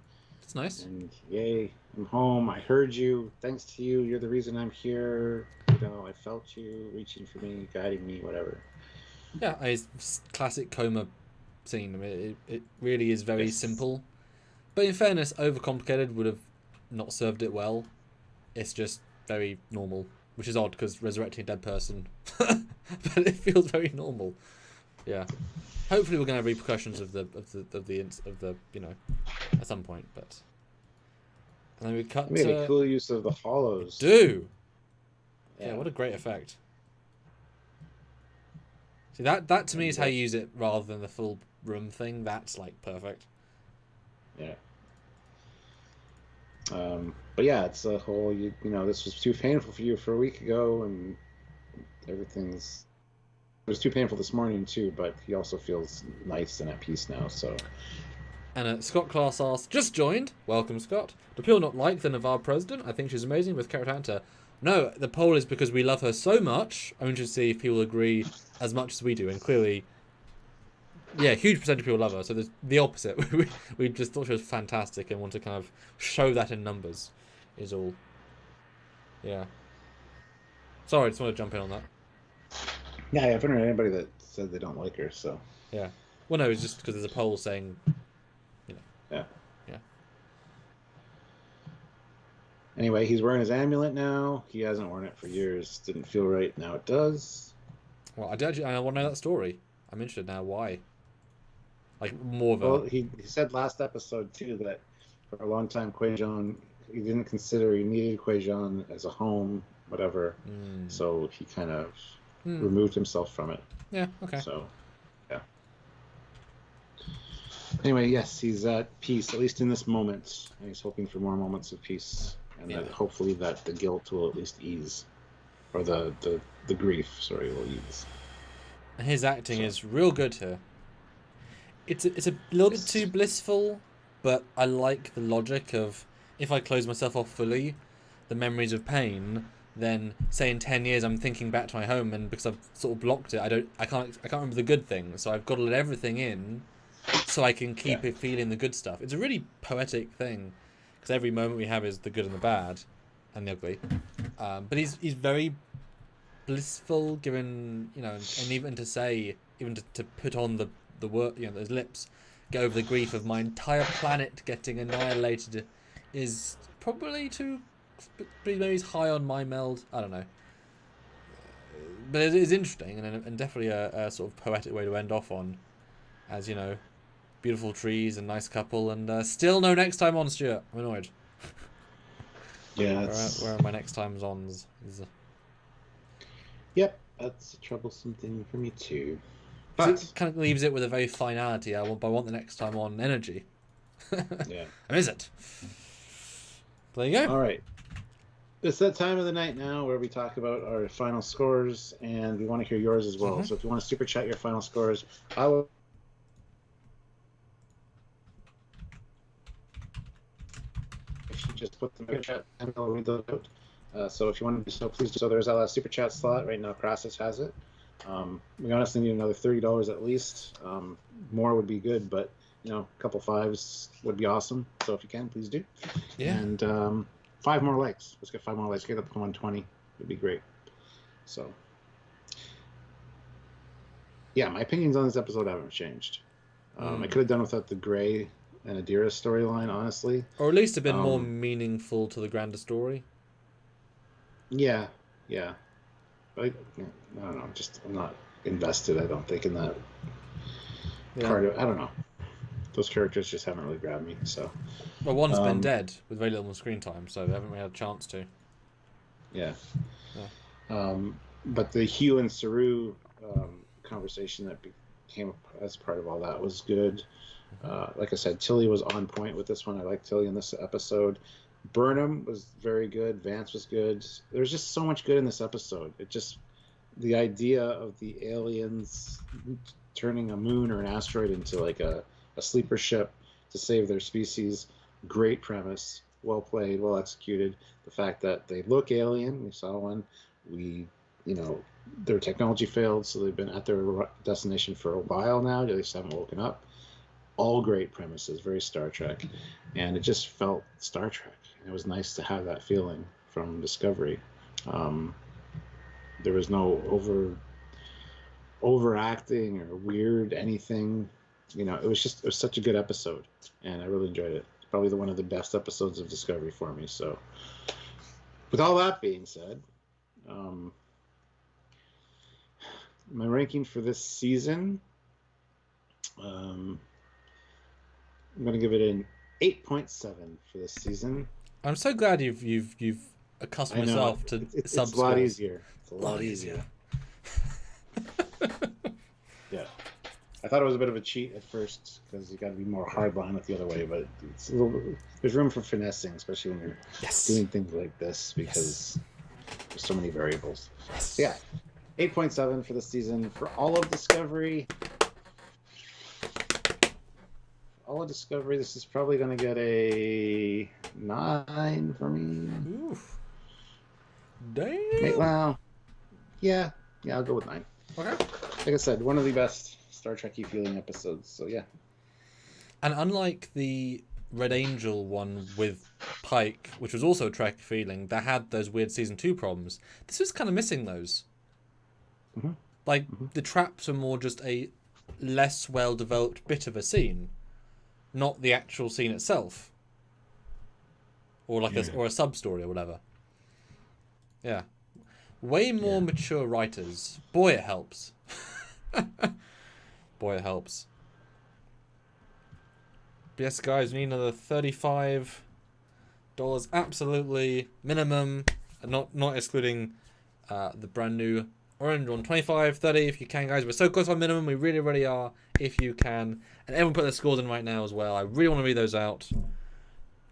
It's nice. And yay, I'm home. I heard you. Thanks to you, you're the reason I'm here. I felt you reaching for me, guiding me, whatever. Yeah, it's classic coma scene. I mean, it really is very simple. But in fairness, overcomplicated would have not served it well. It's just very normal, which is odd because resurrecting a dead person, but it feels very normal. Yeah. Hopefully, we're going to have repercussions of the at some point. But and then we cut. We made a cool use of the hollows. Yeah, what a great effect. See, that to me is how you use it rather than the full room thing. That's like perfect. Yeah. But yeah, it's a whole, this was too painful for you for a week ago, and it was too painful this morning too, but he also feels nice and at peace now, so And Scott Class asks, just joined. Welcome, Scott. Do people not like the Navarre president? I think she's amazing with character actor. No, the poll is because we love her so much. I'm interested to see if people agree as much as we do. And clearly, yeah, huge percentage of people love her. So there's the opposite. we just thought she was fantastic and want to kind of show that in numbers is all. Yeah. Sorry, I just want to jump in on that. Yeah, I haven't heard anybody that said they don't like her, so. Yeah. Well, no, it's just because there's a poll saying, Yeah. Yeah. Anyway, he's wearing his amulet now. He hasn't worn it for years. Didn't feel right. Now it does. Well, I want to know that story. I'm interested now. Why? Like, more of a... Well, he said last episode, too, that for a long time, Quajon, he didn't consider he needed Quajon as a home, whatever. So he kind of removed himself from it. Yeah, okay. So, yeah. Anyway, yes, he's at peace, at least in this moment. And he's hoping for more moments of peace. And that hopefully that the guilt will at least ease. Or the grief, will ease. And his acting is real good here. It's a little bit too blissful, but I like the logic of if I close myself off fully, the memories of pain, then say in 10 years I'm thinking back to my home, and because I've sort of blocked it, I can't remember the good things, so I've got to let everything in so I can keep it feeling the good stuff. It's a really poetic thing, because every moment we have is the good and the bad and the ugly. But he's very blissful, given, and even to say, even to put on the word, those lips, get over the grief of my entire planet getting annihilated is probably maybe he's high on my meld. I don't know. But it is interesting and definitely a sort of poetic way to end off on, as beautiful trees and nice couple, and still no next time on, Stuart. I'm annoyed. Yeah. Where are my next times ons? Yep, that's a troublesome thing for me too. But it kind of leaves it with a very finality. I want the next time on energy. Yeah. And is it? There you go. All right. It's that time of the night now where we talk about our final scores, and we want to hear yours as well. So if you want to super chat your final scores, I will. Just put them in the chat and I'll read those out. So if you want to do so, please do so. There's our last super chat slot right now. Crassus has it. We honestly need another $30 at least. More would be good, but a couple fives would be awesome. So if you can, please do. Yeah. And 5 more likes. Let's get 5 more likes. Get up to 120. It'd be great. So yeah, my opinions on this episode haven't changed. I could have done without the Gray and Adira storyline, honestly. Or at least a bit more meaningful to the grander story. Yeah. I don't know. I'm not invested, I don't think, in that part of. I don't know. Those characters just haven't really grabbed me. So. Well, one's been dead with very little screen time, so they haven't really had a chance to. Yeah. But the Hugh and Saru conversation that became as part of all that was good. Like I said, Tilly was on point with this one. I like Tilly in this episode. Burnham was very good. Vance was good. There's just so much good in this episode. The idea of the aliens turning a moon or an asteroid into like a sleeper ship to save their species. Great premise. Well played, well executed. The fact that they look alien. We saw one. Their technology failed, so they've been at their destination for a while now. They just haven't woken up. All great premises, very Star Trek. And it just felt Star Trek. And it was nice to have that feeling from Discovery. There was no overacting or weird anything. It was such a good episode. And I really enjoyed it. Probably one of the best episodes of Discovery for me. So with all that being said, my ranking for this season, I'm going to give it an 8.7 for this season. I'm so glad you've accustomed yourself to it's a lot easier. It's a lot easier. Yeah. I thought it was a bit of a cheat at first because you got to be more hardline with the other way, but there's room for finessing, especially when you're doing things like this because there's so many variables. Yes. Yeah. 8.7 for the season for all of Discovery. All of Discovery, this is probably going to get a 9 for me. Oof. Damn. Well, yeah, I'll go with 9. Okay. Like I said, one of the best Star Trek-y feeling episodes, so yeah. And unlike the Red Angel one with Pike, which was also a Trek feeling, that had those weird season 2 problems, this was kind of missing those. Mm-hmm. Like, the traps are more just a less well-developed bit of a scene, not the actual scene itself. Or like or a sub-story or whatever. Yeah. Way more mature writers. Boy, it helps. Boy, it helps. But yes, guys, we need another $35. Absolutely minimum. Not excluding the brand new orange one. 25, 30 if you can, guys. We're so close to our minimum. We really, really are, if you can. And everyone put their scores in right now as well. I really want to read those out.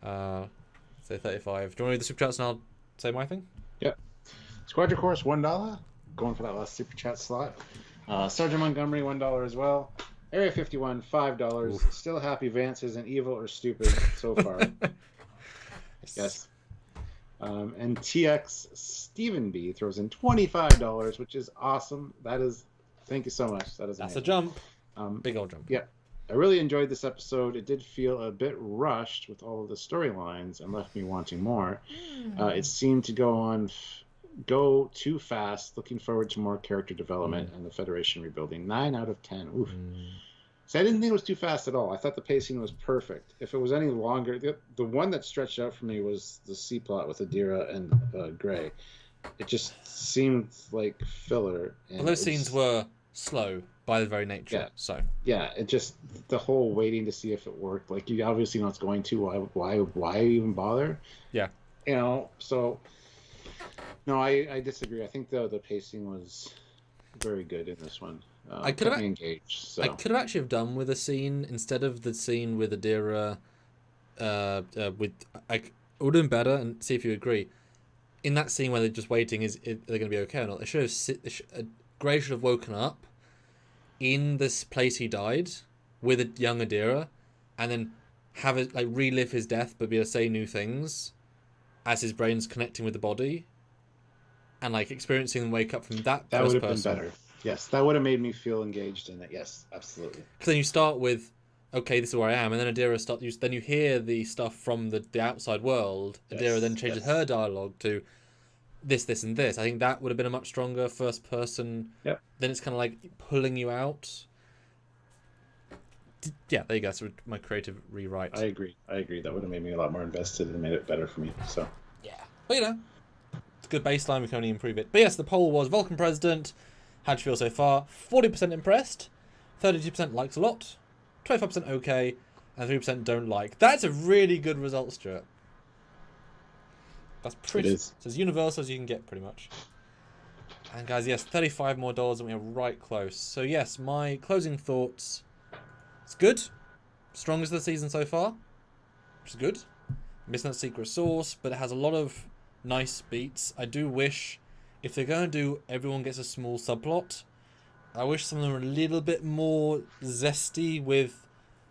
Say 35. Do you want to read the super chats and I'll say my thing? Yep. Squadron Course, $1. Going for that last super chat slot. Sergeant Montgomery, $1 as well. Area 51, $5. Oof. Still happy Vance isn't evil or stupid so far. Yes. And TX Stephen B throws in $25, which is awesome. That is, thank you so much. That's amazing. A jump. Big old jump. Yeah. I really enjoyed this episode. It did feel a bit rushed with all of the storylines and left me wanting more. It seemed to go too fast. Looking forward to more character development and the Federation rebuilding. 9 out of 10. Oof. So I didn't think it was too fast at all. I thought the pacing was perfect. If it was any longer, the one that stretched out for me was the C plot with Adira and Gray. It just seemed like filler. Well, those scenes were slow by the very nature. Yeah. So yeah, it just the whole waiting to see if it worked. Like you obviously know it's going to. Why even bother? Yeah. You know. So no, I disagree. I think the pacing was very good in this one. I could have engaged. So. I could have actually have done with a scene instead of the scene with Adira. I would have been better, and see if you agree. In that scene where they're just waiting, they're going to be okay or not? They should have. Gray should have woken up in this place he died with a young Adira, and then have it like relive his death, but be able to say new things as his brain's connecting with the body, and like experiencing and wake up from that. That would have been better. Yes, that would have made me feel engaged in it. Yes, absolutely. Because then you start with, okay, this is where I am, and then Adira then you hear the stuff from the outside world. Yes, Adira then changes her dialogue to this, and this. I think that would have been a much stronger first person. Yep. Then it's kind of like pulling you out. Yeah, there you go. So my creative rewrite. I agree. That would have made me a lot more invested and made it better for me. So. Yeah, but it's a good baseline. We can only improve it. But yes, the poll was Vulcan President. How'd you feel so far? 40% impressed, 32% likes a lot, 25% okay, and 3% don't like. That's a really good result, Stuart. That's pretty. It's as universal as you can get, pretty much. And guys, yes, $35 more, and we are right close. So yes, my closing thoughts. It's good, strongest of the season so far, which is good. Missing that secret sauce, but it has a lot of nice beats. I do wish. If they're going to do everyone gets a small subplot, I wish some of them were a little bit more zesty with,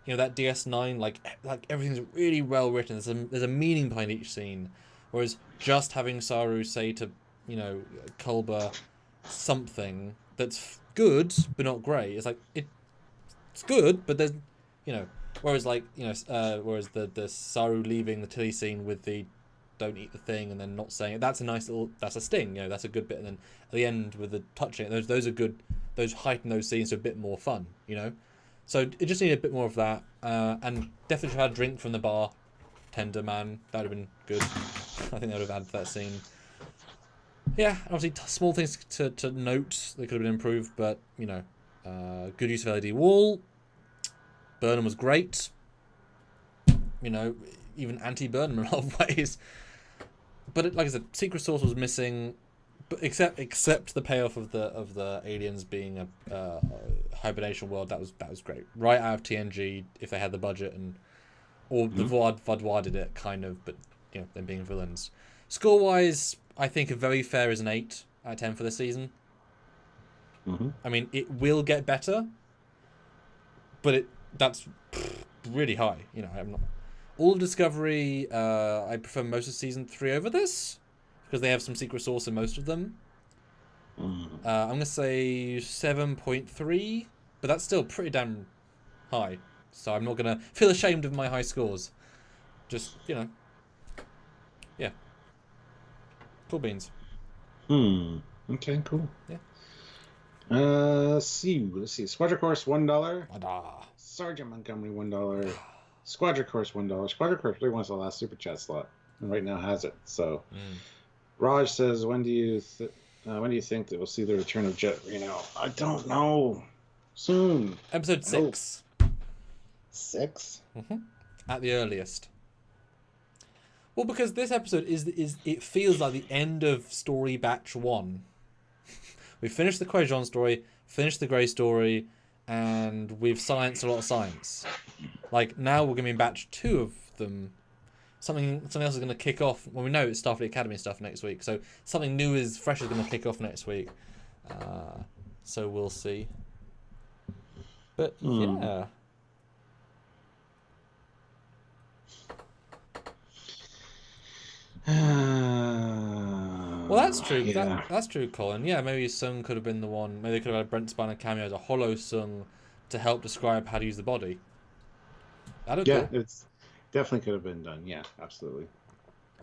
that DS9, like everything's really well written. There's a meaning behind each scene. Whereas just having Saru say to, Culber something that's good but not great, it's like, it's good, but there's, whereas whereas the Saru leaving the Tilly scene with the don't eat the thing and then not saying it, that's a sting, that's a good bit, and then at the end with the touching it, those are good, those heighten those scenes to a bit more fun, so it just needed a bit more of that, and definitely should have had a drink from the bar tender man, that would have been good. I think that would have added to that scene. Yeah, obviously small things to note that could have been improved, but good use of LED wall. Burnham was great, even anti-Burnham in a lot of ways. But like I said, secret source was missing, but except the payoff of the aliens being a hibernation world. That was great. Right out of TNG, if they had the budget, or the Vaadwaur did it kind of, but them being villains. Score wise, I think a very fair is an 8 out of 10 for this season. I mean, it will get better, but that's really high. You know, I'm not all of Discovery. I prefer most of season 3 over this because they have some secret sauce in most of them. I'm gonna say 7.3, but that's still pretty damn high. So I'm not gonna feel ashamed of my high scores. Just, you know, yeah, cool beans. Okay, cool. Yeah. Let's see. Squadron Course $1. Ah. Sergeant Montgomery $1. Squadron Course $1. Squadron Course really wants the last super chat slot, and right now has it. So, Raj says, when do you think that we'll see the return of Jet Reno? I don't know. Soon. Episode 6. 6? At the earliest. Well, because this episode is it feels like the end of story batch 1. We finished the Quajon story, finished the Grey story, and we've scienced a lot of science. Like, now we're going to be in batch 2 of them. Something else is going to kick off. Well, we know it's Starfleet Academy stuff next week, so something new fresh is going to kick off next week. So we'll see. But, yeah. Well, that's true. Yeah. That's true, Colin. Yeah, maybe Sung could have been the one. Maybe they could have had Brent Spiner cameo as a hollow Sung to help describe how to use the body. It's definitely could have been done. Yeah, absolutely.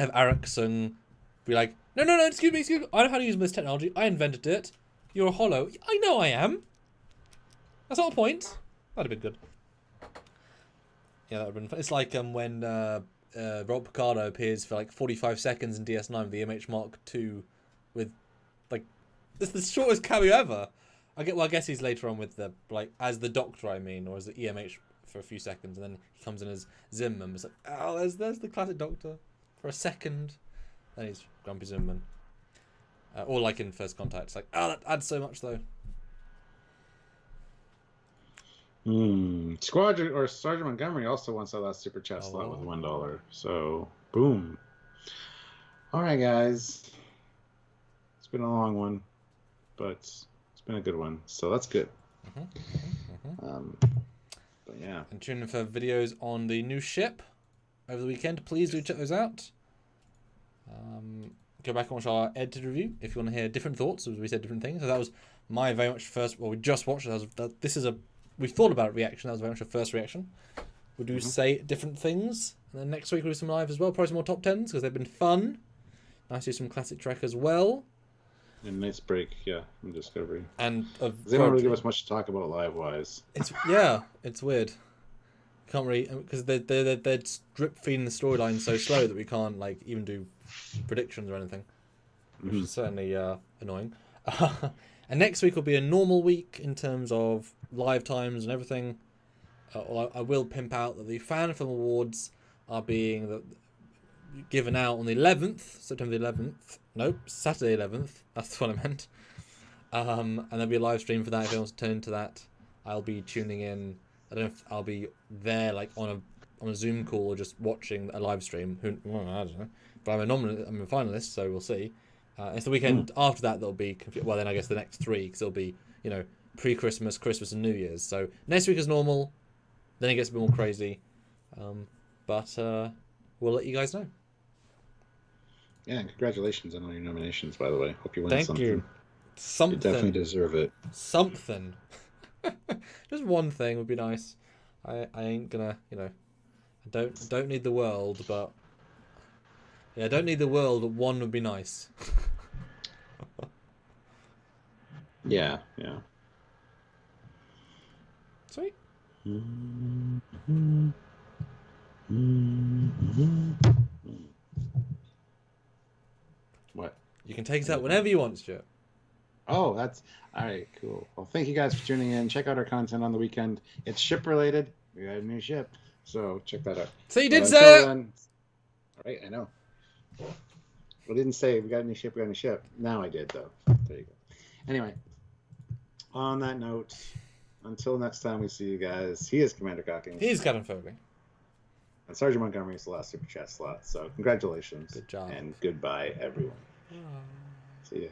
Have Arak Sung be like, no, excuse me. I know how to use this technology. I invented it. You're a hollow. I know I am. That's not the point. That'd have been good. Yeah, that would have been fun. It's like when Rob Picardo appears for like 45 seconds in DS9 with the EMH Mark II with, like, it's the shortest cameo ever. I guess he's later on with the, like, as the Doctor, I mean, or as the EMH for a few seconds, and then he comes in as Zimmerman. It's like, oh, there's the classic Doctor for a second. Then he's Grumpy Zimmerman. Or like in First Contact. It's like, oh, that adds so much, though. Squadron or Sergeant Montgomery also wants that last super chat slot with $1. So, boom. All right, guys. It's been a long one, but it's been a good one. So that's good. But yeah. And tune in for videos on the new ship over the weekend. Please do check those out. Go back and watch our edited review if you want to hear different thoughts, as we said different things. So that was my very much first. Well, we just watched it. This is a. We thought about a reaction. That was very much a first reaction. We'll do say different things, and then next week we'll do some live as well. Probably some more top 10s because they've been fun. Nice to do some classic Trek as well. And nice break, yeah, from Discovery. And they don't really give us much to talk about live-wise. It's weird. Can't really, because they're drip feeding the storyline so slow that we can't like even do predictions or anything, which is certainly annoying. And next week will be a normal week in terms of live times and everything. I will pimp out that the Fan Film Awards are being given out on the 11th, September the 11th. Nope, Saturday 11th. That's what I meant. And there'll be a live stream for that. If anyone wants to turn into that, I'll be tuning in. I don't know if I'll be there like on a Zoom call or just watching a live stream. I don't know. But I'm a finalist, so we'll see. It's the weekend after that that'll be well. Then I guess the next 3 because it'll be pre-Christmas, Christmas, and New Year's. So next week is normal. Then it gets a bit more crazy. But we'll let you guys know. Yeah, and congratulations on all your nominations, by the way. Hope you win something. Thank you. Something. You definitely deserve it. Something. Just one thing would be nice. I ain't gonna, I don't need the world, but I don't need the world, but one would be nice. Yeah. Sweet. What? You can take us out whenever you want, Stuart. Oh, that's all right. Cool. Well, thank you guys for tuning in. Check out our content on the weekend. It's ship related. We got a new ship, so check that out. So you did say it. All right, I know. We didn't say we got a new ship. We got a new ship. Now I did, though. There you go. Anyway, on that note, until next time we see you guys. He is Commander Cockings. He's Captain Foley. And Sergeant Montgomery is the last super chat slot. So congratulations. Good job. And goodbye, everyone. See ya.